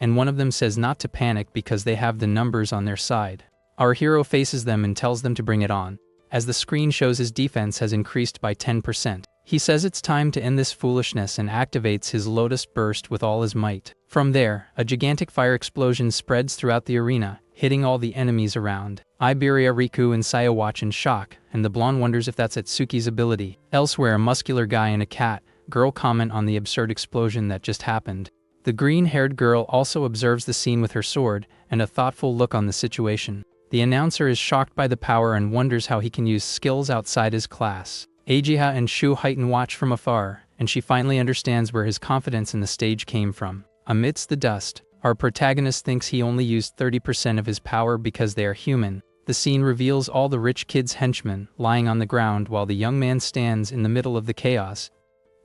and one of them says not to panic because they have the numbers on their side. Our hero faces them and tells them to bring it on, as the screen shows his defense has increased by 10%. He says it's time to end this foolishness and activates his Lotus Burst with all his might. From there, a gigantic fire explosion spreads throughout the arena, hitting all the enemies around. Iberia, Riku, and Sayo watch in shock, and the blonde wonders if that's Itsuki's ability. Elsewhere, a muscular guy and a cat girl comment on the absurd explosion that just happened. The green-haired girl also observes the scene with her sword and a thoughtful look on the situation. The announcer is shocked by the power and wonders how he can use skills outside his class. Eijiha and Shoheitan watch from afar, and she finally understands where his confidence in the stage came from. Amidst the dust, our protagonist thinks he only used 30% of his power because they are human. The scene reveals all the rich kid's henchmen lying on the ground while the young man stands in the middle of the chaos.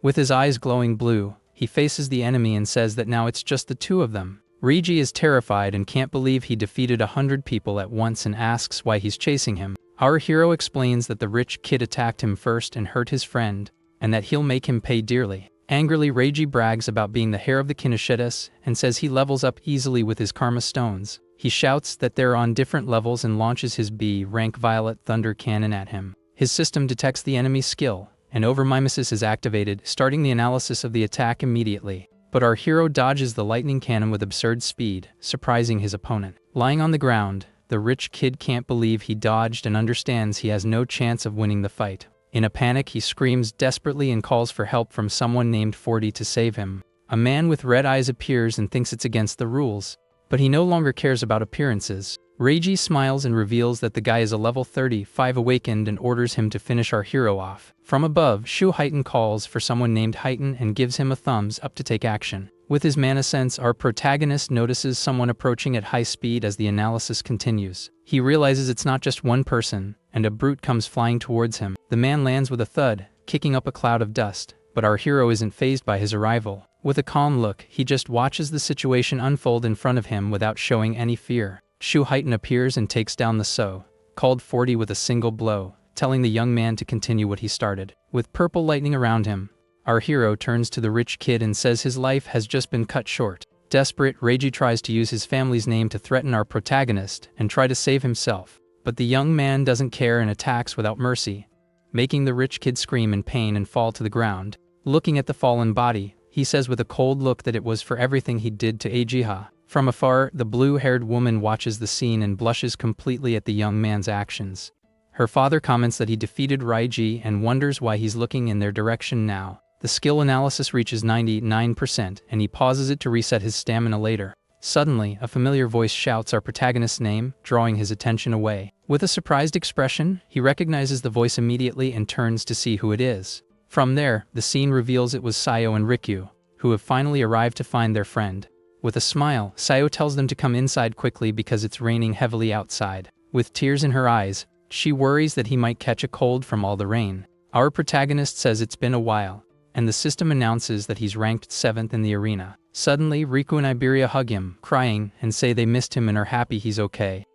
With his eyes glowing blue, he faces the enemy and says that now it's just the two of them. Reiji is terrified and can't believe he defeated 100 people at once and asks why he's chasing him. Our hero explains that the rich kid attacked him first and hurt his friend, and that he'll make him pay dearly. Angrily, Reiji brags about being the heir of the Kinoshitas and says he levels up easily with his Karma Stones. He shouts that they're on different levels and launches his B-rank Violet Thunder Cannon at him. His system detects the enemy's skill, and Overmimesis is activated, starting the analysis of the attack immediately. But our hero dodges the lightning cannon with absurd speed, surprising his opponent. Lying on the ground, the rich kid can't believe he dodged and understands he has no chance of winning the fight. In a panic, he screams desperately and calls for help from someone named 40 to save him. A man with red eyes appears and thinks it's against the rules, but he no longer cares about appearances. Reiji smiles and reveals that the guy is a level 35 awakened and orders him to finish our hero off. From above, Shu Heitan calls for someone named Heitan and gives him a thumbs up to take action. With his mana sense, our protagonist notices someone approaching at high speed as the analysis continues. He realizes it's not just one person, and a brute comes flying towards him. The man lands with a thud, kicking up a cloud of dust, but our hero isn't fazed by his arrival. With a calm look, he just watches the situation unfold in front of him without showing any fear. Shu Heitan appears and takes down the So called 40 with a single blow, telling the young man to continue what he started. With purple lightning around him, our hero turns to the rich kid and says his life has just been cut short. Desperate, Reiji tries to use his family's name to threaten our protagonist and try to save himself, but the young man doesn't care and attacks without mercy, making the rich kid scream in pain and fall to the ground. Looking at the fallen body, he says with a cold look that it was for everything he did to Eiji. From afar, the blue-haired woman watches the scene and blushes completely at the young man's actions. Her father comments that he defeated Reiji and wonders why he's looking in their direction now. The skill analysis reaches 99%, and he pauses it to reset his stamina later. Suddenly, a familiar voice shouts our protagonist's name, drawing his attention away. With a surprised expression, he recognizes the voice immediately and turns to see who it is. From there, the scene reveals it was Sayo and Rikyu, who have finally arrived to find their friend. With a smile, Sayo tells them to come inside quickly because it's raining heavily outside. With tears in her eyes, she worries that he might catch a cold from all the rain. Our protagonist says it's been a while, and the system announces that he's ranked 7th in the arena. Suddenly, Riku and Iberia hug him, crying, and say they missed him and are happy he's okay.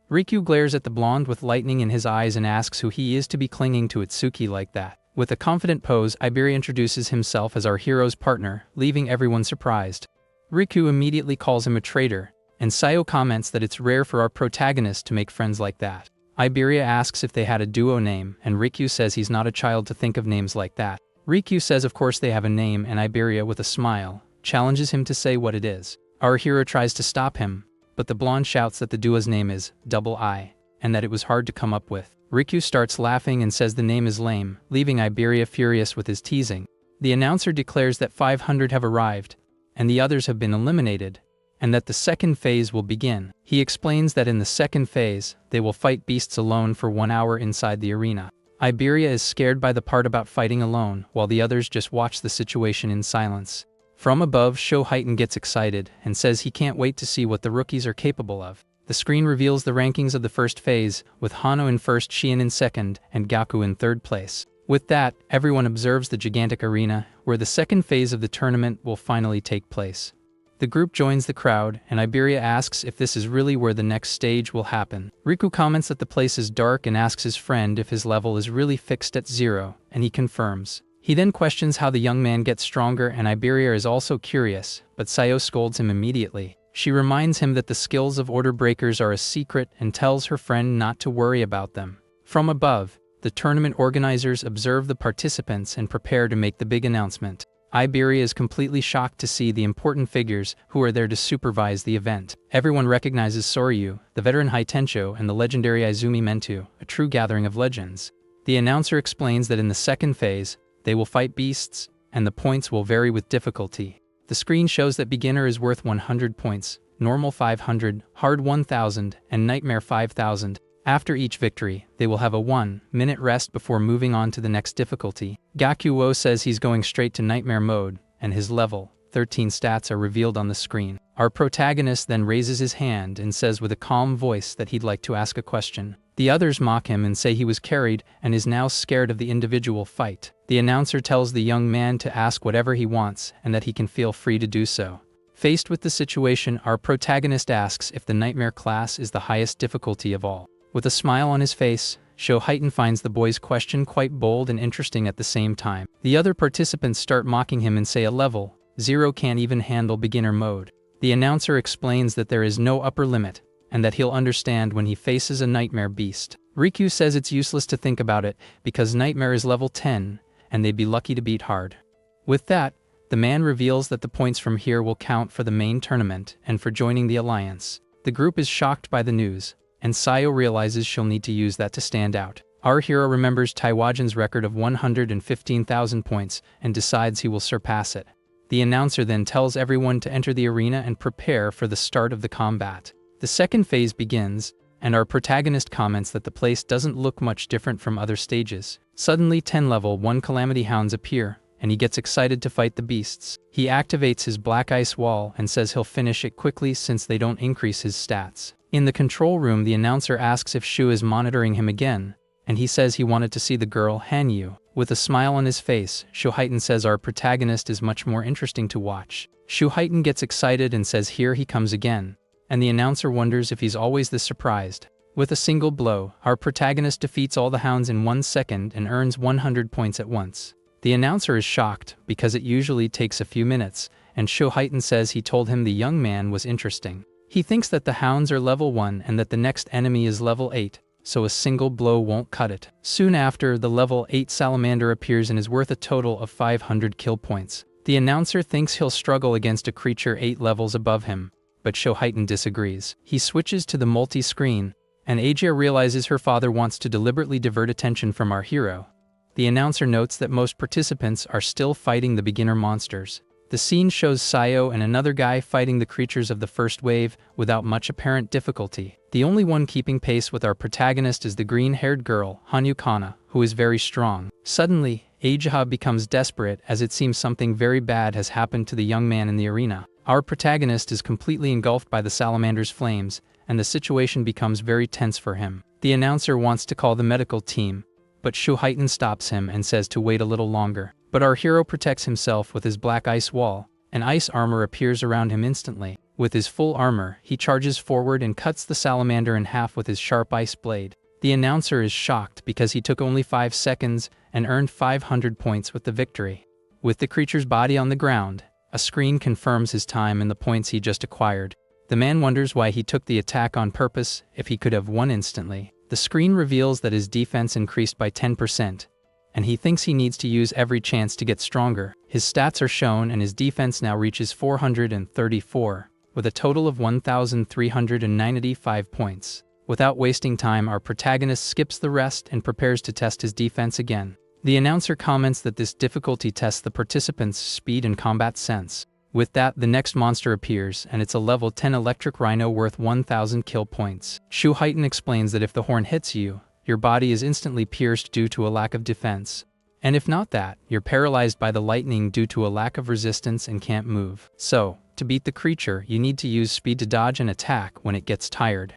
Riku glares at the blonde with lightning in his eyes and asks who he is to be clinging to Itsuki like that. With a confident pose, Iberia introduces himself as our hero's partner, leaving everyone surprised. Riku immediately calls him a traitor, and Sayo comments that it's rare for our protagonist to make friends like that. Iberia asks if they had a duo name, and Riku says he's not a child to think of names like that. Riku says of course they have a name, and Iberia, with a smile, challenges him to say what it is. Our hero tries to stop him, but the blonde shouts that the duo's name is Double I, and that it was hard to come up with. Riku starts laughing and says the name is lame, leaving Iberia furious with his teasing. The announcer declares that 500 have arrived, and the others have been eliminated, and that the second phase will begin. He explains that in the second phase, they will fight beasts alone for 1 hour inside the arena. Iberia is scared by the part about fighting alone, while the others just watch the situation in silence. From above, Shu Heitan gets excited and says he can't wait to see what the rookies are capable of. The screen reveals the rankings of the first phase, with Hano in first, Shien in second, and Gaku in third place. With that, everyone observes the gigantic arena, where the second phase of the tournament will finally take place. The group joins the crowd, and Iberia asks if this is really where the next stage will happen. Riku comments that the place is dark and asks his friend if his level is really fixed at 0, and he confirms. He then questions how the young man gets stronger, and Iberia is also curious, but Sayo scolds him immediately. She reminds him that the skills of Order Breakers are a secret and tells her friend not to worry about them. From above, the tournament organizers observe the participants and prepare to make the big announcement. Iberia is completely shocked to see the important figures who are there to supervise the event. Everyone recognizes Soryu, the veteran Haitencho, and the legendary Izumi Mentu, a true gathering of legends. The announcer explains that in the second phase, they will fight beasts, and the points will vary with difficulty. The screen shows that beginner is worth 100 points, normal 500, hard 1000, and nightmare 5000. After each victory, they will have a 1-minute rest before moving on to the next difficulty. Gakuo says he's going straight to nightmare mode, and his level 13 stats are revealed on the screen. Our protagonist then raises his hand and says with a calm voice that he'd like to ask a question. The others mock him and say he was carried and is now scared of the individual fight. The announcer tells the young man to ask whatever he wants and that he can feel free to do so. Faced with the situation, our protagonist asks if the nightmare class is the highest difficulty of all. With a smile on his face, Shu Heitan finds the boy's question quite bold and interesting at the same time. The other participants start mocking him and say a level 0 can't even handle beginner mode. The announcer explains that there is no upper limit, and that he'll understand when he faces a nightmare beast. Riku says it's useless to think about it, because nightmare is level 10, and they'd be lucky to beat hard. With that, the man reveals that the points from here will count for the main tournament and for joining the alliance. The group is shocked by the news, and Sayo realizes she'll need to use that to stand out. Our hero remembers Taiwajan's record of 115,000 points and decides he will surpass it. The announcer then tells everyone to enter the arena and prepare for the start of the combat. The The second phase begins, and our protagonist comments that the place doesn't look much different from other stages. Suddenly 10 level 1 Calamity Hounds appear, and he gets excited to fight the beasts. He activates his black ice wall and says he'll finish it quickly since they don't increase his stats. In the control room, the announcer asks if Shu is monitoring him again, and he says he wanted to see the girl Hanyu. With a smile on his face, Shu Haiten says our protagonist is much more interesting to watch. Shu Haiten gets excited and says here he comes again, and the announcer wonders if he's always this surprised. With a single blow, our protagonist defeats all the hounds in 1 second and earns 100 points at once. The announcer is shocked because it usually takes a few minutes, and Shu Haiten says he told him the young man was interesting. He thinks that the hounds are level 1 and that the next enemy is level 8, so a single blow won't cut it. Soon after, the level 8 salamander appears and is worth a total of 500 kill points. The announcer thinks he'll struggle against a creature 8 levels above him, but Shu Haiten disagrees. He switches to the multi-screen, and Ajia realizes her father wants to deliberately divert attention from our hero. The announcer notes that most participants are still fighting the beginner monsters. The scene shows Sayo and another guy fighting the creatures of the first wave without much apparent difficulty. The only one keeping pace with our protagonist is the green-haired girl, Hanyu Kana, who is very strong. Suddenly, Ajia becomes desperate as it seems something very bad has happened to the young man in the arena. Our protagonist is completely engulfed by the salamander's flames, and the situation becomes very tense for him. The announcer wants to call the medical team, but Shu Haiten stops him and says to wait a little longer. But our hero protects himself with his black ice wall, and ice armor appears around him instantly. With his full armor, he charges forward and cuts the salamander in half with his sharp ice blade. The announcer is shocked because he took only 5 seconds and earned 500 points with the victory. With the creature's body on the ground, a screen confirms his time and the points he just acquired. The man wonders why he took the attack on purpose if he could have won instantly. The screen reveals that his defense increased by 10%, and he thinks he needs to use every chance to get stronger. His stats are shown and his defense now reaches 434, with a total of 1,395 points. Without wasting time, our protagonist skips the rest and prepares to test his defense again. The announcer comments that this difficulty tests the participants' speed and combat sense. With that, the next monster appears, and it's a level 10 electric rhino worth 1,000 kill points. Shu Haiten explains that if the horn hits you, your body is instantly pierced due to a lack of defense. And if not that, you're paralyzed by the lightning due to a lack of resistance and can't move. So, to beat the creature, you need to use speed to dodge and attack when it gets tired.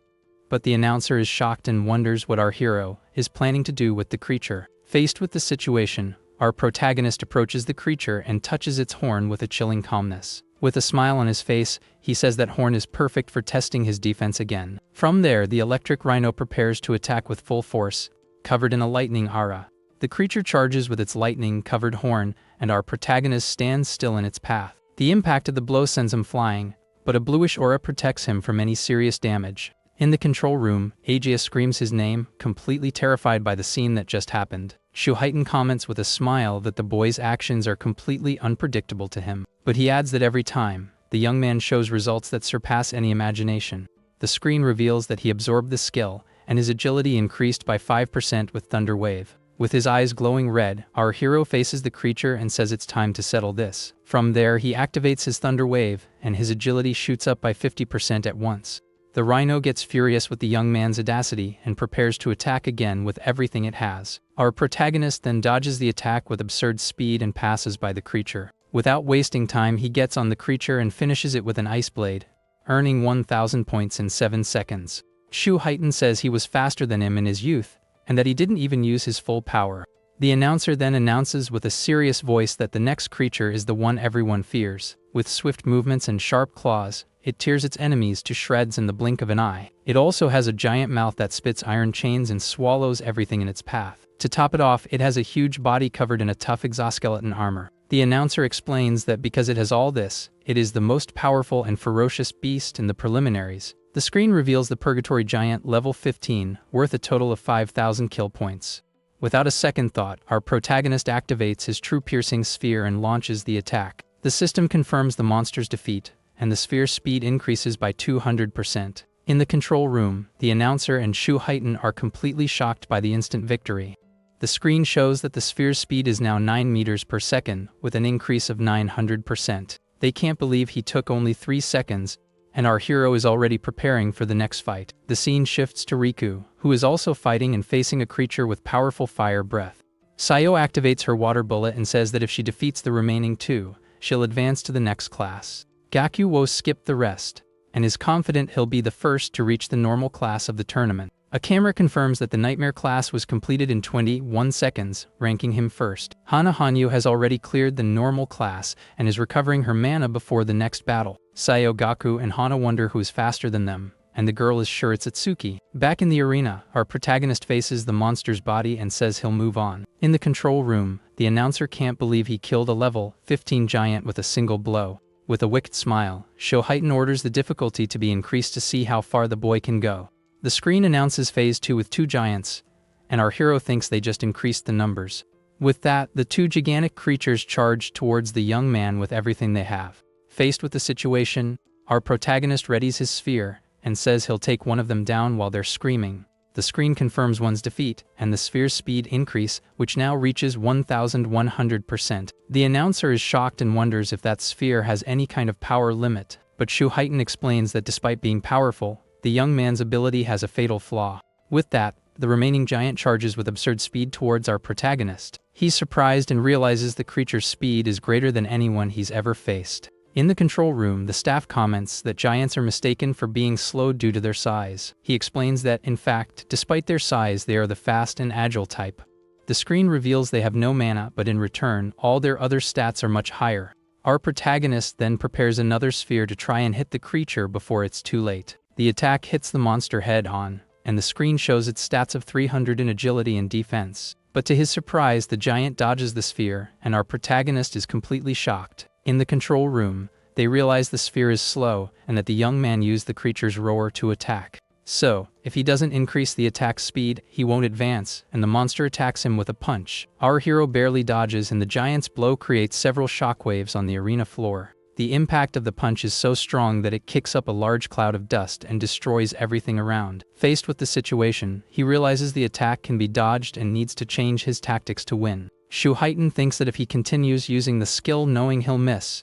But the announcer is shocked and wonders what our hero is planning to do with the creature. Faced with the situation, our protagonist approaches the creature and touches its horn with a chilling calmness. With a smile on his face, he says that horn is perfect for testing his defense again. From there, the electric rhino prepares to attack with full force, covered in a lightning aura. The creature charges with its lightning-covered horn, and our protagonist stands still in its path. The impact of the blow sends him flying, but a bluish aura protects him from any serious damage. In the control room, Ajia screams his name, completely terrified by the scene that just happened. Shu Haiten comments with a smile that the boy's actions are completely unpredictable to him. But he adds that every time, the young man shows results that surpass any imagination. The screen reveals that he absorbed the skill, and his agility increased by 5% with Thunder Wave. With his eyes glowing red, our hero faces the creature and says it's time to settle this. From there, he activates his Thunder Wave, and his agility shoots up by 50% at once. The rhino gets furious with the young man's audacity and prepares to attack again with everything it has. Our protagonist then dodges the attack with absurd speed and passes by the creature. Without wasting time, he gets on the creature and finishes it with an ice blade, earning 1,000 points in 7 seconds. Shu Haiten says he was faster than him in his youth, and that he didn't even use his full power. The announcer then announces with a serious voice that the next creature is the one everyone fears. With swift movements and sharp claws, it tears its enemies to shreds in the blink of an eye. It also has a giant mouth that spits iron chains and swallows everything in its path. To top it off, it has a huge body covered in a tough exoskeleton armor. The announcer explains that because it has all this, it is the most powerful and ferocious beast in the preliminaries. The screen reveals the Purgatory Giant level 15, worth a total of 5,000 kill points. Without a second thought, our protagonist activates his true piercing sphere and launches the attack. The system confirms the monster's defeat, and the sphere's speed increases by 200%. In the control room, the announcer and Shu Haiten are completely shocked by the instant victory. The screen shows that the sphere's speed is now 9 meters per second, with an increase of 900%. They can't believe he took only 3 seconds, and our hero is already preparing for the next fight. The scene shifts to Riku, who is also fighting and facing a creature with powerful fire breath. Sayo activates her water bullet and says that if she defeats the remaining two, she'll advance to the next class. Gaku won't skip the rest, and is confident he'll be the first to reach the normal class of the tournament. A camera confirms that the Nightmare class was completed in 21 seconds, ranking him first. Hana Hanyu has already cleared the normal class and is recovering her mana before the next battle. Sayo, Gaku, and Hana wonder who is faster than them, and the girl is sure it's Atsuki. Back in the arena, our protagonist faces the monster's body and says he'll move on. In the control room, the announcer can't believe he killed a level 15 giant with a single blow. With a wicked smile, Shoheiton orders the difficulty to be increased to see how far the boy can go. The screen announces Phase 2 with 2 giants, and our hero thinks they just increased the numbers. With that, the 2 gigantic creatures charge towards the young man with everything they have. Faced with the situation, our protagonist readies his sphere and says he'll take one of them down while they're screaming. The screen confirms one's defeat, and the sphere's speed increase, which now reaches 1,100%. The announcer is shocked and wonders if that sphere has any kind of power limit, but Shoheiton explains that despite being powerful, the young man's ability has a fatal flaw. With that, the remaining giant charges with absurd speed towards our protagonist. He's surprised and realizes the creature's speed is greater than anyone he's ever faced. In the control room, the staff comments that giants are mistaken for being slow due to their size. He explains that, in fact, despite their size, they are the fast and agile type. The screen reveals they have no mana, but in return, all their other stats are much higher. Our protagonist then prepares another sphere to try and hit the creature before it's too late. The attack hits the monster head-on, and the screen shows its stats of 300 in agility and defense. But to his surprise, the giant dodges the sphere, and our protagonist is completely shocked. In the control room, they realize the sphere is slow, and that the young man used the creature's roar to attack. So, if he doesn't increase the attack speed, he won't advance, and the monster attacks him with a punch. Our hero barely dodges, and the giant's blow creates several shockwaves on the arena floor. The impact of the punch is so strong that it kicks up a large cloud of dust and destroys everything around. Faced with the situation, he realizes the attack can be dodged and needs to change his tactics to win. Shoheiton thinks that if he continues using the skill knowing he'll miss,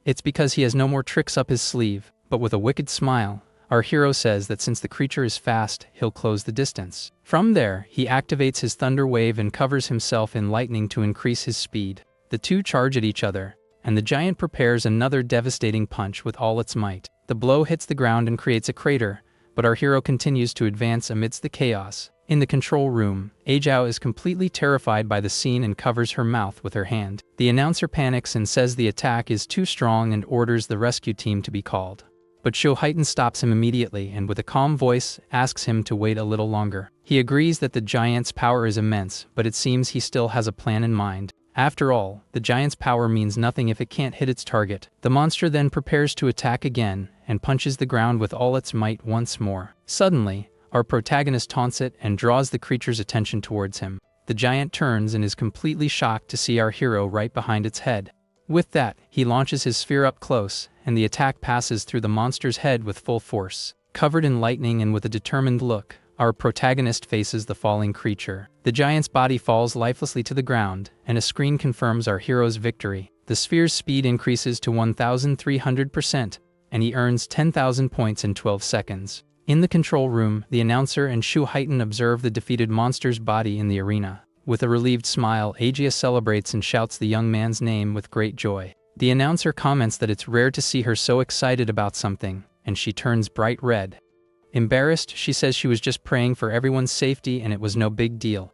it's because he has no more tricks up his sleeve, but with a wicked smile, our hero says that since the creature is fast, he'll close the distance. From there, he activates his Thunder Wave and covers himself in lightning to increase his speed. The two charge at each other, and the giant prepares another devastating punch with all its might. The blow hits the ground and creates a crater, but our hero continues to advance amidst the chaos. In the control room, Ajao is completely terrified by the scene and covers her mouth with her hand. The announcer panics and says the attack is too strong and orders the rescue team to be called. But Shoheiton stops him immediately and with a calm voice asks him to wait a little longer. He agrees that the giant's power is immense, but it seems he still has a plan in mind. After all, the giant's power means nothing if it can't hit its target. The monster then prepares to attack again and punches the ground with all its might once more. Suddenly, our protagonist taunts it and draws the creature's attention towards him. The giant turns and is completely shocked to see our hero right behind its head. With that, he launches his sphere up close, and the attack passes through the monster's head with full force. Covered in lightning and with a determined look, our protagonist faces the falling creature. The giant's body falls lifelessly to the ground, and a screen confirms our hero's victory. The sphere's speed increases to 1,300%, and he earns 10,000 points in 12 seconds. In the control room, the announcer and Shoheiton observe the defeated monster's body in the arena. With a relieved smile, Aegea celebrates and shouts the young man's name with great joy. The announcer comments that it's rare to see her so excited about something, and she turns bright red. Embarrassed, she says she was just praying for everyone's safety and it was no big deal.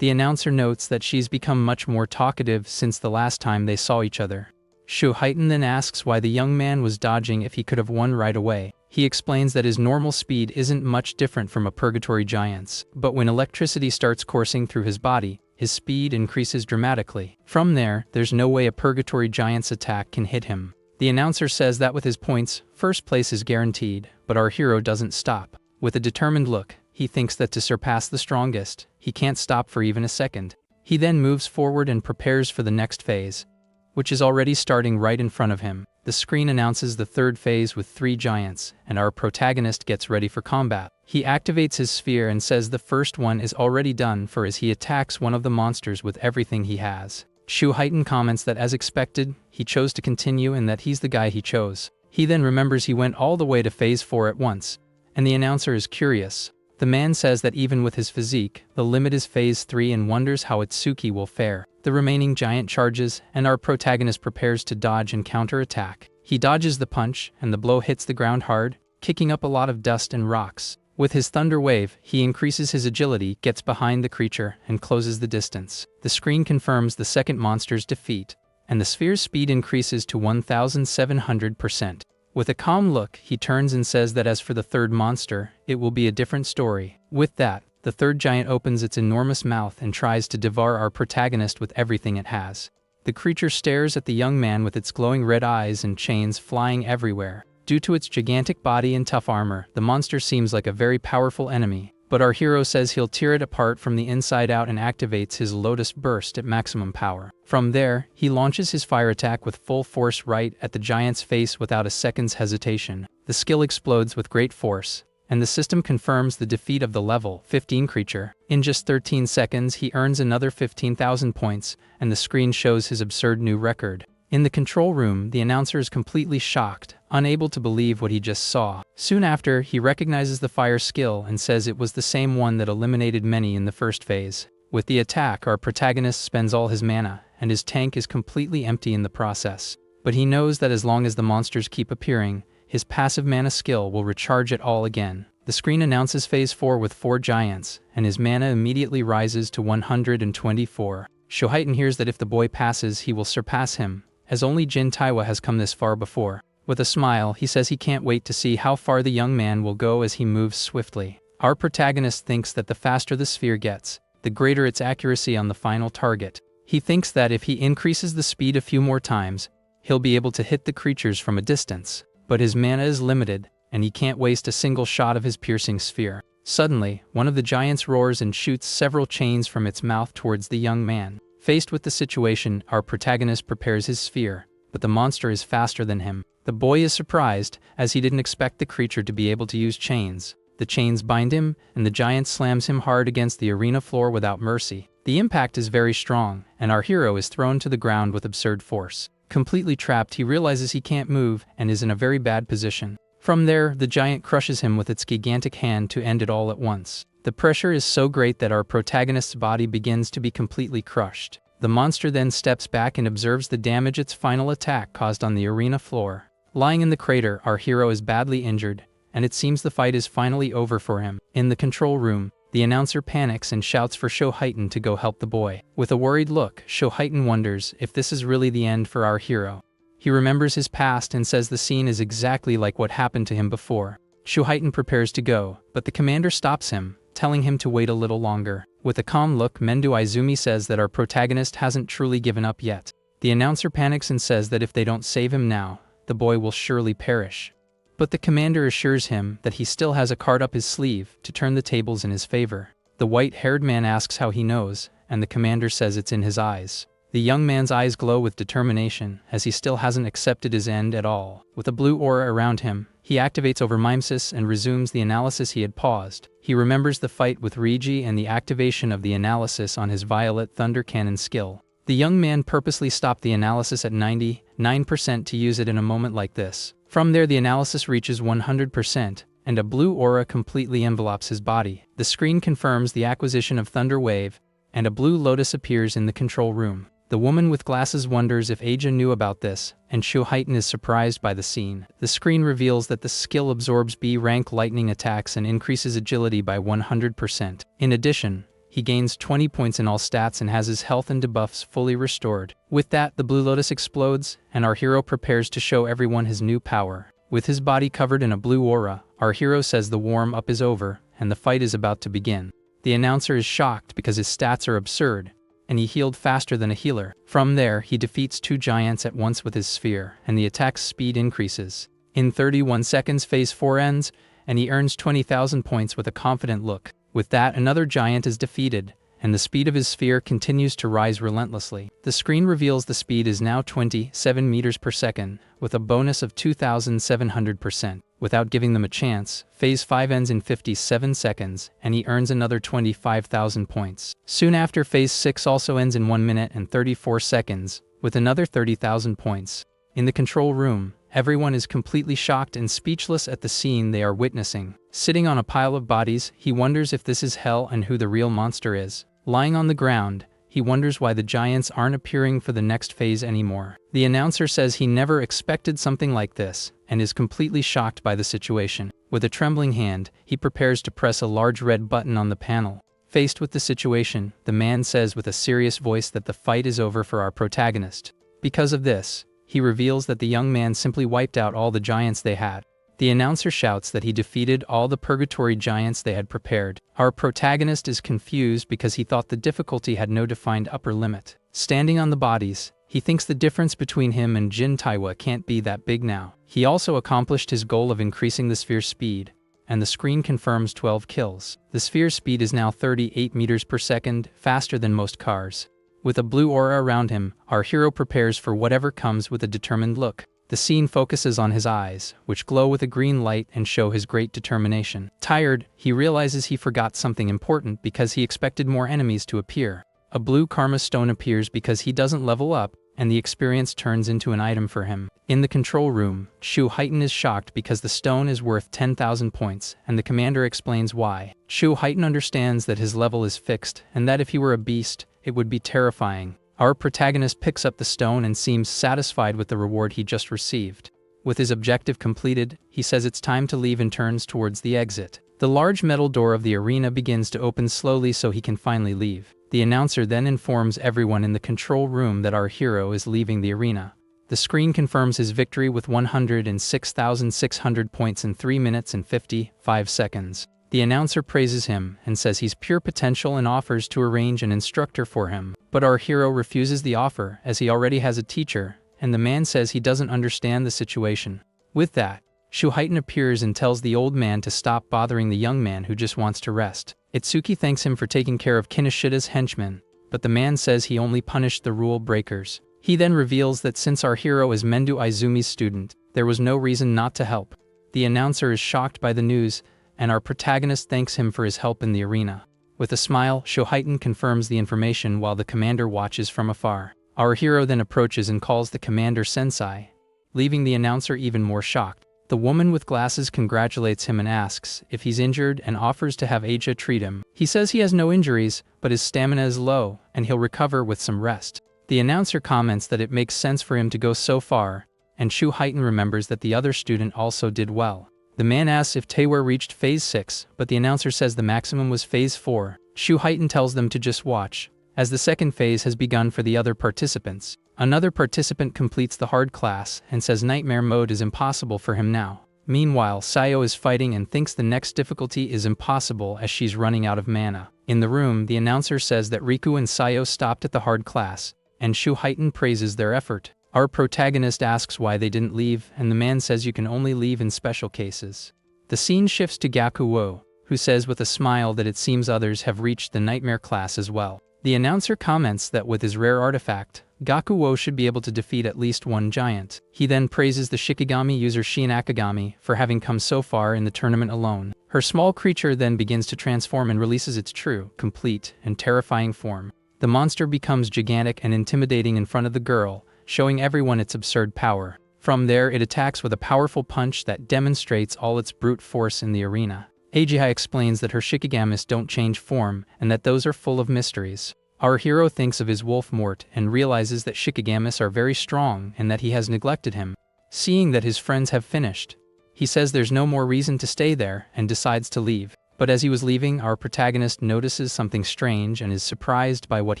The announcer notes that she's become much more talkative since the last time they saw each other. Shoheiton then asks why the young man was dodging if he could have won right away. He explains that his normal speed isn't much different from a purgatory giant's, but when electricity starts coursing through his body, his speed increases dramatically. From there, there's no way a purgatory giant's attack can hit him. The announcer says that with his points, first place is guaranteed, but our hero doesn't stop. With a determined look, he thinks that to surpass the strongest, he can't stop for even a second. He then moves forward and prepares for the next phase, which is already starting right in front of him. The screen announces the third phase with 3 giants, and our protagonist gets ready for combat. He activates his sphere and says the first one is already done for as he attacks one of the monsters with everything he has. Shoheiton comments that as expected, he chose to continue and that he's the guy he chose. He then remembers he went all the way to Phase 4 at once, and the announcer is curious. The man says that even with his physique, the limit is Phase 3 and wonders how Itsuki will fare. The remaining giant charges, and our protagonist prepares to dodge and counterattack. He dodges the punch, and the blow hits the ground hard, kicking up a lot of dust and rocks. With his Thunder Wave, he increases his agility, gets behind the creature, and closes the distance. The screen confirms the second monster's defeat, and the sphere's speed increases to 1,700%. With a calm look, he turns and says that as for the third monster, it will be a different story. With that, the third giant opens its enormous mouth and tries to devour our protagonist with everything it has. The creature stares at the young man with its glowing red eyes and chains flying everywhere. Due to its gigantic body and tough armor, the monster seems like a very powerful enemy, but our hero says he'll tear it apart from the inside out and activates his Lotus Burst at maximum power. From there, he launches his fire attack with full force right at the giant's face without a second's hesitation. The skill explodes with great force, and the system confirms the defeat of the level 15 creature. In just 13 seconds, he earns another 15,000 points, and the screen shows his absurd new record. In the control room, the announcer is completely shocked, unable to believe what he just saw. Soon after, he recognizes the fire skill and says it was the same one that eliminated many in the first phase. With the attack, our protagonist spends all his mana, and his tank is completely empty in the process. But he knows that as long as the monsters keep appearing, his passive mana skill will recharge it all again. The screen announces Phase 4 with 4 giants, and his mana immediately rises to 124. Shoheitan hears that if the boy passes, he will surpass him, as only Jin Taiwa has come this far before. With a smile, he says he can't wait to see how far the young man will go as he moves swiftly. Our protagonist thinks that the faster the sphere gets, the greater its accuracy on the final target. He thinks that if he increases the speed a few more times, he'll be able to hit the creatures from a distance. But his mana is limited, and he can't waste a single shot of his piercing sphere. Suddenly, one of the giants roars and shoots several chains from its mouth towards the young man. Faced with the situation, our protagonist prepares his sphere, but the monster is faster than him. The boy is surprised, as he didn't expect the creature to be able to use chains. The chains bind him, and the giant slams him hard against the arena floor without mercy. The impact is very strong, and our hero is thrown to the ground with absurd force. Completely trapped, he realizes he can't move and is in a very bad position. From there, the giant crushes him with its gigantic hand to end it all at once. The pressure is so great that our protagonist's body begins to be completely crushed. The monster then steps back and observes the damage its final attack caused on the arena floor. Lying in the crater, our hero is badly injured, and it seems the fight is finally over for him. In the control room, the announcer panics and shouts for Shoheitan to go help the boy. With a worried look, Shoheitan wonders if this is really the end for our hero. He remembers his past and says the scene is exactly like what happened to him before. Shoheitan prepares to go, but the commander stops him, telling him to wait a little longer. With a calm look, Mendo Izumi says that our protagonist hasn't truly given up yet. The announcer panics and says that if they don't save him now, the boy will surely perish. But the commander assures him that he still has a card up his sleeve to turn the tables in his favor. The white-haired man asks how he knows, and the commander says it's in his eyes. The young man's eyes glow with determination, as he still hasn't accepted his end at all. With a blue aura around him, he activates Overmimesis and resumes the analysis he had paused. He remembers the fight with Rigi and the activation of the analysis on his Violet Thunder Cannon skill. The young man purposely stopped the analysis at 99% to use it in a moment like this. From there, the analysis reaches 100%, and a blue aura completely envelopes his body. The screen confirms the acquisition of Thunder Wave, and a blue lotus appears in the control room. The woman with glasses wonders if Aja knew about this, and Shoheitan is surprised by the scene. The screen reveals that the skill absorbs B-rank lightning attacks and increases agility by 100%. In addition, he gains 20 points in all stats and has his health and debuffs fully restored. With that, the blue lotus explodes, and our hero prepares to show everyone his new power. With his body covered in a blue aura, our hero says the warm-up is over, and the fight is about to begin. The announcer is shocked because his stats are absurd, and he healed faster than a healer. From there, he defeats 2 giants at once with his sphere, and the attack's speed increases. In 31 seconds, Phase 4 ends, and he earns 20,000 points with a confident look. With that, another giant is defeated, and the speed of his sphere continues to rise relentlessly. The screen reveals the speed is now 27 meters per second, with a bonus of 2,700%. Without giving them a chance, Phase 5 ends in 57 seconds, and he earns another 25,000 points. Soon after, Phase 6 also ends in 1 minute and 34 seconds, with another 30,000 points. In the control room, Everyone is completely shocked and speechless at the scene they are witnessing. Sitting on a pile of bodies, he wonders if this is hell and who the real monster is. Lying on the ground, he wonders why the giants aren't appearing for the next phase anymore. The announcer says he never expected something like this, and is completely shocked by the situation. With a trembling hand, he prepares to press a large red button on the panel. Faced with the situation, the man says with a serious voice that the fight is over for our protagonist. Because of this, he reveals that the young man simply wiped out all the giants they had. The announcer shouts that he defeated all the purgatory giants they had prepared. Our protagonist is confused because he thought the difficulty had no defined upper limit. Standing on the bodies, he thinks the difference between him and Jin Taiwa can't be that big now. He also accomplished his goal of increasing the sphere's speed, and the screen confirms 12 kills. The sphere's speed is now 38 meters per second, faster than most cars. With a blue aura around him, our hero prepares for whatever comes with a determined look. The scene focuses on his eyes, which glow with a green light and show his great determination. Tired, he realizes he forgot something important because he expected more enemies to appear. A blue karma stone appears because he doesn't level up, and the experience turns into an item for him. In the control room, Shu Haiten is shocked because the stone is worth 10,000 points, and the commander explains why. Shu Haiten understands that his level is fixed, and that if he were a beast, it would be terrifying. Our protagonist picks up the stone and seems satisfied with the reward he just received. With his objective completed, he says it's time to leave and turns towards the exit. The large metal door of the arena begins to open slowly so he can finally leave. The announcer then informs everyone in the control room that our hero is leaving the arena. The screen confirms his victory with 106,600 points in 3 minutes and 55 seconds. The announcer praises him and says he's pure potential and offers to arrange an instructor for him. But our hero refuses the offer as he already has a teacher, and the man says he doesn't understand the situation. With that, Shu Haiten appears and tells the old man to stop bothering the young man who just wants to rest. Itsuki thanks him for taking care of Kinishida's henchmen, but the man says he only punished the rule breakers. He then reveals that since our hero is Mendo Izumi's student, there was no reason not to help. The announcer is shocked by the news, and our protagonist thanks him for his help in the arena. With a smile, Shu Haiten confirms the information while the commander watches from afar. Our hero then approaches and calls the commander sensei, leaving the announcer even more shocked. The woman with glasses congratulates him and asks if he's injured and offers to have Aja treat him. He says he has no injuries, but his stamina is low, and he'll recover with some rest. The announcer comments that it makes sense for him to go so far, and Shu Haiten remembers that the other student also did well. The man asks if Taewer reached Phase 6, but the announcer says the maximum was Phase 4. Shu Haiten tells them to just watch, as the second phase has begun for the other participants. Another participant completes the hard class and says nightmare mode is impossible for him now. Meanwhile, Sayo is fighting and thinks the next difficulty is impossible as she's running out of mana. In the room, the announcer says that Riku and Sayo stopped at the hard class, and Shu Haiten praises their effort. Our protagonist asks why they didn't leave, and the man says you can only leave in special cases. The scene shifts to Gakuo, who says with a smile that it seems others have reached the nightmare class as well. The announcer comments that with his rare artifact, Gakuo should be able to defeat at least one giant. He then praises the Shikigami user Shin Akagami for having come so far in the tournament alone. Her small creature then begins to transform and releases its true, complete, and terrifying form. The monster becomes gigantic and intimidating in front of the girl, showing everyone its absurd power. From there, it attacks with a powerful punch that demonstrates all its brute force in the arena. Ajiha explains that her Shikigamis don't change form and that those are full of mysteries. Our hero thinks of his wolf Mort and realizes that Shikigamis are very strong and that he has neglected him. Seeing that his friends have finished, he says there's no more reason to stay there and decides to leave. But as he was leaving, our protagonist notices something strange and is surprised by what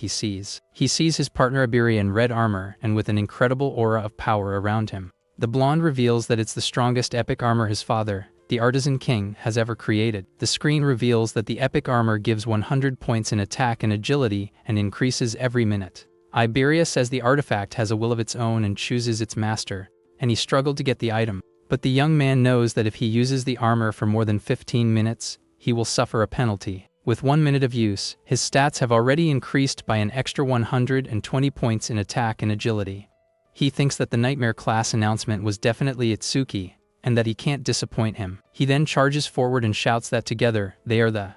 he sees. He sees his partner Ibiri in red armor and with an incredible aura of power around him. The blonde reveals that it's the strongest epic armor his father, the Artisan King, has ever created. The screen reveals that the epic armor gives 100 points in attack and agility and increases every minute. Iberia says the artifact has a will of its own and chooses its master, and he struggled to get the item. But the young man knows that if he uses the armor for more than 15 minutes, he will suffer a penalty. With 1 minute of use, his stats have already increased by an extra 120 points in attack and agility. He thinks that the Nightmare class announcement was definitely Itsuki, and that he can't disappoint him. He then charges forward and shouts that together, they are the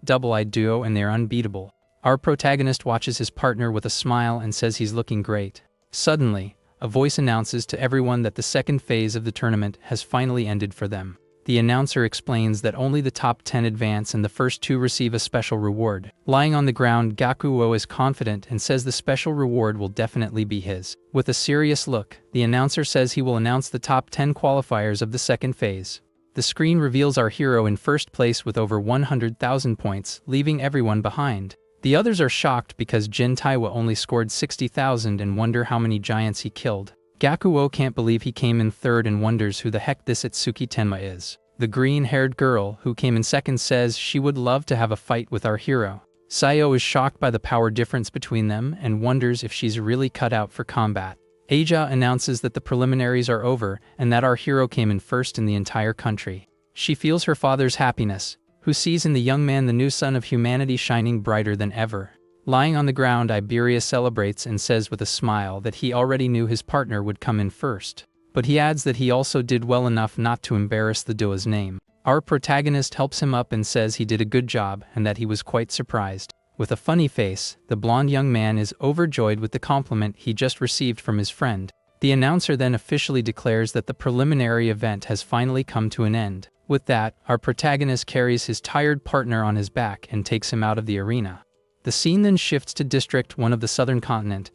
double-eyed duo and they're unbeatable. Our protagonist watches his partner with a smile and says he's looking great. Suddenly, a voice announces to everyone that the second phase of the tournament has finally ended for them. The announcer explains that only the top 10 advance and the first 2 receive a special reward. Lying on the ground, Gakuo is confident and says the special reward will definitely be his. With a serious look, the announcer says he will announce the top 10 qualifiers of the second phase. The screen reveals our hero in first place with over 100,000 points, leaving everyone behind. The others are shocked because Jin Taiwa only scored 60,000 and wonder how many giants he killed. Gakuo can't believe he came in third and wonders who the heck this Itsuki Tenma is. The green-haired girl, who came in second, says she would love to have a fight with our hero. Sayo is shocked by the power difference between them and wonders if she's really cut out for combat. Aja announces that the preliminaries are over and that our hero came in first in the entire country. She feels her father's happiness, who sees in the young man the new sun of humanity shining brighter than ever. Lying on the ground, Iberia celebrates and says with a smile that he already knew his partner would come in first. But he adds that he also did well enough not to embarrass the Doa's name. Our protagonist helps him up and says he did a good job and that he was quite surprised. With a funny face, the blonde young man is overjoyed with the compliment he just received from his friend. The announcer then officially declares that the preliminary event has finally come to an end. With that, our protagonist carries his tired partner on his back and takes him out of the arena. The scene then shifts to District 1 of the Southern Continent,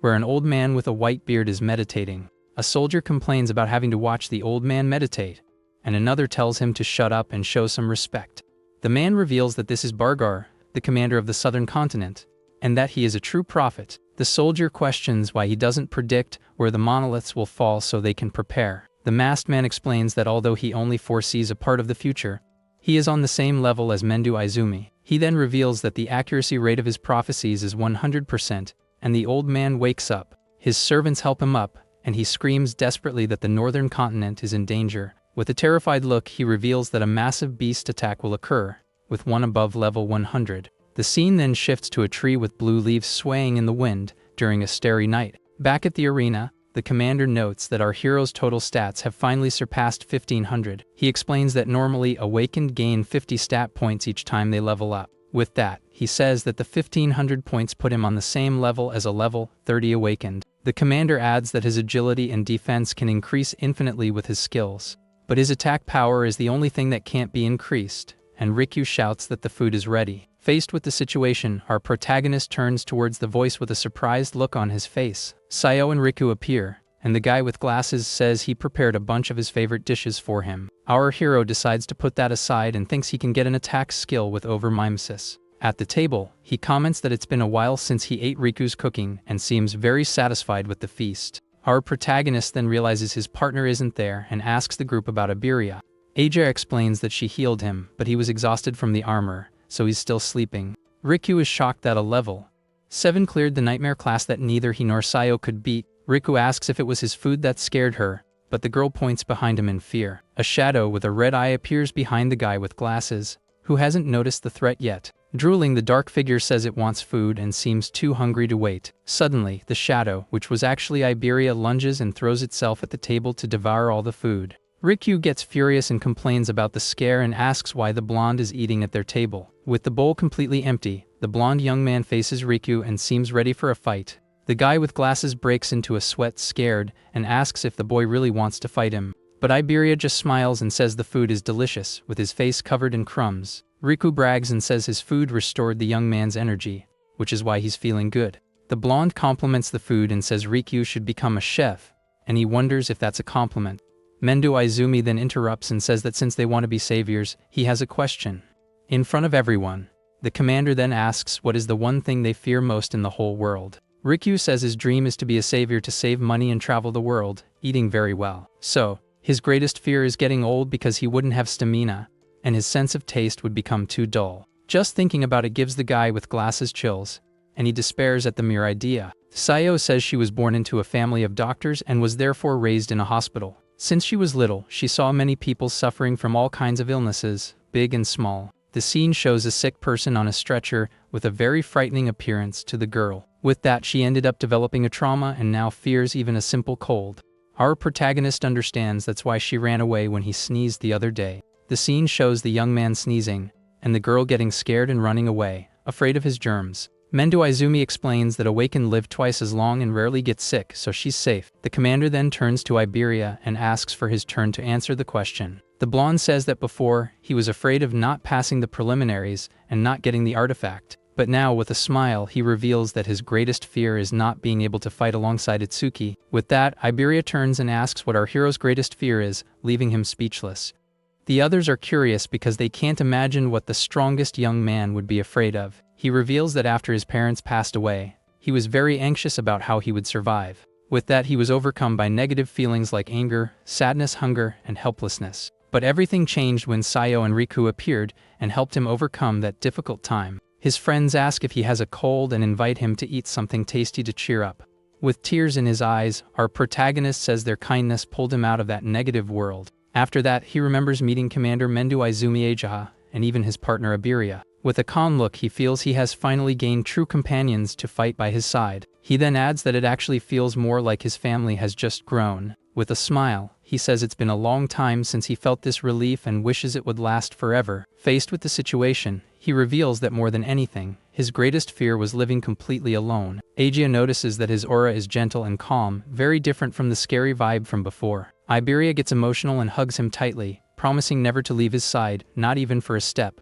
where an old man with a white beard is meditating. A soldier complains about having to watch the old man meditate, and another tells him to shut up and show some respect. The man reveals that this is Bargar, the commander of the Southern Continent, and that he is a true prophet. The soldier questions why he doesn't predict where the monoliths will fall so they can prepare. The masked man explains that although he only foresees a part of the future, he is on the same level as Mendo Izumi. He then reveals that the accuracy rate of his prophecies is 100%, and the old man wakes up. His servants help him up, and he screams desperately that the northern continent is in danger. With a terrified look, he reveals that a massive beast attack will occur, with one above level 100. The scene then shifts to a tree with blue leaves swaying in the wind during a starry night. Back at the arena, the commander notes that our hero's total stats have finally surpassed 1500. He explains that normally awakened gain 50 stat points each time they level up. With that, he says that the 1500 points put him on the same level as a level 30 awakened. The commander adds that his agility and defense can increase infinitely with his skills, but his attack power is the only thing that can't be increased, and Rikyu shouts that the food is ready. Faced with the situation, our protagonist turns towards the voice with a surprised look on his face. Sayo and Riku appear, and the guy with glasses says he prepared a bunch of his favorite dishes for him. Our hero decides to put that aside and thinks he can get an attack skill with overmimesis. At the table, he comments that it's been a while since he ate Riku's cooking and seems very satisfied with the feast. Our protagonist then realizes his partner isn't there and asks the group about Iberia. Aja explains that she healed him, but he was exhausted from the armor, so he's still sleeping. Riku is shocked that a level 7 cleared the nightmare class that neither he nor Sayo could beat. Riku asks if it was his food that scared her, but the girl points behind him in fear. A shadow with a red eye appears behind the guy with glasses, who hasn't noticed the threat yet. Drooling, the dark figure says it wants food and seems too hungry to wait. Suddenly, the shadow, which was actually Iberia, lunges and throws itself at the table to devour all the food. Rikyu gets furious and complains about the scare and asks why the blonde is eating at their table. With the bowl completely empty, the blonde young man faces Rikyu and seems ready for a fight. The guy with glasses breaks into a sweat, scared, and asks if the boy really wants to fight him. But Iberia just smiles and says the food is delicious, with his face covered in crumbs. Riku brags and says his food restored the young man's energy, which is why he's feeling good. The blonde compliments the food and says Rikyu should become a chef, and he wonders if that's a compliment. Mendo Izumi then interrupts and says that since they want to be saviors, he has a question. In front of everyone, the commander then asks what is the one thing they fear most in the whole world. Rikyu says his dream is to be a savior to save money and travel the world, eating very well. So, his greatest fear is getting old because he wouldn't have stamina, and his sense of taste would become too dull. Just thinking about it gives the guy with glasses chills, and he despairs at the mere idea. Sayo says she was born into a family of doctors and was therefore raised in a hospital. Since she was little, she saw many people suffering from all kinds of illnesses, big and small. The scene shows a sick person on a stretcher with a very frightening appearance to the girl. With that, she ended up developing a trauma and now fears even a simple cold. Our protagonist understands that's why she ran away when he sneezed the other day. The scene shows the young man sneezing, and the girl getting scared and running away, afraid of his germs. Mendo Izumi explains that Awakened live twice as long and rarely get sick, so she's safe. The commander then turns to Iberia and asks for his turn to answer the question. The blonde says that before, he was afraid of not passing the preliminaries and not getting the artifact. But now, with a smile, he reveals that his greatest fear is not being able to fight alongside Itsuki. With that, Iberia turns and asks what our hero's greatest fear is, leaving him speechless. The others are curious because they can't imagine what the strongest young man would be afraid of. He reveals that after his parents passed away, he was very anxious about how he would survive. With that, he was overcome by negative feelings like anger, sadness, hunger, and helplessness. But everything changed when Sayo and Riku appeared and helped him overcome that difficult time. His friends ask if he has a cold and invite him to eat something tasty to cheer up. With tears in his eyes, our protagonist says their kindness pulled him out of that negative world. After that, he remembers meeting Commander Mendo Izumi Ajaha and even his partner Iberia. With a calm look, he feels he has finally gained true companions to fight by his side. He then adds that it actually feels more like his family has just grown. With a smile, he says it's been a long time since he felt this relief and wishes it would last forever. Faced with the situation, he reveals that more than anything, his greatest fear was living completely alone. Agia notices that his aura is gentle and calm, very different from the scary vibe from before. Iberia gets emotional and hugs him tightly, promising never to leave his side, not even for a step.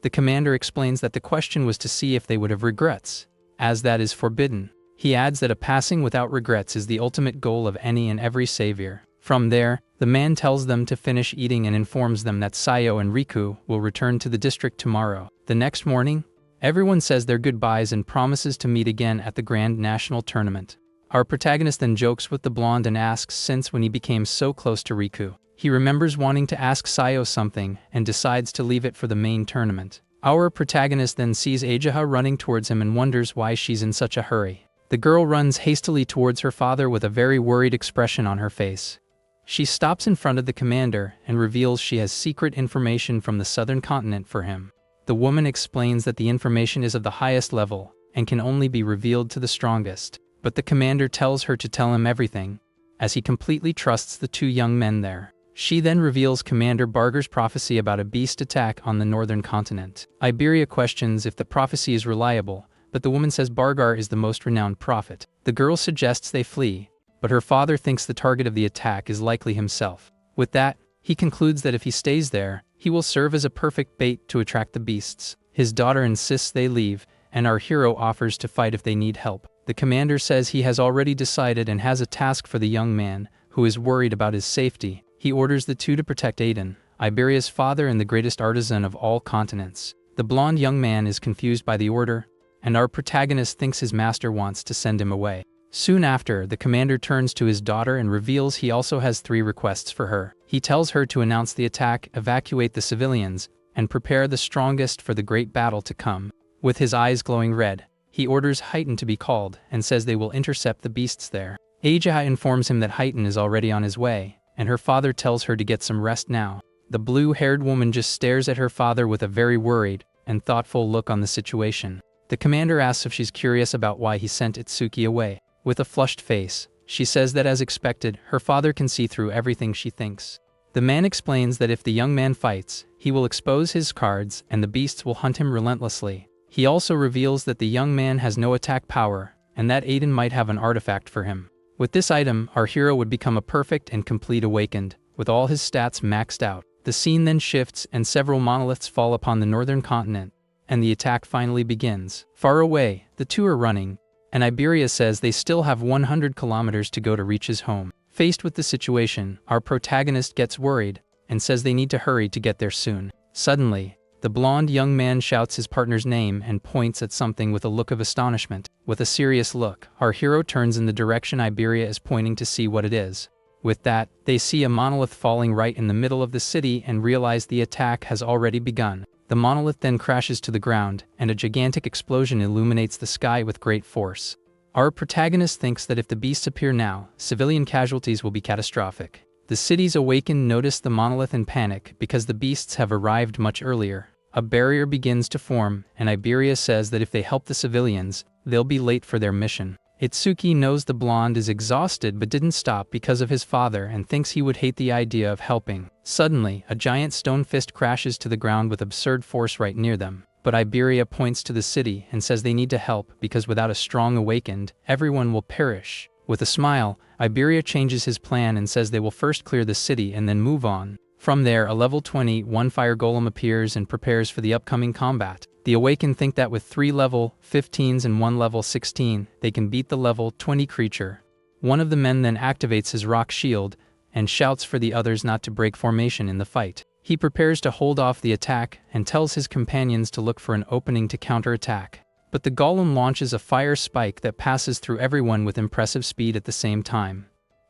The commander explains that the question was to see if they would have regrets, as that is forbidden. He adds that a passing without regrets is the ultimate goal of any and every savior. From there, the man tells them to finish eating and informs them that Sayo and Riku will return to the district tomorrow. The next morning, everyone says their goodbyes and promises to meet again at the Grand National Tournament. Our protagonist then jokes with the blonde and asks since when he became so close to Riku. He remembers wanting to ask Sayo something and decides to leave it for the main tournament. Our protagonist then sees Ajaha running towards him and wonders why she's in such a hurry. The girl runs hastily towards her father with a very worried expression on her face. She stops in front of the commander and reveals she has secret information from the southern continent for him. The woman explains that the information is of the highest level and can only be revealed to the strongest. But the commander tells her to tell him everything, as he completely trusts the two young men there. She then reveals Commander Barger's prophecy about a beast attack on the northern continent. Iberia questions if the prophecy is reliable, but the woman says Bargar is the most renowned prophet. The girl suggests they flee, but her father thinks the target of the attack is likely himself. With that, he concludes that if he stays there, he will serve as a perfect bait to attract the beasts. His daughter insists they leave, and our hero offers to fight if they need help. The commander says he has already decided and has a task for the young man, who is worried about his safety. He orders the two to protect Aiden, Iberia's father and the greatest artisan of all continents. The blonde young man is confused by the order, and our protagonist thinks his master wants to send him away. Soon after, the commander turns to his daughter and reveals he also has 3 requests for her. He tells her to announce the attack, evacuate the civilians, and prepare the strongest for the great battle to come. With his eyes glowing red, he orders Heighten to be called and says they will intercept the beasts there. Ajaha informs him that Heighten is already on his way, and her father tells her to get some rest now. The blue-haired woman just stares at her father with a very worried and thoughtful look on the situation. The commander asks if she's curious about why he sent Itsuki away. With a flushed face, she says that as expected, her father can see through everything she thinks. The man explains that if the young man fights, he will expose his cards and the beasts will hunt him relentlessly. He also reveals that the young man has no attack power, and that Aiden might have an artifact for him. With this item, our hero would become a perfect and complete Awakened, with all his stats maxed out. The scene then shifts and several monoliths fall upon the northern continent, and the attack finally begins. Far away, the two are running, and Iberia says they still have 100 kilometers to go to reach his home. Faced with the situation, our protagonist gets worried and says they need to hurry to get there soon. Suddenly, the blonde young man shouts his partner's name and points at something with a look of astonishment. With a serious look, our hero turns in the direction Iberia is pointing to see what it is. With that, they see a monolith falling right in the middle of the city and realize the attack has already begun. The monolith then crashes to the ground, and a gigantic explosion illuminates the sky with great force. Our protagonist thinks that if the beasts appear now, civilian casualties will be catastrophic. The city's Awakened notice the monolith and panic because the beasts have arrived much earlier. A barrier begins to form, and Iberia says that if they help the civilians, they'll be late for their mission. Itsuki knows the blonde is exhausted but didn't stop because of his father and thinks he would hate the idea of helping. Suddenly, a giant stone fist crashes to the ground with absurd force right near them. but Iberia points to the city and says they need to help because without a strong awakened, everyone will perish. With a smile, Iberia changes his plan and says they will first clear the city and then move on. From there, a level 21 fire golem appears and prepares for the upcoming combat. The Awakened think that with 3 level 15s and 1 level 16, they can beat the level 20 creature. One of the men then activates his rock shield and shouts for the others not to break formation in the fight. He prepares to hold off the attack and tells his companions to look for an opening to counterattack. But the golem launches a fire spike that passes through everyone with impressive speed at the same time.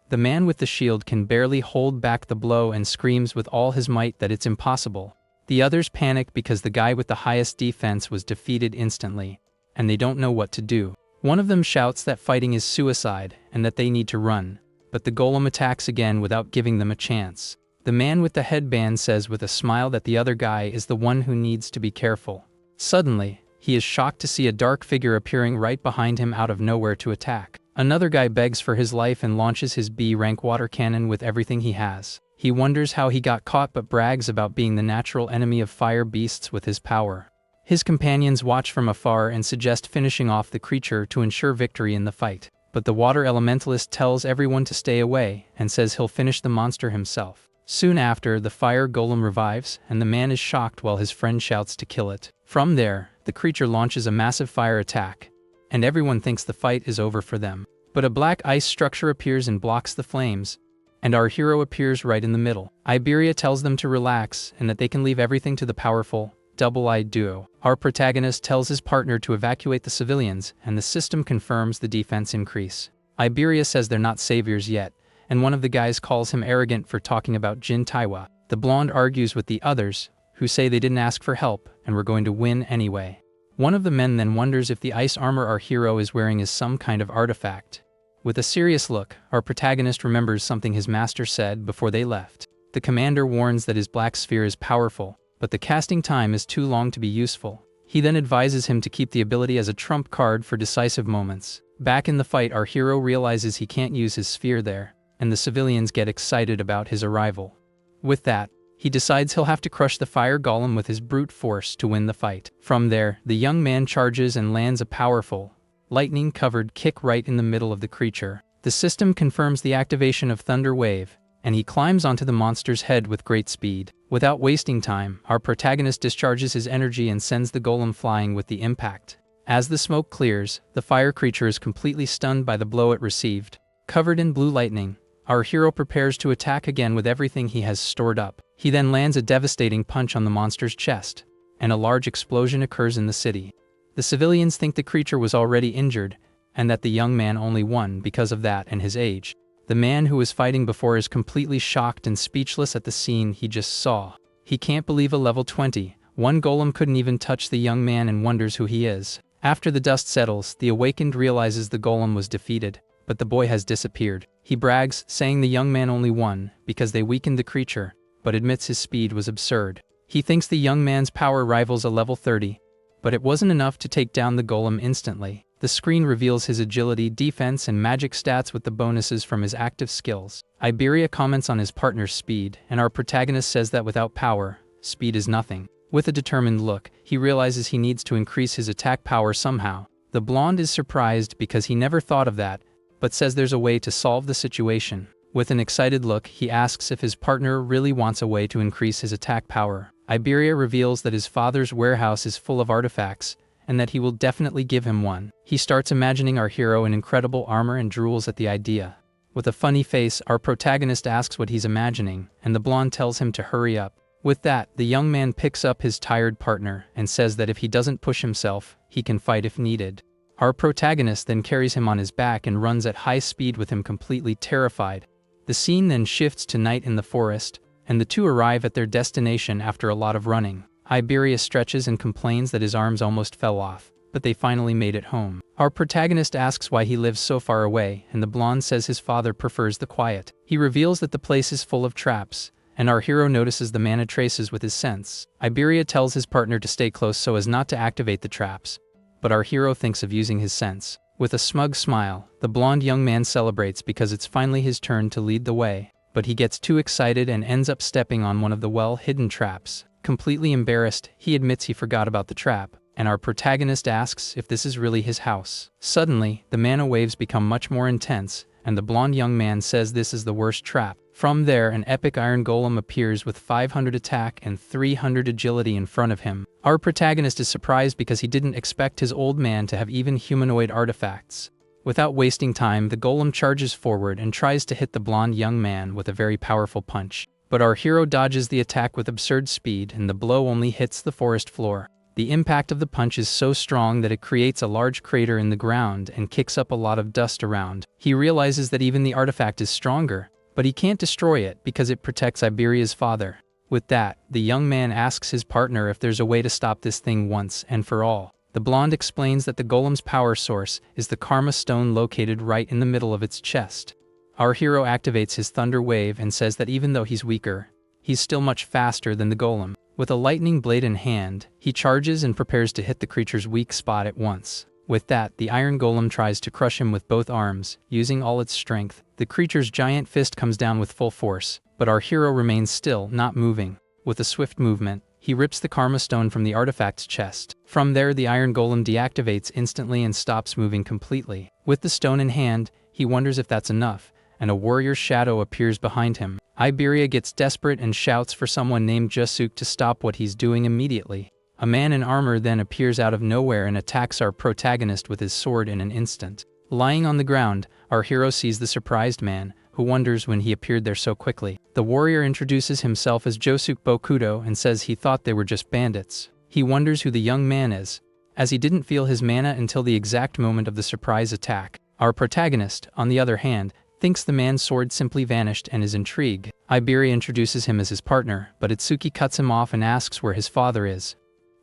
The man with the shield can barely hold back the blow and screams with all his might that it's impossible. The others panic because the guy with the highest defense was defeated instantly, and they don't know what to do. One of them shouts that fighting is suicide and that they need to run, but the golem attacks again without giving them a chance. The man with the headband says with a smile that the other guy is the one who needs to be careful. Suddenly, he is shocked to see a dark figure appearing right behind him out of nowhere to attack. Another guy begs for his life and launches his B-rank water cannon with everything he has. He wonders how he got caught but brags about being the natural enemy of fire beasts with his power. His companions watch from afar and suggest finishing off the creature to ensure victory in the fight. But the water elementalist tells everyone to stay away and says he'll finish the monster himself. Soon after, the fire golem revives and the man is shocked while his friend shouts to kill it. From there, the creature launches a massive fire attack, and everyone thinks the fight is over for them. But a black ice structure appears and blocks the flames, and our hero appears right in the middle. Iberia tells them to relax and that they can leave everything to the powerful, double-eyed duo. Our protagonist tells his partner to evacuate the civilians, and the system confirms the defense increase. Iberia says they're not saviors yet, and one of the guys calls him arrogant for talking about Jin Taiwa. The blonde argues with the others, who say they didn't ask for help and were going to win anyway. One of the men then wonders if the ice armor our hero is wearing is some kind of artifact. With a serious look, our protagonist remembers something his master said before they left. The commander warns that his black sphere is powerful, but the casting time is too long to be useful. He then advises him to keep the ability as a trump card for decisive moments. Back in the fight, our hero realizes he can't use his sphere there, and the civilians get excited about his arrival. With that, he decides he'll have to crush the fire golem with his brute force to win the fight. From there, the young man charges and lands a powerful, lightning-covered kick right in the middle of the creature. The system confirms the activation of Thunder Wave, and he climbs onto the monster's head with great speed. Without wasting time, our protagonist discharges his energy and sends the golem flying with the impact. As the smoke clears, the fire creature is completely stunned by the blow it received. Covered in blue lightning, our hero prepares to attack again with everything he has stored up. He then lands a devastating punch on the monster's chest, and a large explosion occurs in the city. The civilians think the creature was already injured, and that the young man only won because of that and his age. The man who was fighting before is completely shocked and speechless at the scene he just saw. He can't believe a level 20. One golem couldn't even touch the young man and wonders who he is. After the dust settles, the Awakened realizes the golem was defeated, but the boy has disappeared. He brags, saying the young man only won because they weakened the creature, but admits his speed was absurd. He thinks the young man's power rivals a level 30, but it wasn't enough to take down the golem instantly. The screen reveals his agility, defense, and magic stats with the bonuses from his active skills. Iberia comments on his partner's speed, and our protagonist says that without power, speed is nothing. With a determined look, he realizes he needs to increase his attack power somehow. The blonde is surprised because he never thought of that, but says there's a way to solve the situation. With an excited look, he asks if his partner really wants a way to increase his attack power. Iberia reveals that his father's warehouse is full of artifacts, and that he will definitely give him one. He starts imagining our hero in incredible armor and drools at the idea. With a funny face, our protagonist asks what he's imagining, and the blonde tells him to hurry up. With that, the young man picks up his tired partner and says that if he doesn't push himself, he can fight if needed. Our protagonist then carries him on his back and runs at high speed with him completely terrified. The scene then shifts to night in the forest, and the two arrive at their destination after a lot of running. Iberia stretches and complains that his arms almost fell off, but they finally made it home. Our protagonist asks why he lives so far away, and the blonde says his father prefers the quiet. He reveals that the place is full of traps, and our hero notices the mana traces with his sense. Iberia tells his partner to stay close so as not to activate the traps, but our hero thinks of using his sense. With a smug smile, the blonde young man celebrates because it's finally his turn to lead the way, but he gets too excited and ends up stepping on one of the well-hidden traps. Completely embarrassed, he admits he forgot about the trap, and our protagonist asks if this is really his house. Suddenly, the mana waves become much more intense, and the blonde young man says this is the worst trap. From there, an epic iron golem appears with 500 attack and 300 agility in front of him. Our protagonist is surprised because he didn't expect his old man to have even humanoid artifacts. Without wasting time, the golem charges forward and tries to hit the blonde young man with a very powerful punch. But our hero dodges the attack with absurd speed, and the blow only hits the forest floor. The impact of the punch is so strong that it creates a large crater in the ground and kicks up a lot of dust around. He realizes that even the artifact is stronger, but he can't destroy it because it protects Iberia's father. With that, the young man asks his partner if there's a way to stop this thing once and for all. The blonde explains that the golem's power source is the Karma Stone located right in the middle of its chest. Our hero activates his Thunder Wave and says that even though he's weaker, he's still much faster than the golem. With a lightning blade in hand, he charges and prepares to hit the creature's weak spot at once. With that, the iron golem tries to crush him with both arms, using all its strength. The creature's giant fist comes down with full force, but our hero remains still, not moving. With a swift movement, he rips the Karma Stone from the artifact's chest. From there, the iron golem deactivates instantly and stops moving completely. With the stone in hand, he wonders if that's enough, and a warrior's shadow appears behind him. Iberia gets desperate and shouts for someone named Jasuk to stop what he's doing immediately. A man in armor then appears out of nowhere and attacks our protagonist with his sword in an instant. Lying on the ground, our hero sees the surprised man, who wonders when he appeared there so quickly. The warrior introduces himself as Josuke Bokudo and says he thought they were just bandits. He wonders who the young man is, as he didn't feel his mana until the exact moment of the surprise attack. Our protagonist, on the other hand, thinks the man's sword simply vanished and is intrigued. Iberia introduces him as his partner, but Itsuki cuts him off and asks where his father is.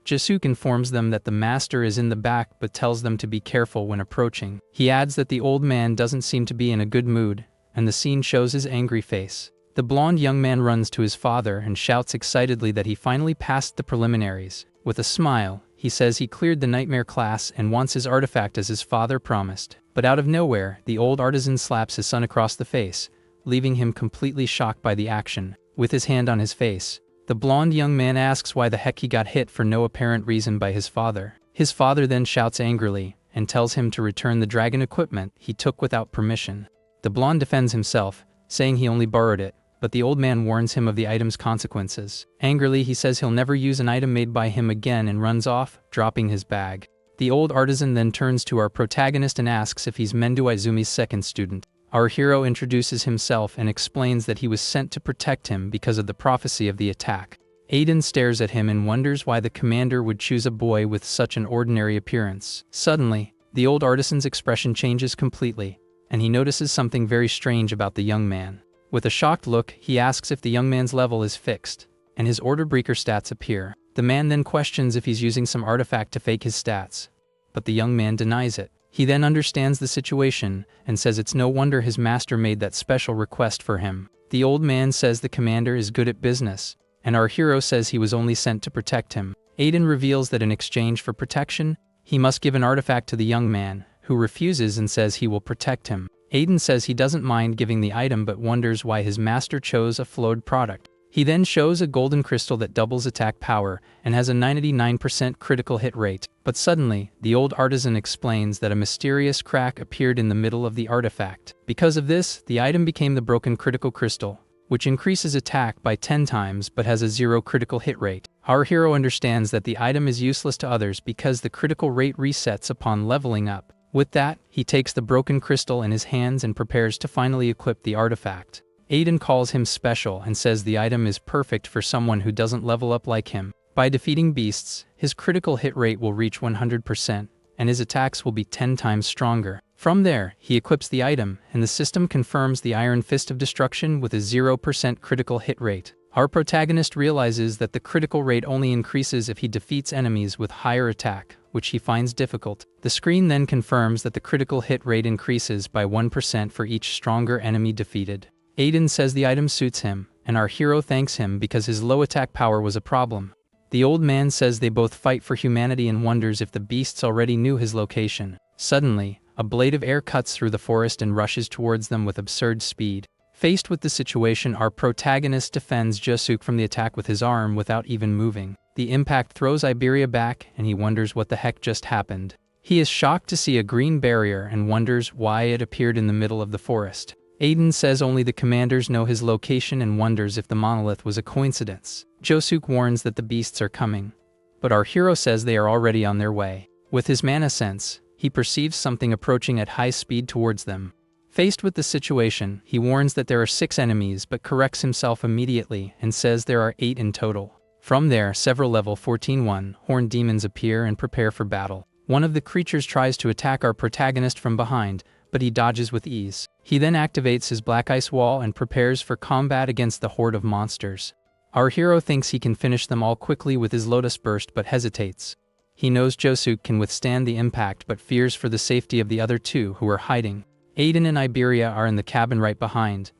Jasuke informs them that the master is in the back but tells them to be careful when approaching. He adds that the old man doesn't seem to be in a good mood, and the scene shows his angry face. The blonde young man runs to his father and shouts excitedly that he finally passed the preliminaries. With a smile, he says he cleared the nightmare class and wants his artifact as his father promised. But out of nowhere, the old artisan slaps his son across the face, leaving him completely shocked by the action. With his hand on his face, the blonde young man asks why the heck he got hit for no apparent reason by his father. His father then shouts angrily and tells him to return the dragon equipment he took without permission. The blonde defends himself, saying he only borrowed it, but the old man warns him of the item's consequences. Angrily, he says he'll never use an item made by him again and runs off, dropping his bag. The old artisan then turns to our protagonist and asks if he's Mendo Izumi's second student. Our hero introduces himself and explains that he was sent to protect him because of the prophecy of the attack. Aiden stares at him and wonders why the commander would choose a boy with such an ordinary appearance. Suddenly, the old artisan's expression changes completely, and he notices something very strange about the young man. With a shocked look, he asks if the young man's level is fixed, and his order breaker stats appear. The man then questions if he's using some artifact to fake his stats, but the young man denies it. He then understands the situation and says it's no wonder his master made that special request for him. The old man says the commander is good at business, and our hero says he was only sent to protect him. Aiden reveals that in exchange for protection, he must give an artifact to the young man, who refuses and says he will protect him. Aiden says he doesn't mind giving the item but wonders why his master chose a flowed product. He then shows a golden crystal that doubles attack power and has a 99% critical hit rate. But suddenly, the old artisan explains that a mysterious crack appeared in the middle of the artifact. Because of this, the item became the broken critical crystal, which increases attack by 10 times but has a 0 critical hit rate. Our hero understands that the item is useless to others because the critical rate resets upon leveling up. With that, he takes the broken crystal in his hands and prepares to finally equip the artifact. Aiden calls him special and says the item is perfect for someone who doesn't level up like him. By defeating beasts, his critical hit rate will reach 100%, and his attacks will be 10 times stronger. From there, he equips the item, and the system confirms the Iron Fist of Destruction with a 0% critical hit rate. Our protagonist realizes that the critical rate only increases if he defeats enemies with higher attack, which he finds difficult. The screen then confirms that the critical hit rate increases by 1% for each stronger enemy defeated. Aiden says the item suits him, and our hero thanks him because his low attack power was a problem. The old man says they both fight for humanity and wonders if the beasts already knew his location. Suddenly, a blade of air cuts through the forest and rushes towards them with absurd speed, Faced with the situation, our protagonist defends Josuke from the attack with his arm without even moving. The impact throws Iberia back, and he wonders what the heck just happened. He is shocked to see a green barrier and wonders why it appeared in the middle of the forest. Aiden says only the commanders know his location and wonders if the monolith was a coincidence. Josuke warns that the beasts are coming, but our hero says they are already on their way. With his mana sense, he perceives something approaching at high speed towards them. Faced with the situation, he warns that there are 6 enemies but corrects himself immediately and says there are 8 in total. From there, several level 14-1 horned demons appear and prepare for battle. One of the creatures tries to attack our protagonist from behind, but he dodges with ease. He then activates his black ice wall and prepares for combat against the horde of monsters. Our hero thinks he can finish them all quickly with his Lotus Burst but hesitates. He knows Josuke can withstand the impact but fears for the safety of the other 2 who are hiding. Aiden and Iberia are in the cabin right behind,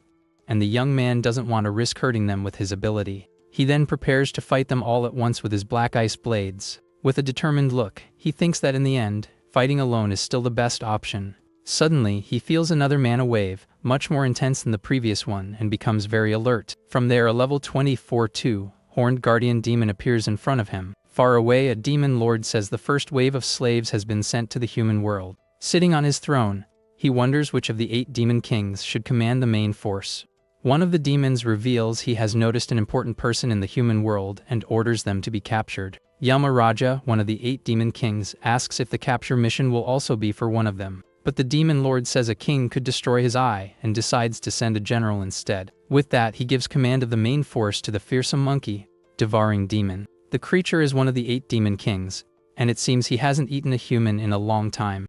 and the young man doesn't want to risk hurting them with his ability. He then prepares to fight them all at once with his black ice blades. With a determined look, he thinks that in the end, fighting alone is still the best option. Suddenly, he feels another mana wave, much more intense than the previous one, and becomes very alert. From there, a level 24-2 horned guardian demon appears in front of him. Far away, a demon lord says the first wave of slaves has been sent to the human world. Sitting on his throne, he wonders which of the 8 demon kings should command the main force. One of the demons reveals he has noticed an important person in the human world and orders them to be captured. Yamaraja, one of the 8 demon kings, asks if the capture mission will also be for one of them. But the demon lord says a king could destroy his eye and decides to send a general instead. With that, he gives command of the main force to the fearsome monkey, devouring demon. The creature is one of the 8 demon kings, and it seems he hasn't eaten a human in a long time.